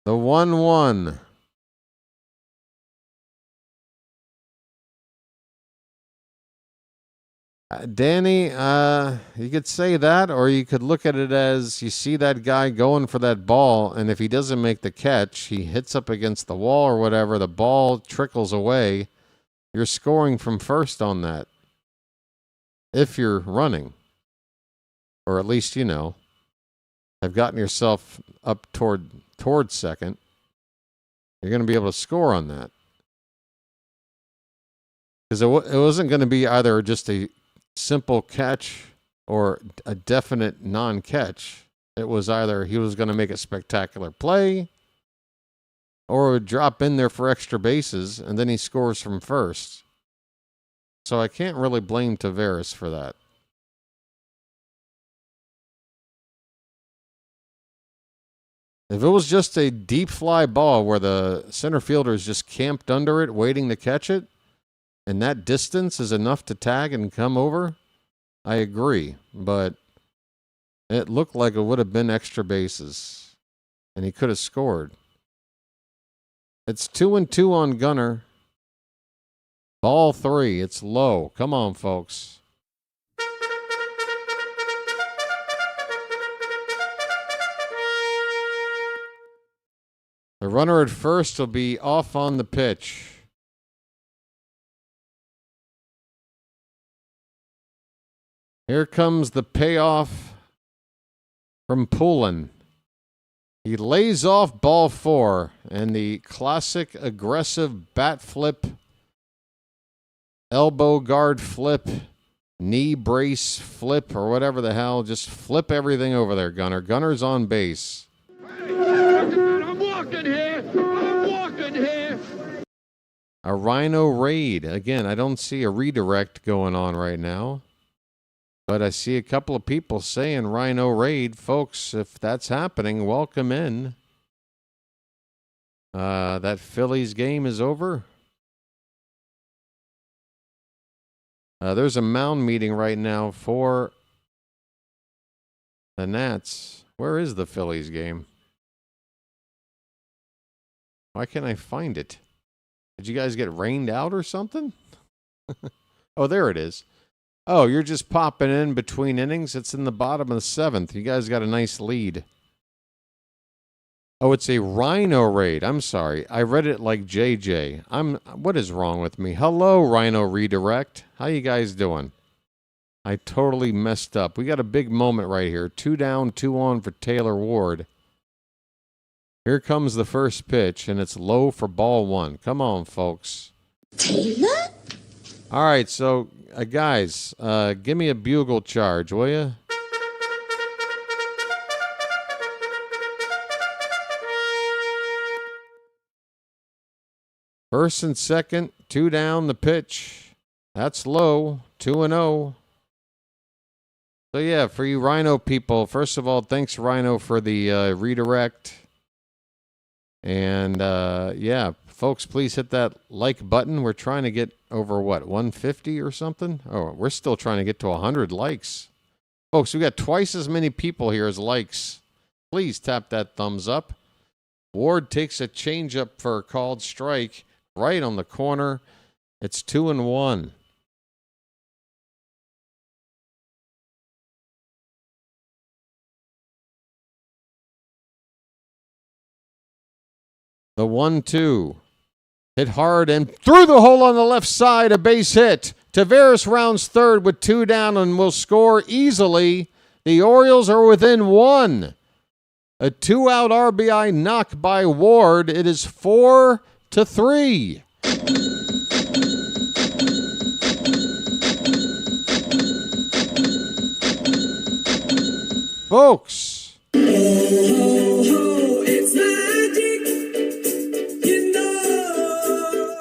The 1-1. Danny, you could say that, or you could look at it as you see that guy going for that ball, and if he doesn't make the catch, he hits up against the wall or whatever, the ball trickles away. You're scoring from first on that. If you're running. Or at least, you know, have gotten yourself up towards second, you're going to be able to score on that. Because it wasn't going to be either just a simple catch or a definite non-catch. It was either he was going to make a spectacular play or would drop in there for extra bases, and then he scores from first. So I can't really blame Taveras for that. If it was just a deep fly ball where the center fielder is just camped under it, waiting to catch it, and that distance is enough to tag and come over, I agree. But it looked like it would have been extra bases, and he could have scored. It's 2-2 on Gunner. Ball 3. It's low. Come on, folks. The runner at first will be off on the pitch. Here comes the payoff from Poulin. He lays off ball 4, and the classic aggressive bat flip, elbow guard flip, knee brace flip, or whatever the hell. Just flip everything over there, Gunner. Gunner's on base. I'm walking here. I'm walking here. A rhino raid. Again, I don't see a redirect going on right now, but I see a couple of people saying rhino raid. Folks, if that's happening, welcome in. That Phillies game is over. There's a mound meeting right now for the Nats. Where is the Phillies game? Why can't I find it? Did you guys get rained out or something? Oh, there it is. Oh, you're just popping in between innings? It's in the bottom of the 7th. You guys got a nice lead. Oh, it's a rhino raid. I'm sorry. I read it like JJ. What is wrong with me? Hello, Rhino Redirect. How you guys doing? I totally messed up. We got a big moment right here. 2 down, 2 on for Taylor Ward. Here comes the first pitch, and it's low for ball 1. Come on, folks. Taylor? All right, so, guys, give me a bugle charge, will you? First and second, 2 down the pitch. That's low, 2-0. So, yeah, for you Rhino people, first of all, thanks, Rhino, for the redirect. And, yeah, folks, please hit that like button. We're trying to get over, 150 or something? Oh, we're still trying to get to 100 likes. Folks, we got twice as many people here as likes. Please tap that thumbs up. Ward takes a changeup for a called strike right on the corner. It's 2-1. The 1-2. Hit hard and through the hole on the left side, a base hit. Taveras rounds third with 2 down and will score easily. The Orioles are within 1. A 2-out RBI knock by Ward. It is 4-3. Folks. It's magic, you know.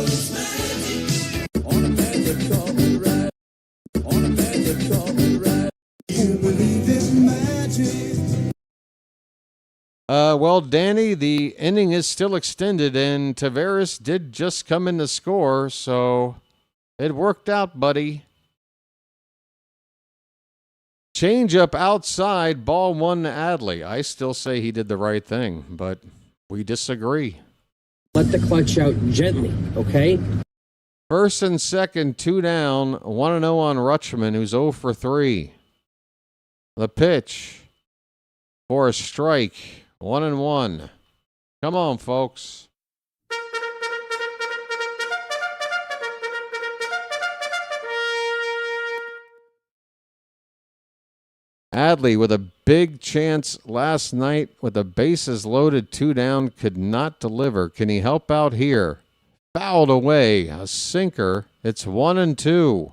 It's magic. On a magic carpet ride. On a magic carpet ride. You believe in magic. Well, Danny, the inning is still extended, and Taveras did just come in to score, so it worked out, buddy. Change up outside, ball 1 to Adley. I still say he did the right thing, but we disagree. Let the clutch out gently, okay? First and second, 2 down, 1-0 on Rutschman, who's 0 for 3. The pitch for a strike, 1-1. Come on, folks. Adley with a big chance last night with the bases loaded, 2 down, could not deliver. Can he help out here? Fouled away, a sinker. It's 1-2.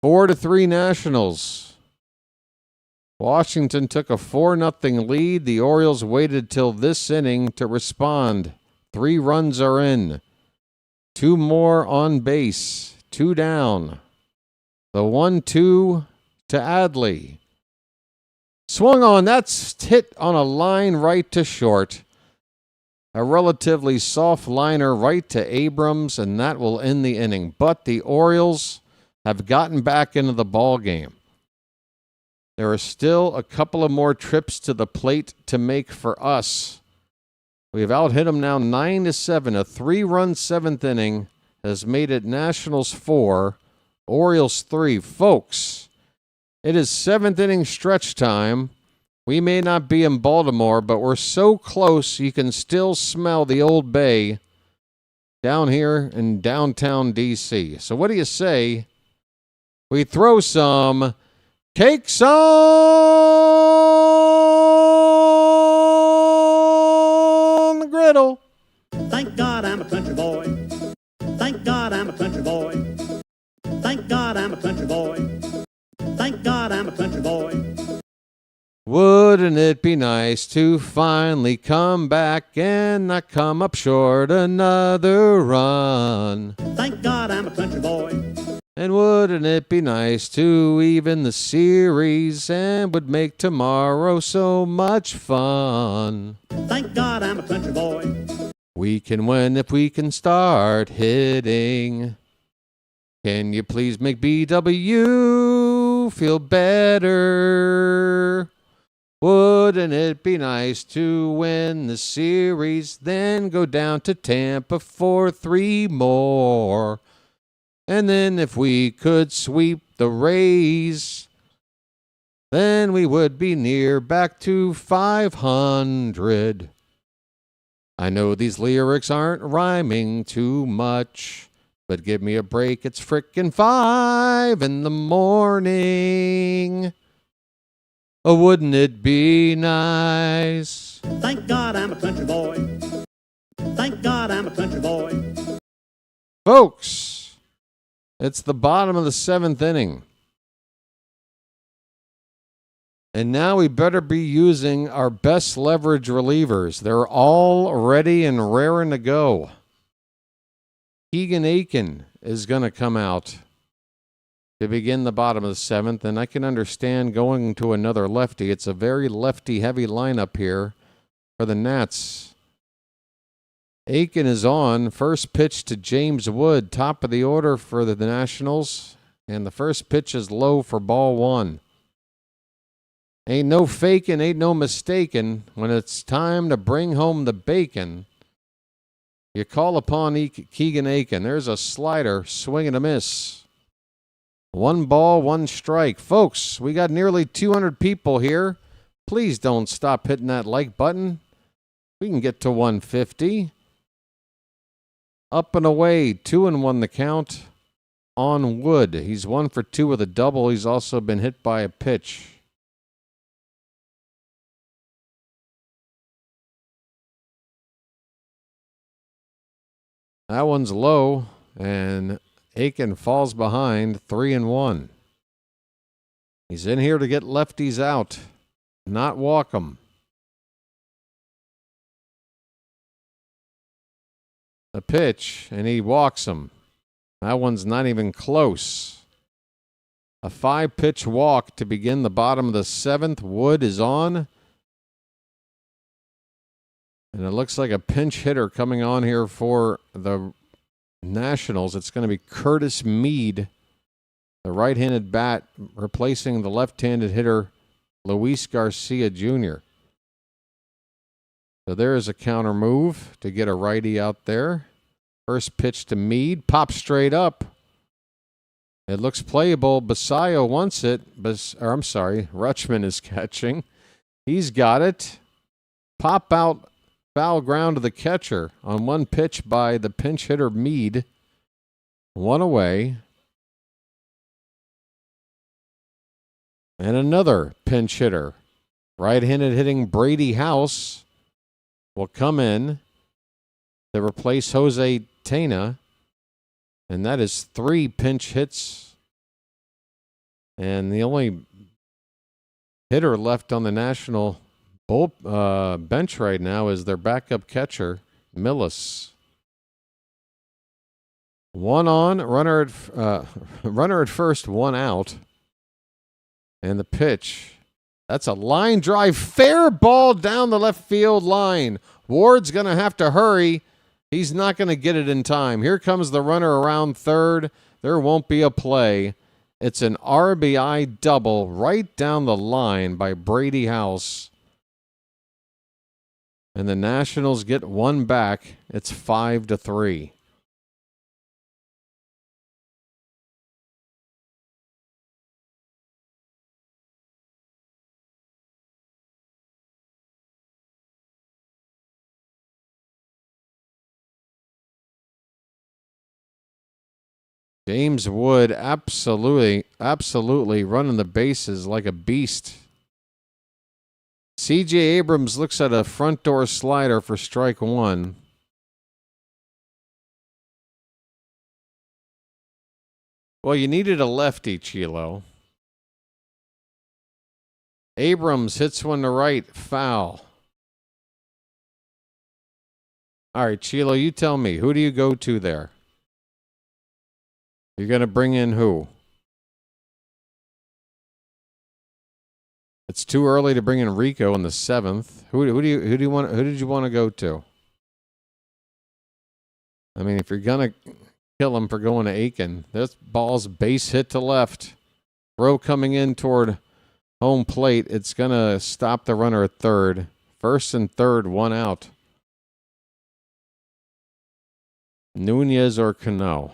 Four to 3 Nationals. Washington took a 4-0 lead. The Orioles waited till this inning to respond. 3 runs are in. 2 more on base. 2 down. The 1-2 to Adley. Swung on. That's hit on a line right to short. A relatively soft liner right to Abrams, and that will end the inning. But the Orioles have gotten back into the ball game. There are still a couple of more trips to the plate to make for us. We've out-hit them now 9-7. A 3-run seventh inning has made it Nationals 4, Orioles 3. Folks, it is seventh inning stretch time. We may not be in Baltimore, but we're so close you can still smell the Old Bay down here in downtown D.C. So what do you say we throw some cakes on the griddle? Thank God I'm a country boy. Thank God I'm a country boy. Thank God I'm a country boy. Thank God I'm a country boy. Wouldn't it be nice to finally come back and not come up short another run? Thank God I'm a country boy. And wouldn't it be nice to even the series and would make tomorrow so much fun? Thank God I'm a country boy. We can win if we can start hitting. Can you please make BW feel better? Wouldn't it be nice to win the series, then go down to Tampa for 3 more? And then if we could sweep the Rays, then we would be near back to 500. I know these lyrics aren't rhyming too much, but give me a break, it's frickin' 5 in the morning. Oh, wouldn't it be nice? Thank God I'm a country boy. Thank God I'm a country boy. Folks, it's the bottom of the 7th inning. And now we better be using our best leverage relievers. They're all ready and raring to go. Keegan Aiken is going to come out to begin the bottom of the 7th, and I can understand going to another lefty. It's a very lefty-heavy lineup here for the Nats. Aiken is on. First pitch to James Wood, top of the order for the Nationals, and the first pitch is low for ball 1. Ain't no faking, ain't no mistaking. When it's time to bring home the bacon, you call upon Keegan Aiken. There's a slider, swing and a miss. 1 ball, 1 strike. Folks, we got nearly 200 people here. Please don't stop hitting that like button. We can get to 150. Up and away, 2-1 the count on Wood. He's 1 for 2 with a double. He's also been hit by a pitch. That one's low, and Aiken falls behind 3-1. He's in here to get lefties out, not walk them. A pitch, and he walks them. That one's not even close. A 5-pitch walk to begin the bottom of the 7th. Wood is on. And it looks like a pinch hitter coming on here for the Nationals. It's going to be Curtis Mead, the right-handed bat, replacing the left-handed hitter Luis Garcia Jr. So there is a counter move to get a righty out there. First pitch to Mead, pops straight up. It looks playable. Basayo wants it. Rutschman is catching. He's got it. Pop out. Foul ground to the catcher on 1 pitch by the pinch hitter Mead. 1 away. And another pinch hitter. Right-handed hitting Brady House will come in to replace Jose Tena. And that is 3 pinch hits. And the only hitter left on the National bench right now is their backup catcher, Millis. 1 on, runner at first, 1 out. And the pitch That's a line drive. Fair ball down the left field line. Ward's going to have to hurry. He's not going to get it in time. Here comes the runner around third. There won't be a play. It's an RBI double right down the line by Brady House. And the Nationals get one back. It's 5-3. James Wood absolutely running the bases like a beast. C.J. Abrams looks at a front door slider for strike one. Well, you needed a lefty, Chilo. Abrams hits one to right, foul. All right, Chilo, you tell me. Who do you go to there? You're going to bring in who? It's too early to bring in Rico in the 7th. Who did you want to go to? I mean, if you're going to kill him for going to Aiken, this ball's base hit to left. Throw coming in toward home plate. It's going to stop the runner at third. First and third, one out. Nunez or Cano.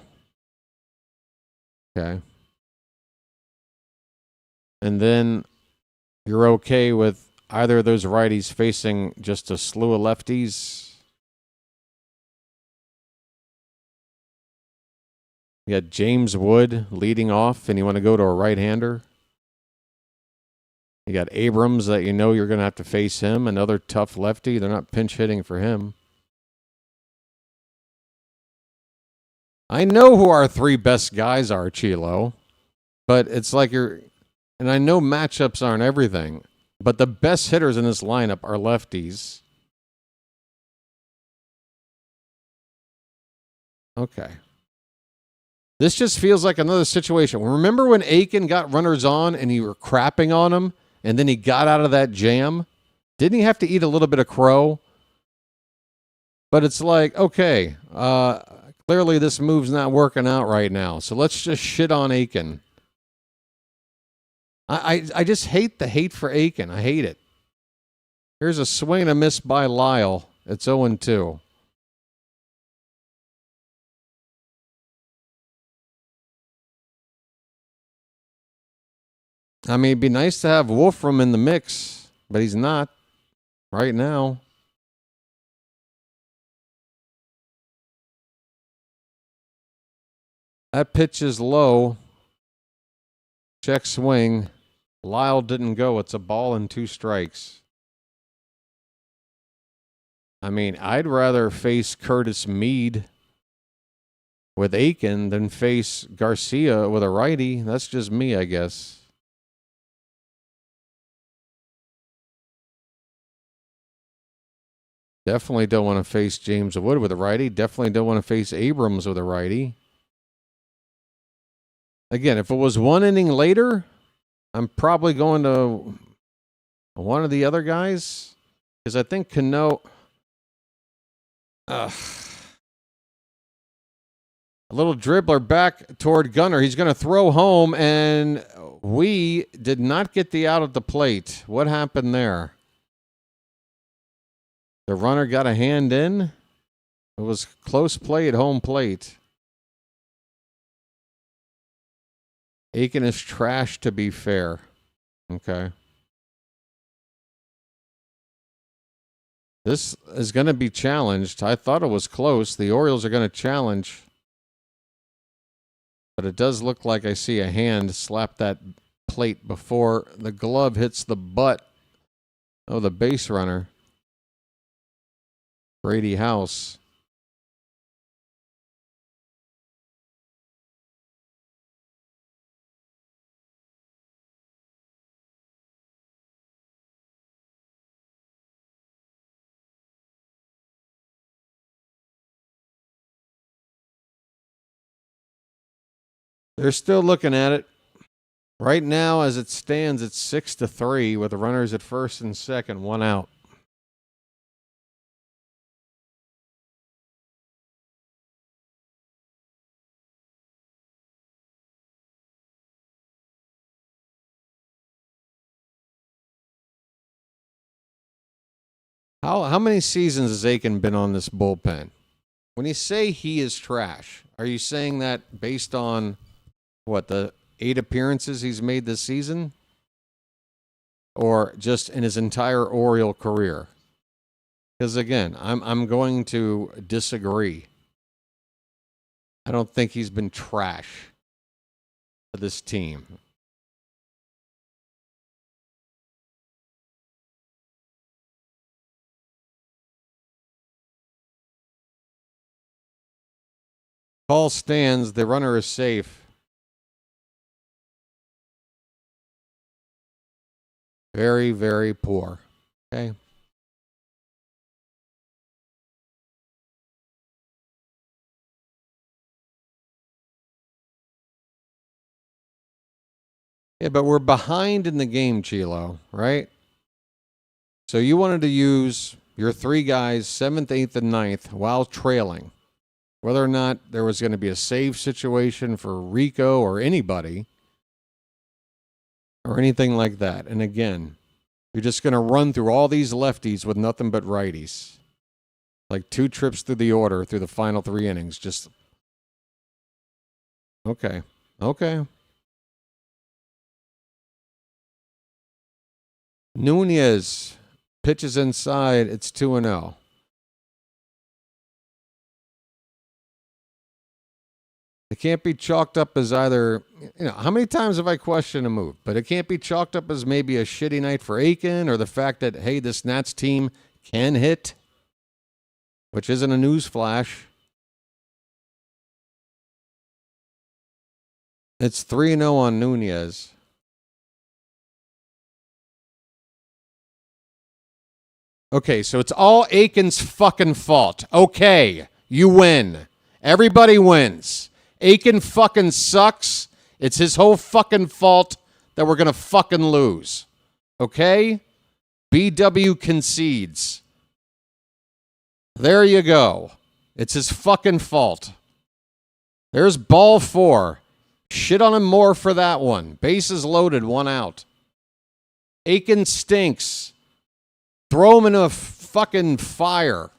Okay. And then you're okay with either of those righties facing just a slew of lefties? You got James Wood leading off, and you want to go to a right-hander? You got Abrams that you know you're going to have to face him, another tough lefty. They're not pinch hitting for him. I know who our three best guys are, Chilo, but it's like and I know matchups aren't everything, but the best hitters in this lineup are lefties. Okay. This just feels like another situation. Remember when Aiken got runners on and you were crapping on him, and then he got out of that jam? Didn't he have to eat a little bit of crow? But it's like, okay, clearly this move's not working out right now, so let's just shit on Aiken. I just hate the hate for Aiken. I hate it. Here's a swing and a miss by Lyle. It's 0-2. I mean, it'd be nice to have Wolfram in the mix, but he's not right now. That pitch is low. Check swing. Lyle didn't go. It's a ball and 2 strikes. I mean, I'd rather face Curtis Meade with Aiken than face Garcia with a righty. That's just me, I guess. Definitely don't want to face James Wood with a righty. Definitely don't want to face Abrams with a righty. Again, if it was one inning later, I'm probably going to one of the other guys. Because I think Cano... a little dribbler back toward Gunner. He's going to throw home, and we did not get the out at the plate. What happened there? The runner got a hand in. It was close play at home plate. Aiken is trash, to be fair. Okay. This is going to be challenged. I thought it was close. The Orioles are going to challenge. But it does look like I see a hand slap that plate before the glove hits the butt of the base runner. Brady House. They're still looking at it. Right now, as it stands, it's 6-3 with the runners at first and second, one out. How many seasons has Aiken been on this bullpen? When you say he is trash, are you saying that based on what, the 8 appearances he's made this season? Or just in his entire Oriole career? Because again, I'm going to disagree. I don't think he's been trash for this team. Call stands. The runner is safe. Very, very poor. Okay. Yeah, but we're behind in the game, Chilo, right? So you wanted to use your 3 guys, 7th, 8th, and 9th, while trailing. Whether or not there was going to be a save situation for Rico or anybody or anything like that. And again, you're just going to run through all these lefties with nothing but righties. Like 2 trips through the order through the final 3 innings. Just, okay. Nunez pitches inside. It's 2-0. It can't be chalked up as either, how many times have I questioned a move? But it can't be chalked up as maybe a shitty night for Aiken or the fact that, hey, this Nats team can hit, which isn't a news flash. It's 3-0 on Nunez. Okay, so it's all Aiken's fucking fault. Okay, you win. Everybody wins. Aiken fucking sucks. It's his whole fucking fault that we're going to fucking lose. Okay? BW concedes. There you go. It's his fucking fault. There's ball 4. Shit on him more for that one. Bases loaded, 1 out. Aiken stinks. Throw him in a fucking fire.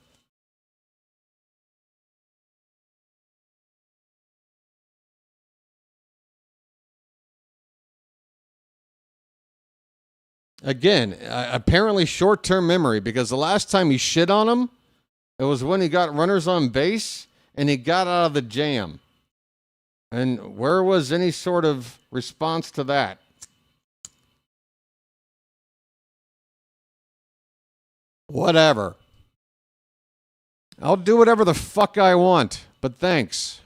Again, apparently short-term memory, because the last time he shit on him, it was when he got runners on base and he got out of the jam. And where was any sort of response to that? Whatever. I'll do whatever the fuck I want, but thanks.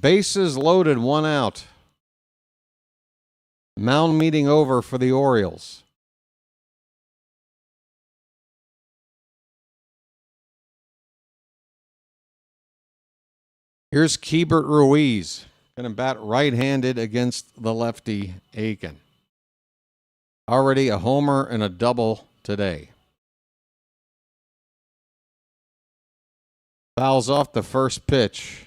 Bases loaded, 1 out. Mound meeting over for the Orioles. Here's Keibert Ruiz. Going to bat right-handed against the lefty Aiken. Already a homer and a double today. Fouls off the first pitch.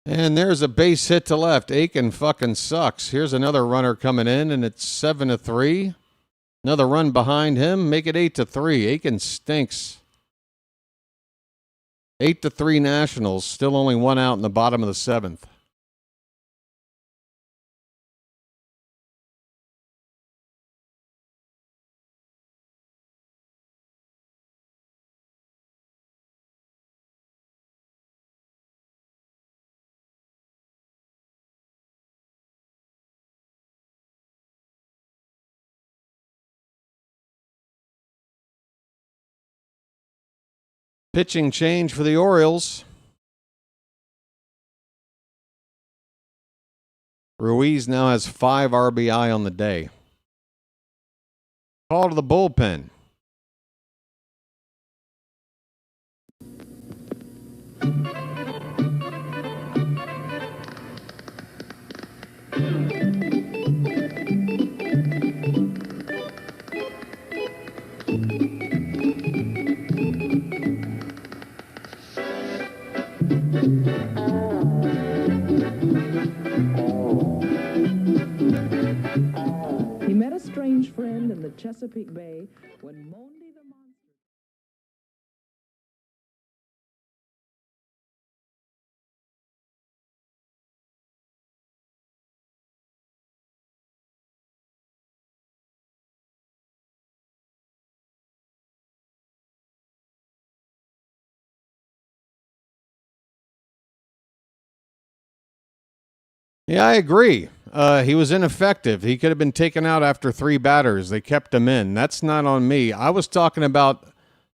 And there's a base hit to left. Aiken fucking sucks. Here's another runner coming in, and it's 7-3. Another run behind him. Make it 8-3. Aiken stinks. 8-3 Nationals. Still only 1 out in the bottom of the 7th. Pitching change for the Orioles. Ruiz now has 5 RBI on the day. Call to the bullpen. He met a strange friend in the Chesapeake Bay when Mondi the monster. Yeah, I agree. He was ineffective. He could have been taken out after 3 batters. They kept him in. That's not on me. I was talking about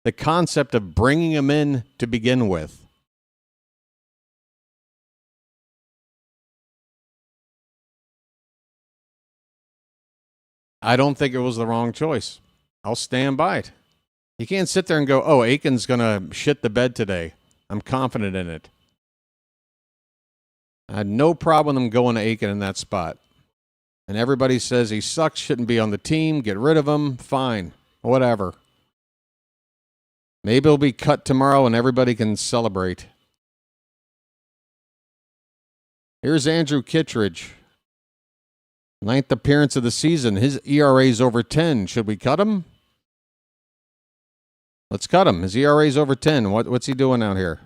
the concept of bringing him in to begin with. I don't think it was the wrong choice. I'll stand by it. You can't sit there and go, oh, Aiken's going to shit the bed today. I'm confident in it. I had no problem with him going to Aiken in that spot. And everybody says he sucks, shouldn't be on the team, get rid of him, fine, whatever. Maybe he'll be cut tomorrow and everybody can celebrate. Here's Andrew Kittredge. 9th appearance of the season. His ERA's over 10. Should we cut him? Let's cut him. His ERA's over 10. What's he doing out here?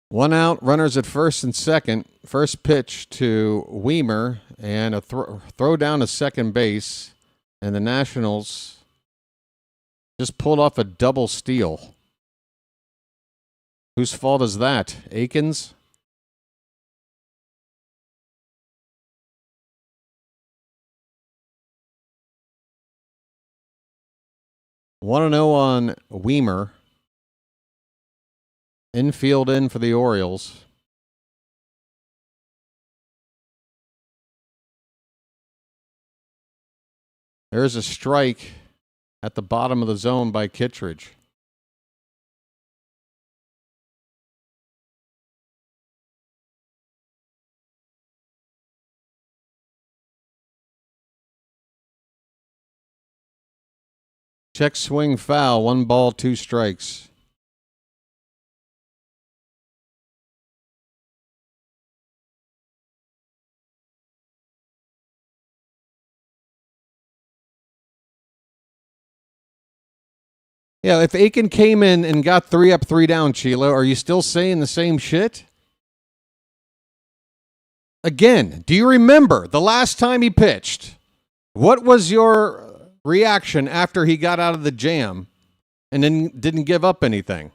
One out, runners at first and second. First pitch to Weimer, and a throw down to second base. And the Nationals just pulled off a double steal. Whose fault is that? Aiken's? Want to know on Weimer. Infield in for the Orioles. There's a strike at the bottom of the zone by Kittredge. Check swing foul. 1 ball, 2 strikes. Yeah, if Aiken came in and got 3 up, 3 down, Chilo, are you still saying the same shit? Again, do you remember the last time he pitched? What was your reaction after he got out of the jam and then didn't give up anything?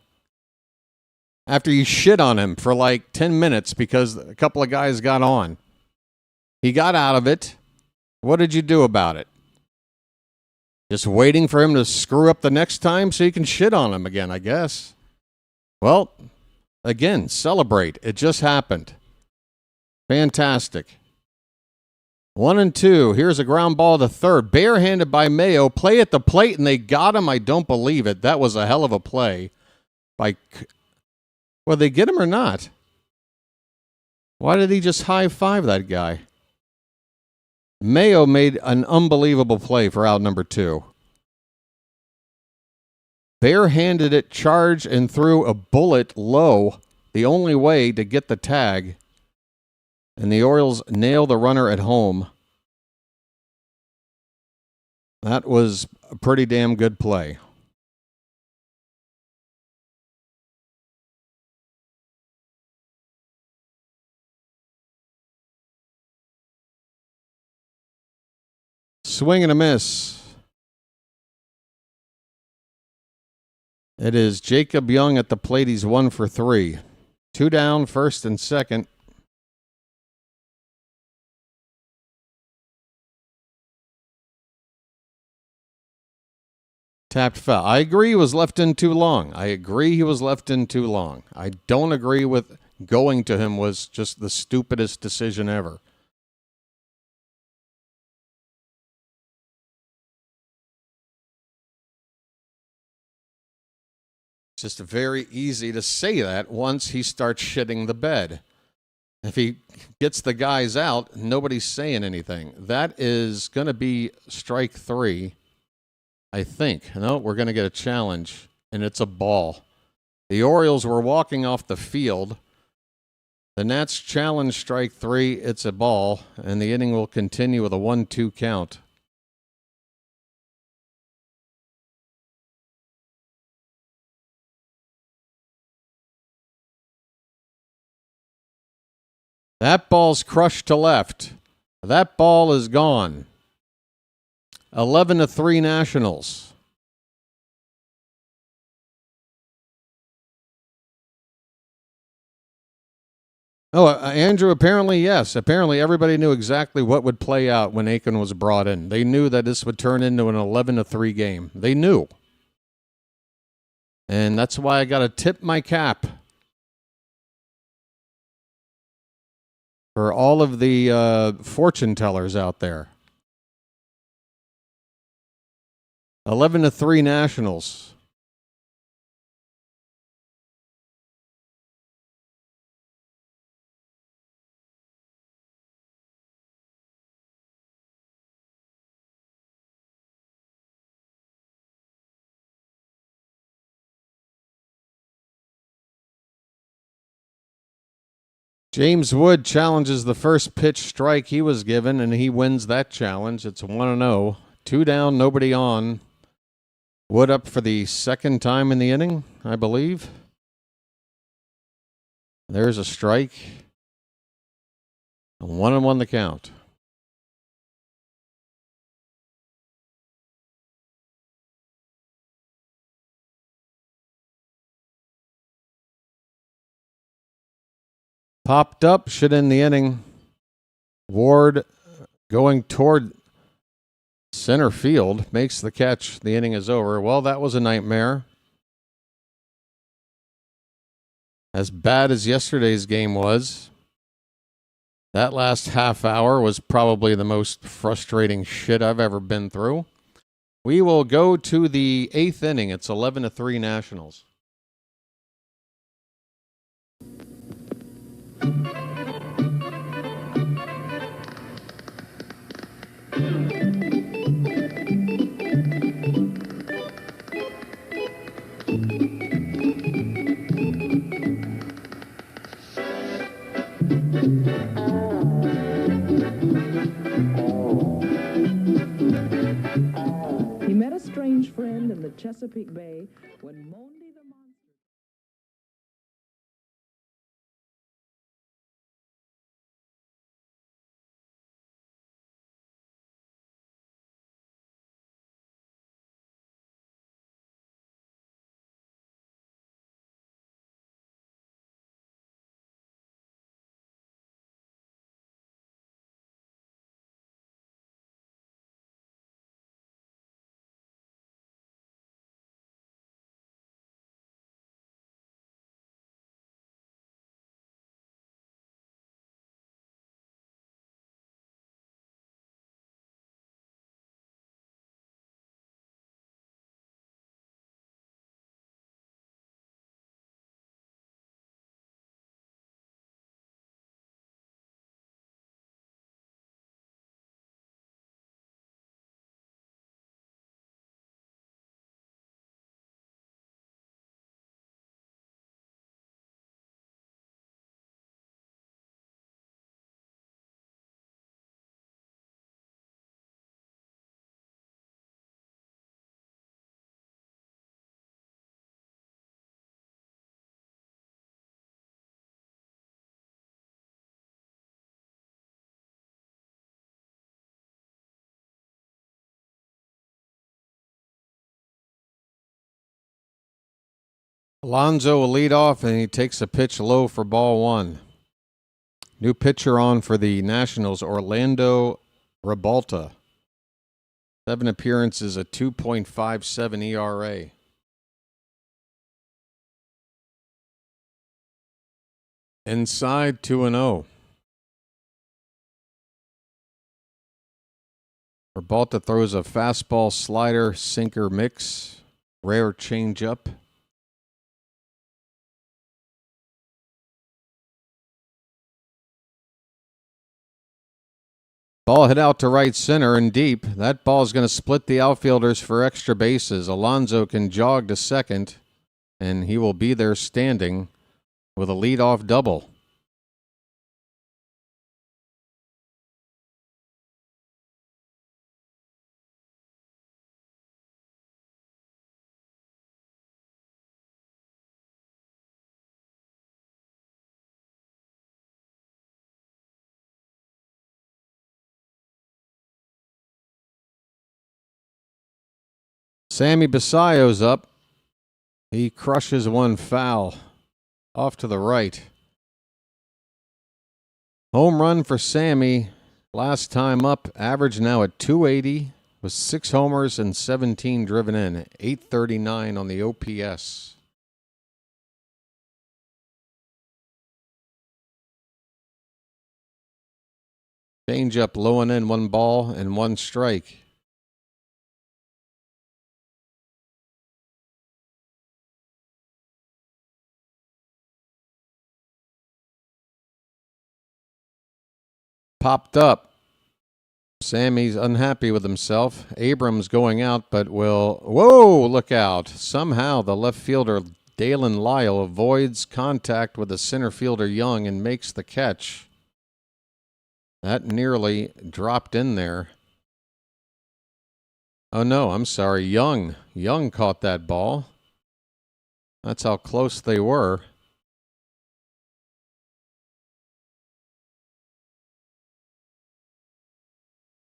After you shit on him for like 10 minutes because a couple of guys got on. He got out of it. What did you do about it? Just waiting for him to screw up the next time so you can shit on him again, I guess. Well, again, celebrate. It just happened. Fantastic. 1 and 2. Here's a ground ball to third. Barehanded by Mayo. Play at the plate, and they got him. I don't believe it. That was a hell of a play. Well, they get him or not? Why did he just high-five that guy? Mayo made an unbelievable play for out number 2. Barehanded it, charged, and threw a bullet low, the only way to get the tag. And the Orioles nail the runner at home. That was a pretty damn good play. Swing and a miss. It is Jacob Young at the plate. He's 1 for 3. 2 down, first and second. Tapped foul. I agree he was left in too long. I don't agree with going to him was just the stupidest decision ever. It's just very easy to say that once he starts shitting the bed. If he gets the guys out, nobody's saying anything. That is going to be strike 3, I think. No, we're going to get a challenge, and it's a ball. The Orioles were walking off the field. The Nats challenge strike 3. It's a ball, and the inning will continue with a 1-2 count. That ball's crushed to left. That ball is gone. 11-3 Nationals. Oh, Andrew, apparently, yes. Apparently, everybody knew exactly what would play out when Aiken was brought in. They knew that this would turn into an 11-3 game. They knew. And that's why I got to tip my cap for all of the fortune tellers out there. 11-3 Nationals. James Wood challenges the first pitch strike he was given, and he wins that challenge. It's 1-0. 2 down, nobody on. Wood up for the second time in the inning, I believe. There's a strike. 1-1 the count. Popped up, should end the inning. Ward going toward center field, makes the catch. The inning is over. Well, that was a nightmare. As bad as yesterday's game was, that last half hour was probably the most frustrating shit I've ever been through. We will go to the 8th inning. It's 11-3 Nationals. He met a strange friend in the Chesapeake Bay when Monday the Alonso will lead off, and he takes a pitch low for ball one. New pitcher on for the Nationals, Orlando Rebalta. 7 appearances, a 2.57 ERA. Inside 2-0. Rebalta throws a fastball, slider, sinker mix, rare changeup. Ball hit out to right center and deep. That ball is going to split the outfielders for extra bases. Alonso can jog to second, and he will be there standing with a leadoff double. Sammy Basillo's up. He crushes one foul off to the right. Home run for Sammy. Last time up, average now at 280 with 6 homers and 17 driven in. 839 on the OPS. Change up low and in, 1 ball and 1 strike. Popped up. Sammy's unhappy with himself. Abrams going out, but will... Whoa, look out. Somehow the left fielder, Dalen Lyle, avoids contact with the center fielder, Young, and makes the catch. That nearly dropped in there. Oh, no, I'm sorry. Young. Young caught that ball. That's how close they were.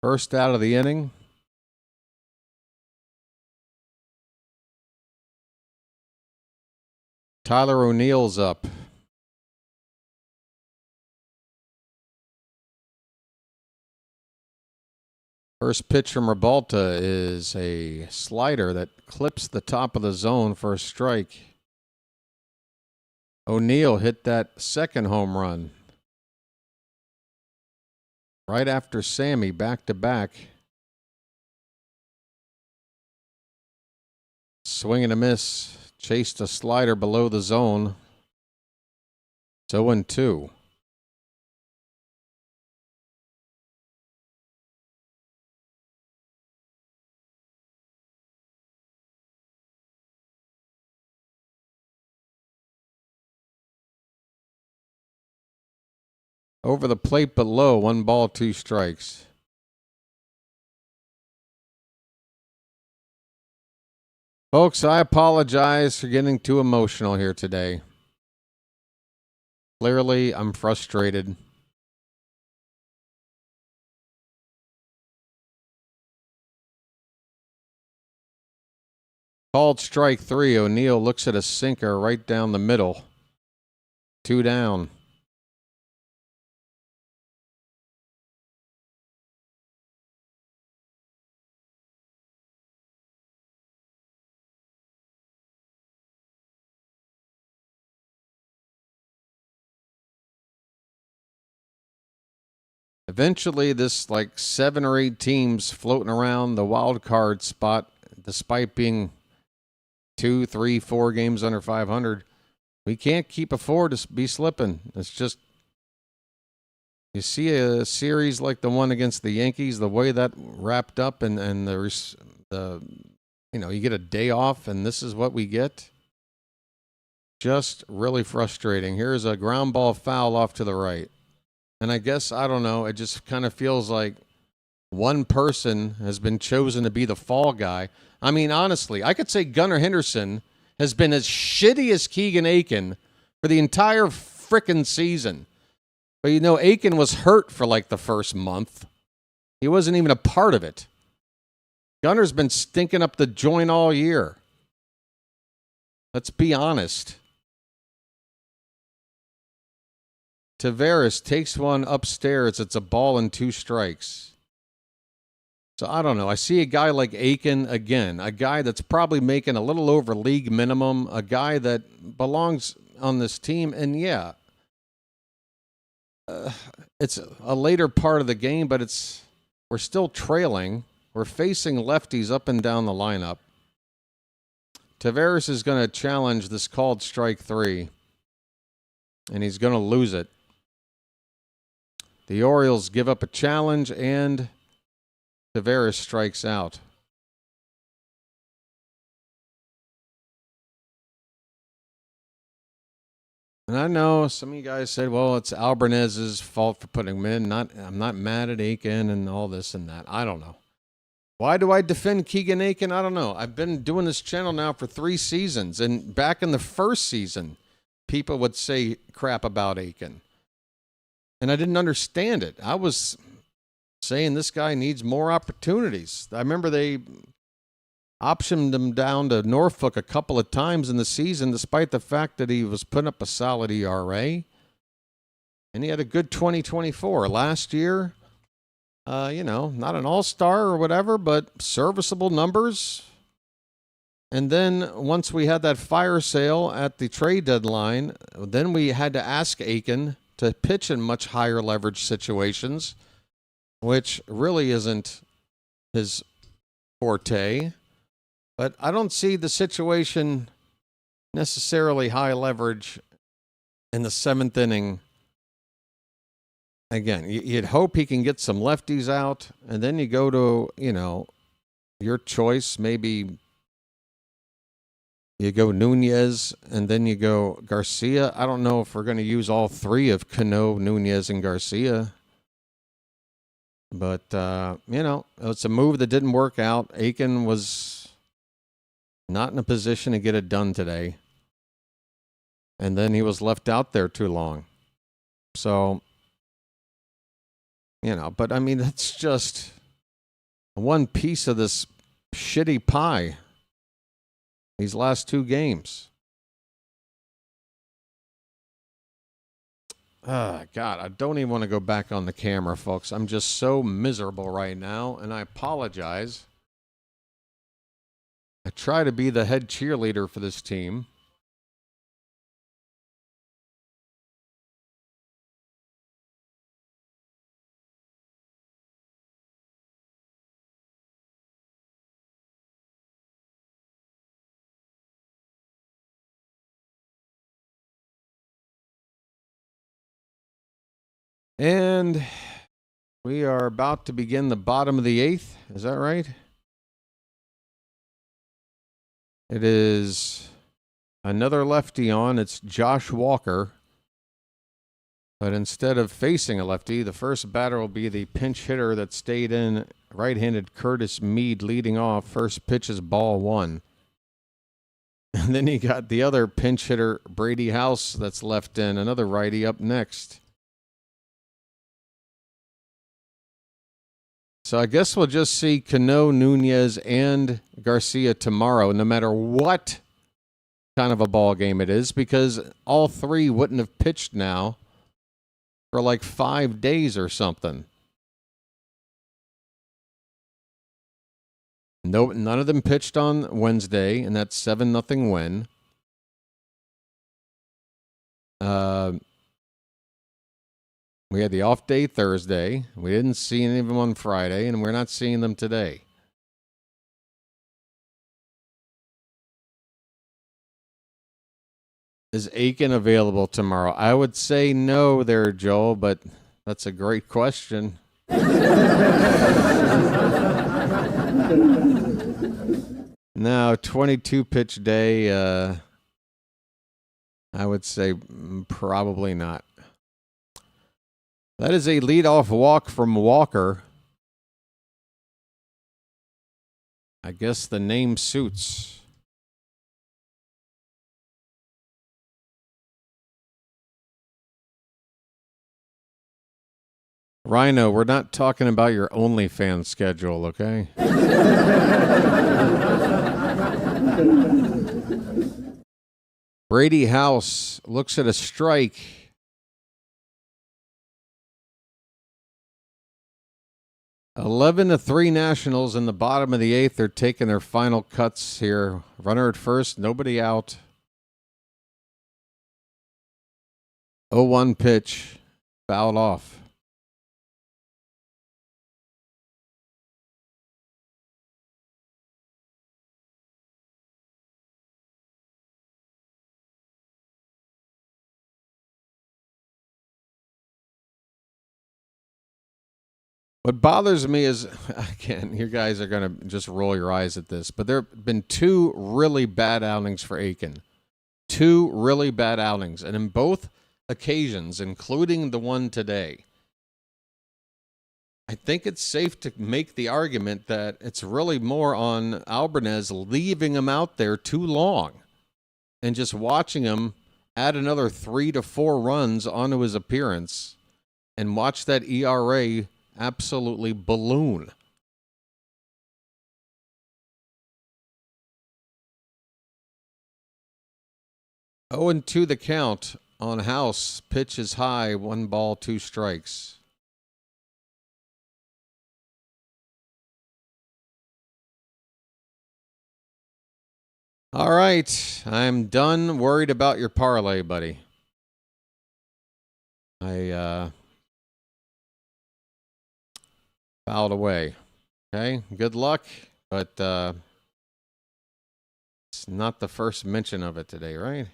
First out of the inning. Tyler O'Neill's up. First pitch from Rebalta is a slider that clips the top of the zone for a strike. O'Neill hit that second home run right after Sammy, back to back. Swing and a miss. Chased a slider below the zone. It's 0-2. Over the plate below, 1 ball, 2 strikes. Folks, I apologize for getting too emotional here today. Clearly, I'm frustrated. Called strike 3. O'Neill looks at a sinker right down the middle. 2 down. Eventually, this like 7 or 8 teams floating around the wild card spot, despite being 2, 3, 4 games under 500, we can't afford to be slipping. It's just, you see a series like the one against the Yankees, the way that wrapped up, and the you get a day off, and this is what we get. Just really frustrating. Here's a ground ball foul off to the right. And I guess, I don't know, it just kind of feels like one person has been chosen to be the fall guy. I mean, honestly, I could say Gunnar Henderson has been as shitty as Keegan Aiken for the entire frickin' season. But Aiken was hurt for like the first month. He wasn't even a part of it. Gunnar's been stinking up the joint all year. Let's be honest. Tavares takes one upstairs. It's a ball and 2 strikes. So I don't know. I see a guy like Aiken again, a guy that's probably making a little over league minimum, a guy that belongs on this team. And yeah, it's a later part of the game, but we're still trailing. We're facing lefties up and down the lineup. Tavares is going to challenge this called strike 3, and he's going to lose it. The Orioles give up a challenge, and Tavares strikes out. And I know some of you guys said, well, it's Albernez's fault for putting him in. I'm not mad at Aiken and all this and that. I don't know. Why do I defend Keegan Aiken? I don't know. I've been doing this channel now for 3 seasons. And back in the first season, people would say crap about Aiken. And I didn't understand it. I was saying this guy needs more opportunities. I remember they optioned him down to Norfolk a couple of times in the season, despite the fact that he was putting up a solid ERA. And he had a good 2024. Last year, not an all-star or whatever, but serviceable numbers. And then once we had that fire sale at the trade deadline, then we had to ask Aiken to pitch in much higher leverage situations, which really isn't his forte. But I don't see the situation necessarily high leverage in the 7th inning. Again, you'd hope he can get some lefties out, and then you go to, your choice. Maybe you go Nunez, and then you go Garcia. I don't know if we're going to use all 3 of Cano, Nunez, and Garcia. But, it's a move that didn't work out. Aiken was not in a position to get it done today. And then he was left out there too long. So, but I mean, that's just one piece of this shitty pie. These last 2 games. God, I don't even want to go back on the camera, folks. I'm just so miserable right now, and I apologize. I try to be the head cheerleader for this team. And we are about to begin the bottom of the 8th. Is that right? It is another lefty on. It's Josh Walker. But instead of facing a lefty, the first batter will be the pinch hitter that stayed in, right-handed Curtis Mead leading off. First pitch is ball 1. And then you got the other pinch hitter, Brady House, that's left in, another righty up next. So I guess we'll just see Cano, Nunez, and Garcia tomorrow, no matter what kind of a ball game it is, because all 3 wouldn't have pitched now for like 5 days or something. No, none of them pitched on Wednesday, and that's 7-0 win. We had the off day Thursday. We didn't see any of them on Friday, and we're not seeing them today. Is Aiken available tomorrow? I would say no there, Joel, but that's a great question. Now, 22-pitch day, I would say probably not. That is a leadoff walk from Walker. I guess the name suits. Rhino, we're not talking about your OnlyFans schedule, okay? Brady House looks at a strike. Eleven to 3 Nationals in the bottom of the 8th. They're taking their final cuts here. Runner at first, nobody out. 0-1 pitch, fouled off. What bothers me is, again, you guys are going to just roll your eyes at this, but there have been 2 really bad outings for Aiken. 2 really bad outings. And in both occasions, including the one today, I think it's safe to make the argument that it's really more on Albanez leaving him out there too long and just watching him add another 3 to 4 runs onto his appearance and watch that ERA absolutely balloon. Oh, and 2 the count on House. Pitch is high, 1 ball, 2 strikes. All right, I'm done worried about your parlay, buddy. I fouled away. Okay, good luck, but it's not the first mention of it today, right?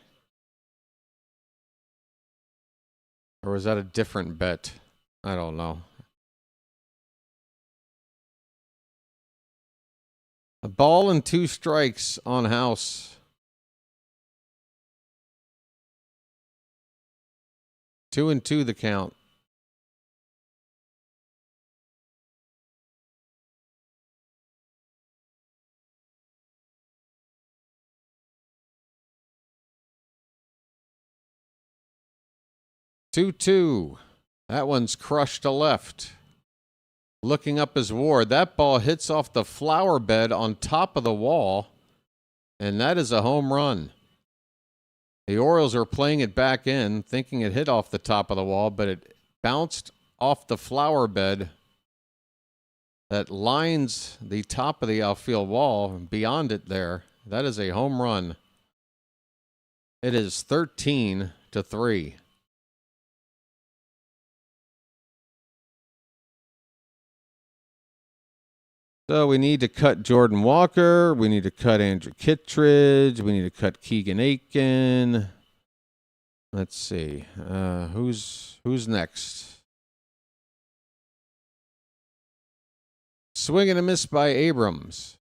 Or was that a different bet? I don't know. A ball and 2 strikes on House. 2-2 the count. Two. That one's crushed to left. Looking up his WAR. That ball hits off the flower bed on top of the wall, and that is a home run. The Orioles are playing it back in, thinking it hit off the top of the wall, but it bounced off the flower bed that lines the top of the outfield wall. Beyond it there, that is a home run. It is 13-3. So we need to cut Jordan Walker. We need to cut Andrew Kittredge. We need to cut Keegan Aiken. Let's see. Who's next? Swing and a miss by Abrams.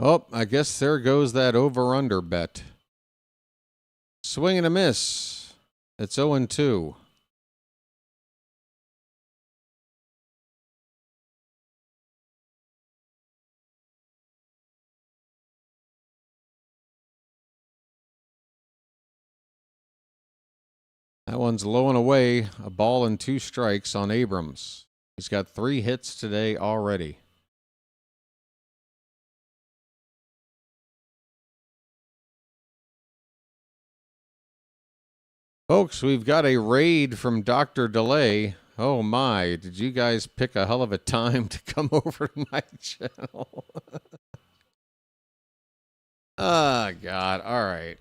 Oh, I guess there goes that over-under bet. Swing and a miss. It's 0-2. That one's low and away. A ball and 2 strikes on Abrams. He's got 3 hits today already. Folks, we've got a raid from Dr. Delay. Oh my, did you guys pick a hell of a time to come over to my channel? Oh, God. All right.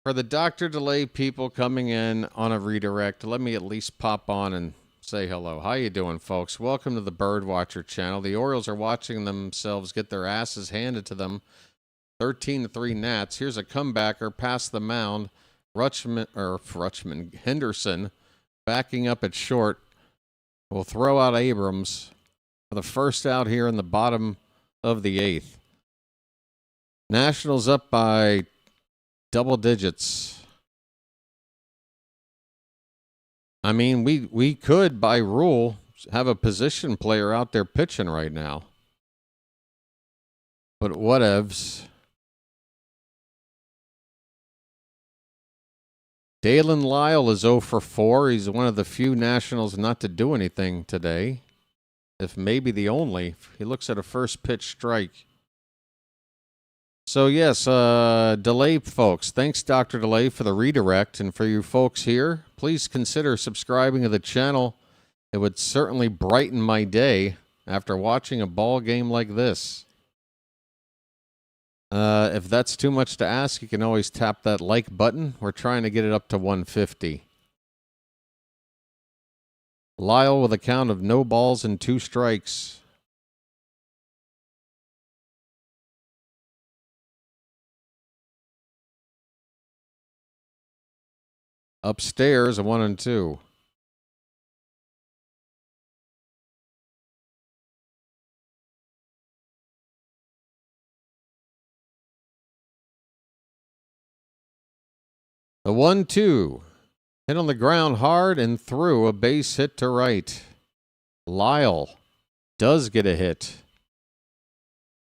For the Dr. Delay people coming in on a redirect, let me at least pop on and say hello. How you doing, folks? Welcome to the BirdWatcher Channel. The Orioles are watching themselves get their asses handed to them. 13-3 Nats. Here's a comebacker past the mound. Henderson backing up at short will throw out Abrams for the first out here in the bottom of the 8th. Nationals up by double digits. I mean, we could, by rule, have a position player out there pitching right now. But whatevs. Dalen Lyle is 0 for 4. He's one of the few Nationals not to do anything today, if maybe the only. He looks at a first pitch strike. So, yes, Delay folks, thanks, Dr. Delay, for the redirect. And for you folks here, please consider subscribing to the channel. It would certainly brighten my day after watching a ball game like this. If that's too much to ask, you can always tap that like button. We're trying to get it up to 150. Lyle with a count of no balls and 2 strikes. Upstairs, a 1 and 2. The 1-2. Hit on the ground hard and through, a base hit to right. Lyle does get a hit.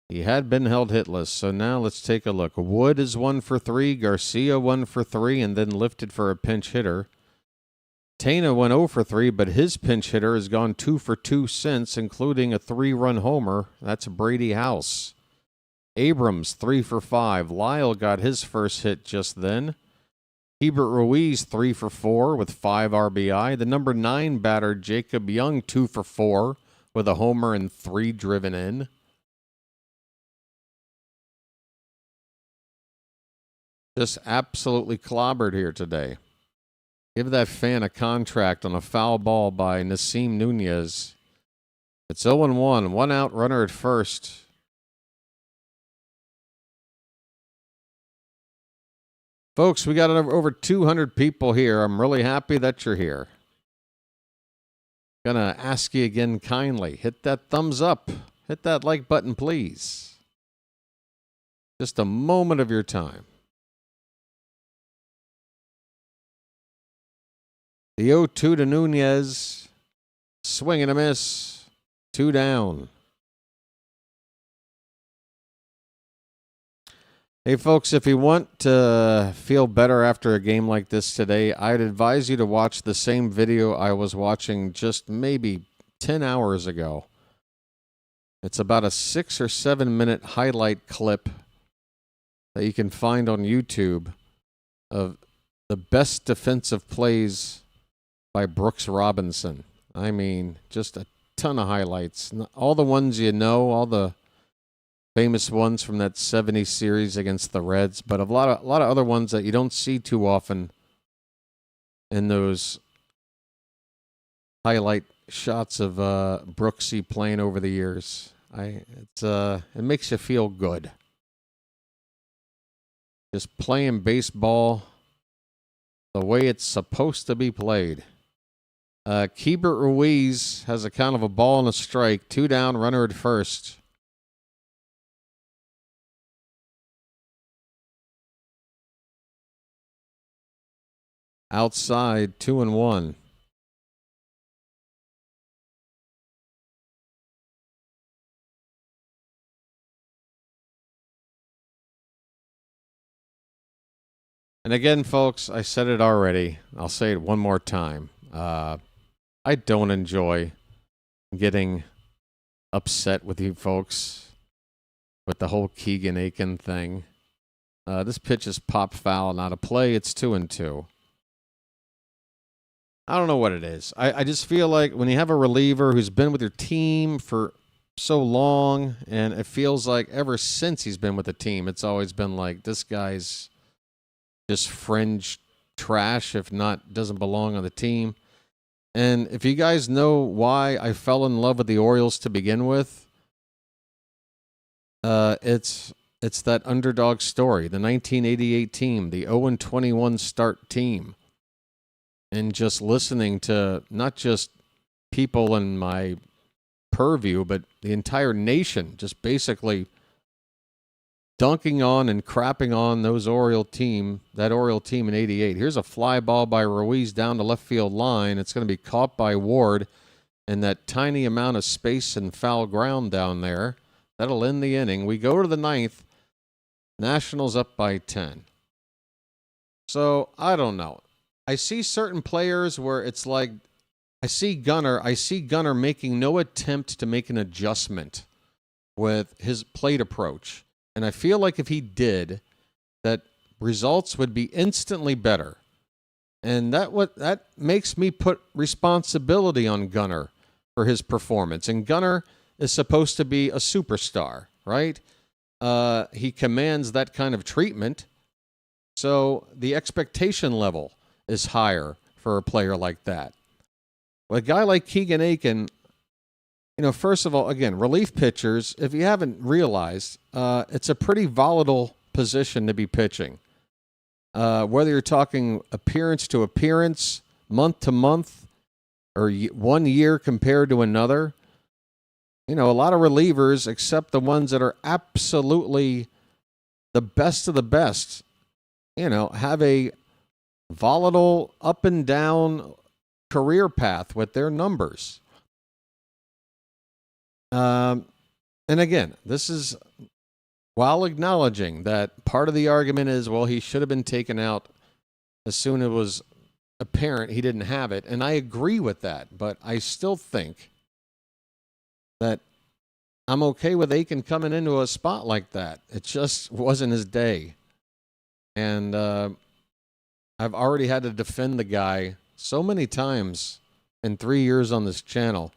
He had been held hitless, so now let's take a look. Wood is 1 for 3, Garcia 1 for 3, and then lifted for a pinch hitter. Tana went 0 for 3, but his pinch hitter has gone 2 for 2 since, including a 3-run homer. That's Brady House. Abrams 3 for 5. Lyle got his first hit just then. Hebert Ruiz 3 for 4 with 5 RBI. The number 9 batter, Jacob Young, 2 for 4 with a homer and 3 driven in. Just absolutely clobbered here today. Give that fan a contract on a foul ball by Nasim Nunez. It's 0-1, 1 out, runner at first. Folks, we got over 200 people here. I'm really happy that you're here. Gonna ask you again kindly, hit that thumbs up. Hit that like button, please. Just a moment of your time. The 0-2 to Nunez. Swing and a miss. 2 down. Hey, folks, if you want to feel better after a game like this today, I'd advise you to watch the same video I was watching just maybe 10 hours ago. It's about a 6 or 7 minute highlight clip that you can find on YouTube of the best defensive plays by Brooks Robinson. I mean, just a ton of highlights. All the ones you know, all the famous ones from that 70s series against the Reds, but a lot of other ones that you don't see too often in those highlight shots of Brooksy playing over the years. It makes you feel good. Just playing baseball the way it's supposed to be played. Hebert Ruiz has a count of a ball and a strike. 2 down, runner at first. Outside, 2-1. And again, folks, I said it already. I'll say it one more time. I don't enjoy getting upset with you folks with the whole Keegan Aiken thing. This pitch is pop foul, not a play. It's 2-2. I don't know what it is. I just feel like when you have a reliever who's been with your team for so long, and it feels like ever since he's been with the team, it's always been like, this guy's just fringe trash, if not doesn't belong on the team. And if you guys know why I fell in love with the Orioles to begin with, it's that underdog story, the 1988 team, the 0-21 start team. And just listening to not just people in my purview, but the entire nation just basically dunking on and crapping on that Oriole team in 88. Here's a fly ball by Ruiz down the left field line. It's going to be caught by Ward in that tiny amount of space and foul ground down there. That'll end the inning. We go to the 9th. Nationals up by 10. So, I don't know. I see certain players where it's like, I see Gunnar making no attempt to make an adjustment with his plate approach. And I feel like if he did, that results would be instantly better. And that makes me put responsibility on Gunnar for his performance. And Gunnar is supposed to be a superstar, right? He commands that kind of treatment. So the expectation level is higher for a player like that. With a guy like Keegan Aiken, first of all, again, relief pitchers, if you haven't realized, it's a pretty volatile position to be pitching. Whether you're talking appearance to appearance, month to month, or 1 year compared to another, a lot of relievers, except the ones that are absolutely the best of the best, have a volatile up and down career path with their numbers. And again, this is while acknowledging that part of the argument is, well, he should have been taken out as soon as it was apparent he didn't have it. And I agree with that, but I still think that I'm okay with Aiken coming into a spot like that. It just wasn't his day. And I've already had to defend the guy so many times in 3 years on this channel.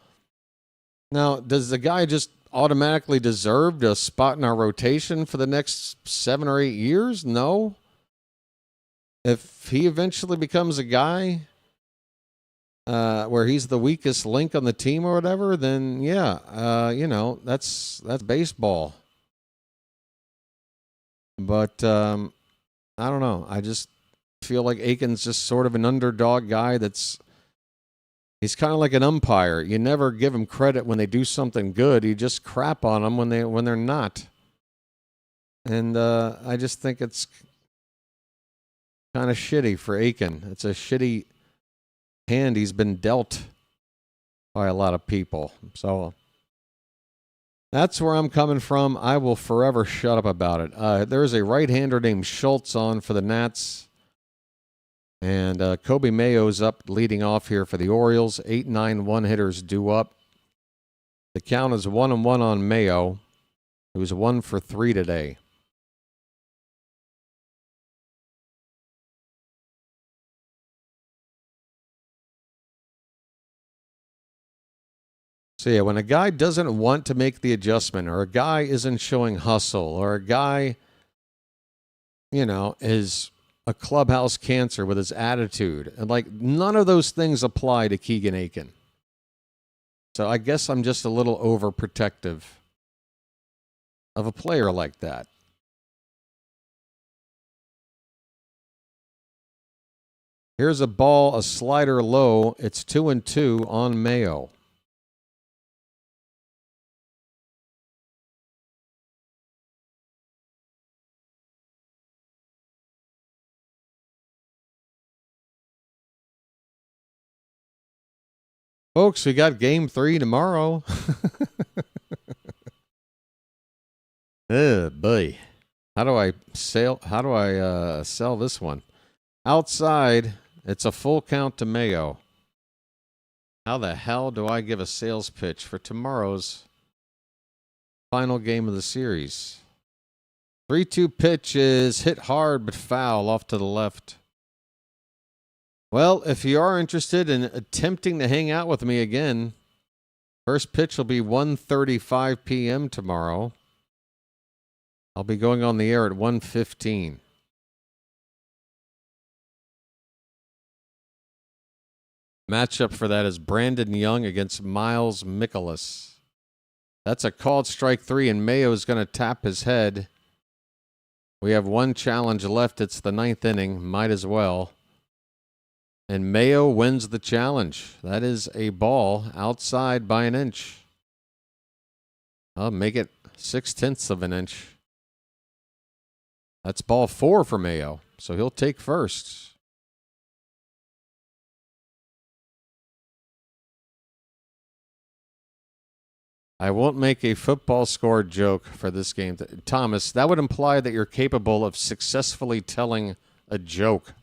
Now, does the guy just automatically deserve a spot in our rotation for the next 7 or 8 years? No. If he eventually becomes a guy where he's the weakest link on the team or whatever, then yeah, that's baseball. But I don't know. I just feel like Aiken's just sort of an underdog guy he's kind of like an umpire. You never give him credit when they do something good. You just crap on them when they're not. And I just think it's kind of shitty for Aiken. It's a shitty hand he's been dealt by a lot of people. So that's where I'm coming from. I will forever shut up about it. There's a right-hander named Schultz on for the Nats. And Kobe Mayo's up leading off here for the Orioles. 8-9 one-hitters due up. The count is 1-1 on Mayo, who's 1 for 3 today. So yeah, when a guy doesn't want to make the adjustment, or a guy isn't showing hustle, or a guy, is a clubhouse cancer with his attitude, and none of those things apply to Keegan Aiken. So I guess I'm just a little overprotective of a player like that. Here's a ball, a slider low. It's 2-2 on Mayo. Folks, we got game 3 tomorrow. Oh, boy. How do I sell this one? Outside, it's a full count to Mayo. How the hell do I give a sales pitch for tomorrow's final game of the series? 3-2 pitch is hit hard but foul off to the left. Well, if you are interested in attempting to hang out with me again, first pitch will be 1:35 p.m. tomorrow. I'll be going on the air at 1:15. Matchup for that is Brandon Young against Miles Mikolas. That's a called strike 3, and Mayo is going to tap his head. We have one challenge left. It's the 9th inning. Might as well. And Mayo wins the challenge. That is a ball outside by an inch. I'll make it 0.6 of an inch. That's ball 4 for Mayo, so he'll take first. I won't make a football score joke for this game. Thomas, that would imply that you're capable of successfully telling a joke.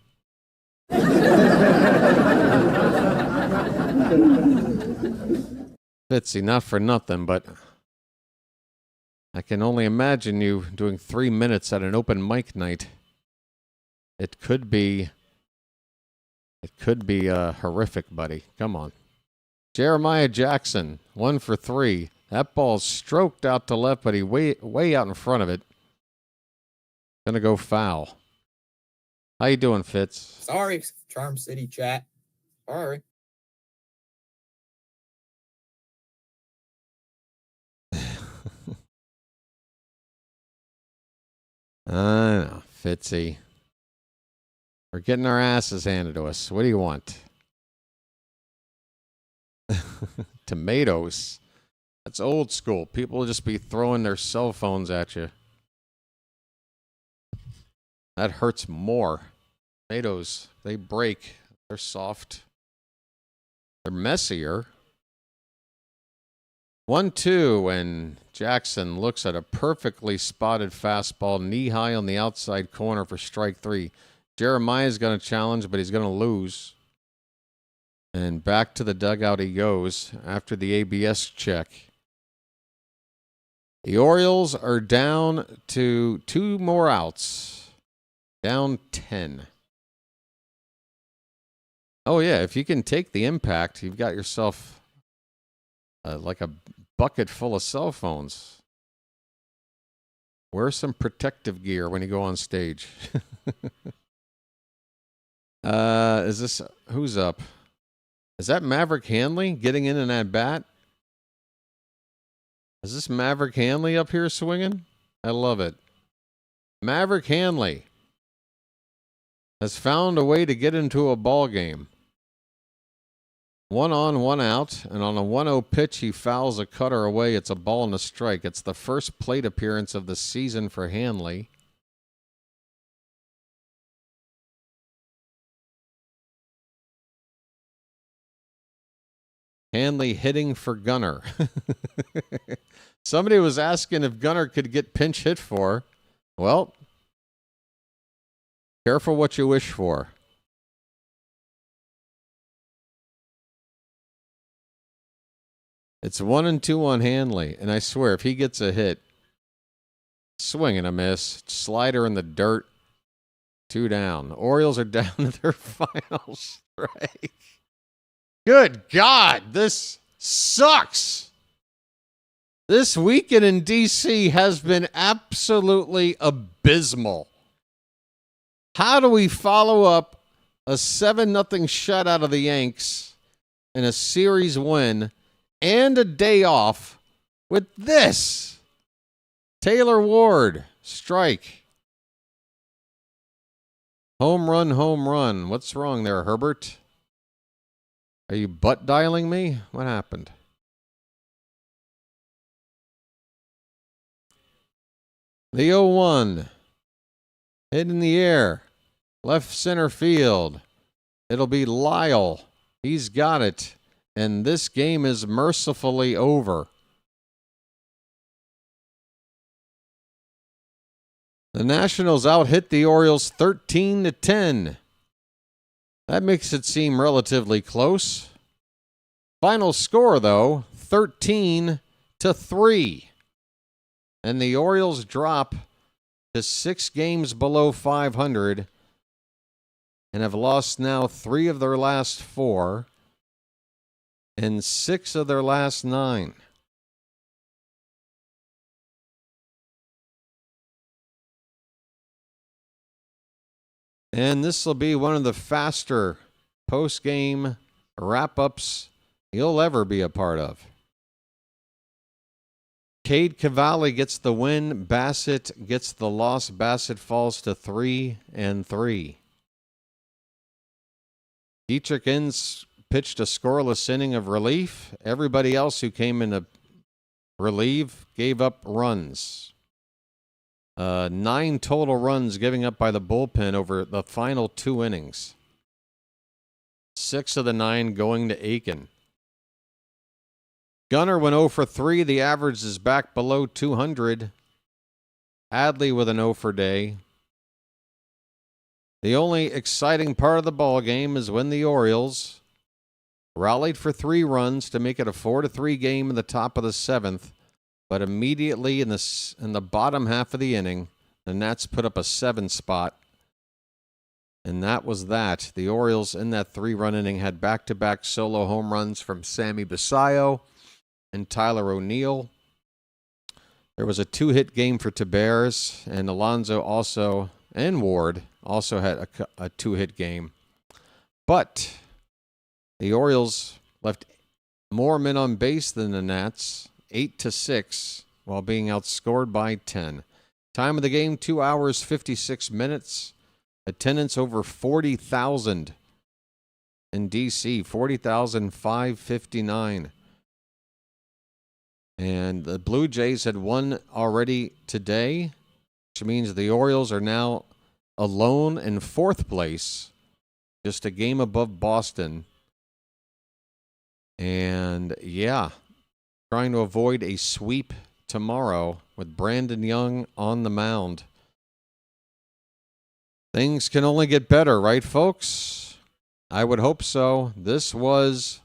Fitzy, not for nothing, but I can only imagine you doing 3 minutes at an open mic night. It could be horrific, buddy. Come on. Jeremiah Jackson, 1 for 3. That ball's stroked out to left, but he way out in front of it. Gonna go foul. How you doing, Fitz? Sorry, Charm City chat. Sorry. I know, Fitzy. We're getting our asses handed to us. What do you want? Tomatoes. That's old school. People will just be throwing their cell phones at you. That hurts more. Tomatoes, they break. They're soft. They're messier. 1-2, and Jackson looks at a perfectly spotted fastball knee-high on the outside corner for strike 3. Jeremiah's going to challenge, but he's going to lose. And back to the dugout he goes after the ABS check. The Orioles are down to 2 more outs. Down 10. Oh, yeah, if you can take the impact, you've got yourself like a bucket full of cell phones. Wear some protective gear when you go on stage. Is this, who's up? Is that Maverick Hanley getting in an at-bat? Is this Maverick Hanley up here swinging? I love it. Maverick Hanley has found a way to get into a ball game. 1 on, 1 out, and on a 1-0 pitch, he fouls a cutter away. It's a ball and a strike. It's the first plate appearance of the season for Hanley. Hanley hitting for Gunnar. Somebody was asking if Gunnar could get pinch hit for. Well, careful what you wish for. It's 1-2 on Hanley, and I swear, if he gets a hit, swing and a miss, slider in the dirt, 2 down. The Orioles are down to their final strike. Good God, this sucks. This weekend in D.C. has been absolutely abysmal. How do we follow up a 7-0 shutout of the Yanks and a series win and a day off with this? Taylor Ward, strike. Home run, home run. What's wrong there, Herbert? Are you butt dialing me? What happened? The 0-1. Hit in the air. Left center field. It'll be Lyle. He's got it. And this game is mercifully over. The Nationals out-hit the Orioles 13-10. That makes it seem relatively close. Final score, though, 13-3. And the Orioles drop to 6 games below 500 and have lost now 3 of their last 4 and 6 of their last 9. And this will be one of the faster post-game wrap-ups you'll ever be a part of. Cade Cavalli gets the win. Bassit gets the loss. Bassit falls to 3-3. Dietrich Inns pitched a scoreless inning of relief. Everybody else who came in to relieve gave up runs. 9 total runs giving up by the bullpen over the final 2 innings. 6 of the 9 going to Aiken. Gunnar went 0 for 3. The average is back below 200. Adley with an 0 for day. The only exciting part of the ball game is when the Orioles rallied for 3 runs to make it a 4-3 game in the top of the 7th, but immediately in the bottom half of the inning, the Nats put up a 7 spot, and that was that. The Orioles in that 3-run inning had back-to-back solo home runs from Sammy Basillo and Tyler O'Neill. There was a 2-hit game for Taveras, and Alonso also, and Ward, also had a 2-hit game. But the Orioles left more men on base than the Nats, 8-6, while being outscored by 10. Time of the game, 2 hours, 56 minutes. Attendance over 40,000 in D.C., 40,559. And the Blue Jays had won already today, which means the Orioles are now alone in 4th place, just a game above Boston. And yeah, trying to avoid a sweep tomorrow with Brandon Young on the mound. Things can only get better, right, folks? I would hope so. This was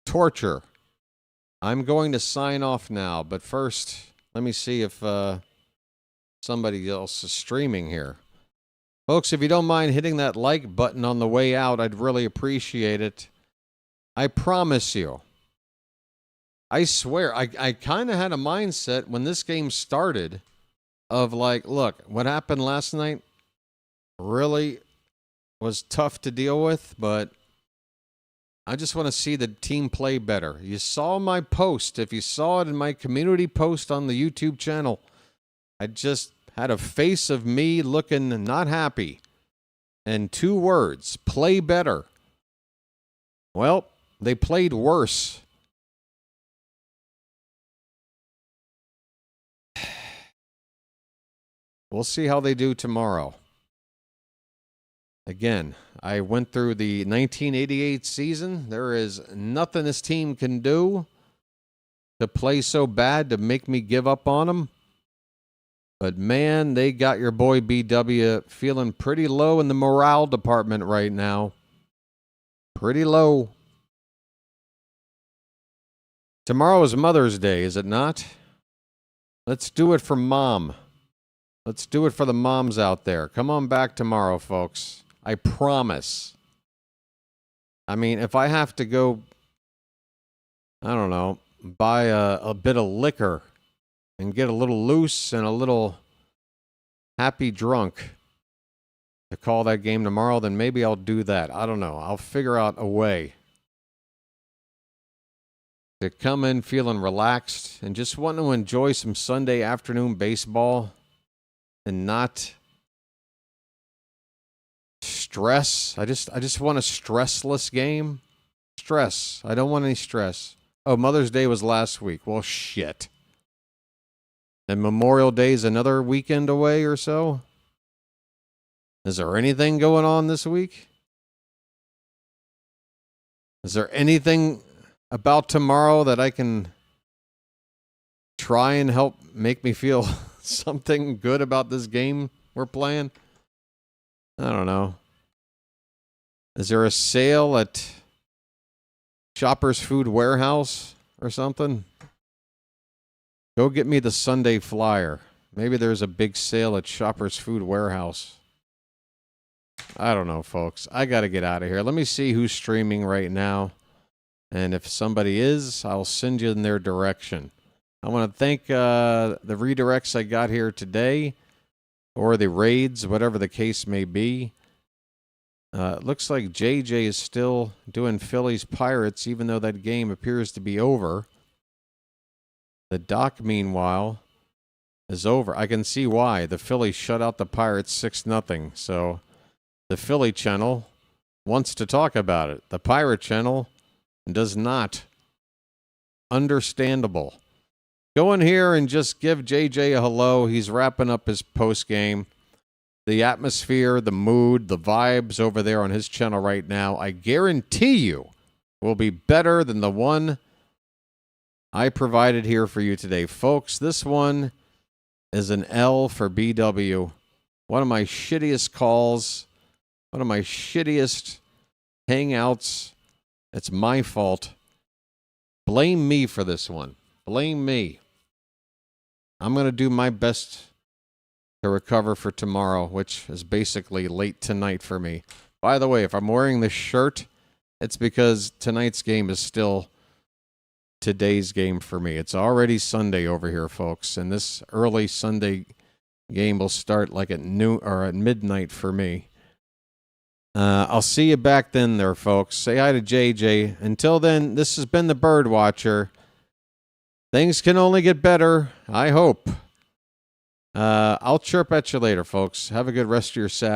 torture. I'm going to sign off now, but first, let me see if somebody else is streaming here. Folks, if you don't mind hitting that like button on the way out, I'd really appreciate it. I promise you. I swear, I kind of had a mindset when this game started of like, look, what happened last night really was tough to deal with, but I just want to see the team play better. You saw my post. If you saw it in my community post on the YouTube channel, I just had a face of me looking not happy. And 2 words, play better. Well, they played worse. We'll see how they do tomorrow. Again, I went through the 1988 season. There is nothing this team can do to play so bad to make me give up on them. But man, they got your boy BW feeling pretty low in the morale department right now. Pretty low. Tomorrow is Mother's Day, is it not? Let's do it for Mom. Let's do it for the moms out there. Come on back tomorrow, folks. I promise. I mean, if I have to go, I don't know, buy a bit of liquor and get a little loose and a little happy drunk to call that game tomorrow, then maybe I'll do that. I don't know. I'll figure out a way to come in feeling relaxed and just want to enjoy some Sunday afternoon baseball and not stress. I just want a stressless game. Stress. I don't want any stress. Oh, Mother's Day was last week. Well, shit. And Memorial Day is another weekend away or so. Is there anything going on this week? Is there anything about tomorrow that I can try and help make me feel something good about this game we're playing? I don't know. Is there a sale at Shoppers Food Warehouse or something? Go get me the Sunday flyer. Maybe there's a big sale at Shoppers Food Warehouse. I don't know, folks. I got to get out of here. Let me see who's streaming right now. And if somebody is, I'll send you in their direction. I want to thank the redirects I got here today, or the raids, whatever the case may be. It looks like JJ is still doing Phillies Pirates, even though that game appears to be over. The doc, meanwhile, is over. I can see why. The Phillies shut out the Pirates 6-0. So the Philly channel wants to talk about it. The Pirate channel does not. Understandable. Go in here and just give JJ a hello. He's wrapping up his post game. The atmosphere, the mood, the vibes over there on his channel right now, I guarantee you, will be better than the one I provided here for you today. Folks, this one is an L for BW. One of my shittiest calls. One of my shittiest hangouts. It's my fault. Blame me for this one. Blame me. I'm going to do my best to recover for tomorrow, which is basically late tonight for me. By the way, if I'm wearing this shirt, it's because tonight's game is still today's game for me. It's already Sunday over here, folks, and this early Sunday game will start like at noon or at midnight for me. I'll see you back then there, folks. Say hi to JJ. Until then, this has been the BirdWatcher. Things can only get better, I hope. I'll chirp at you later, folks. Have a good rest of your Saturday.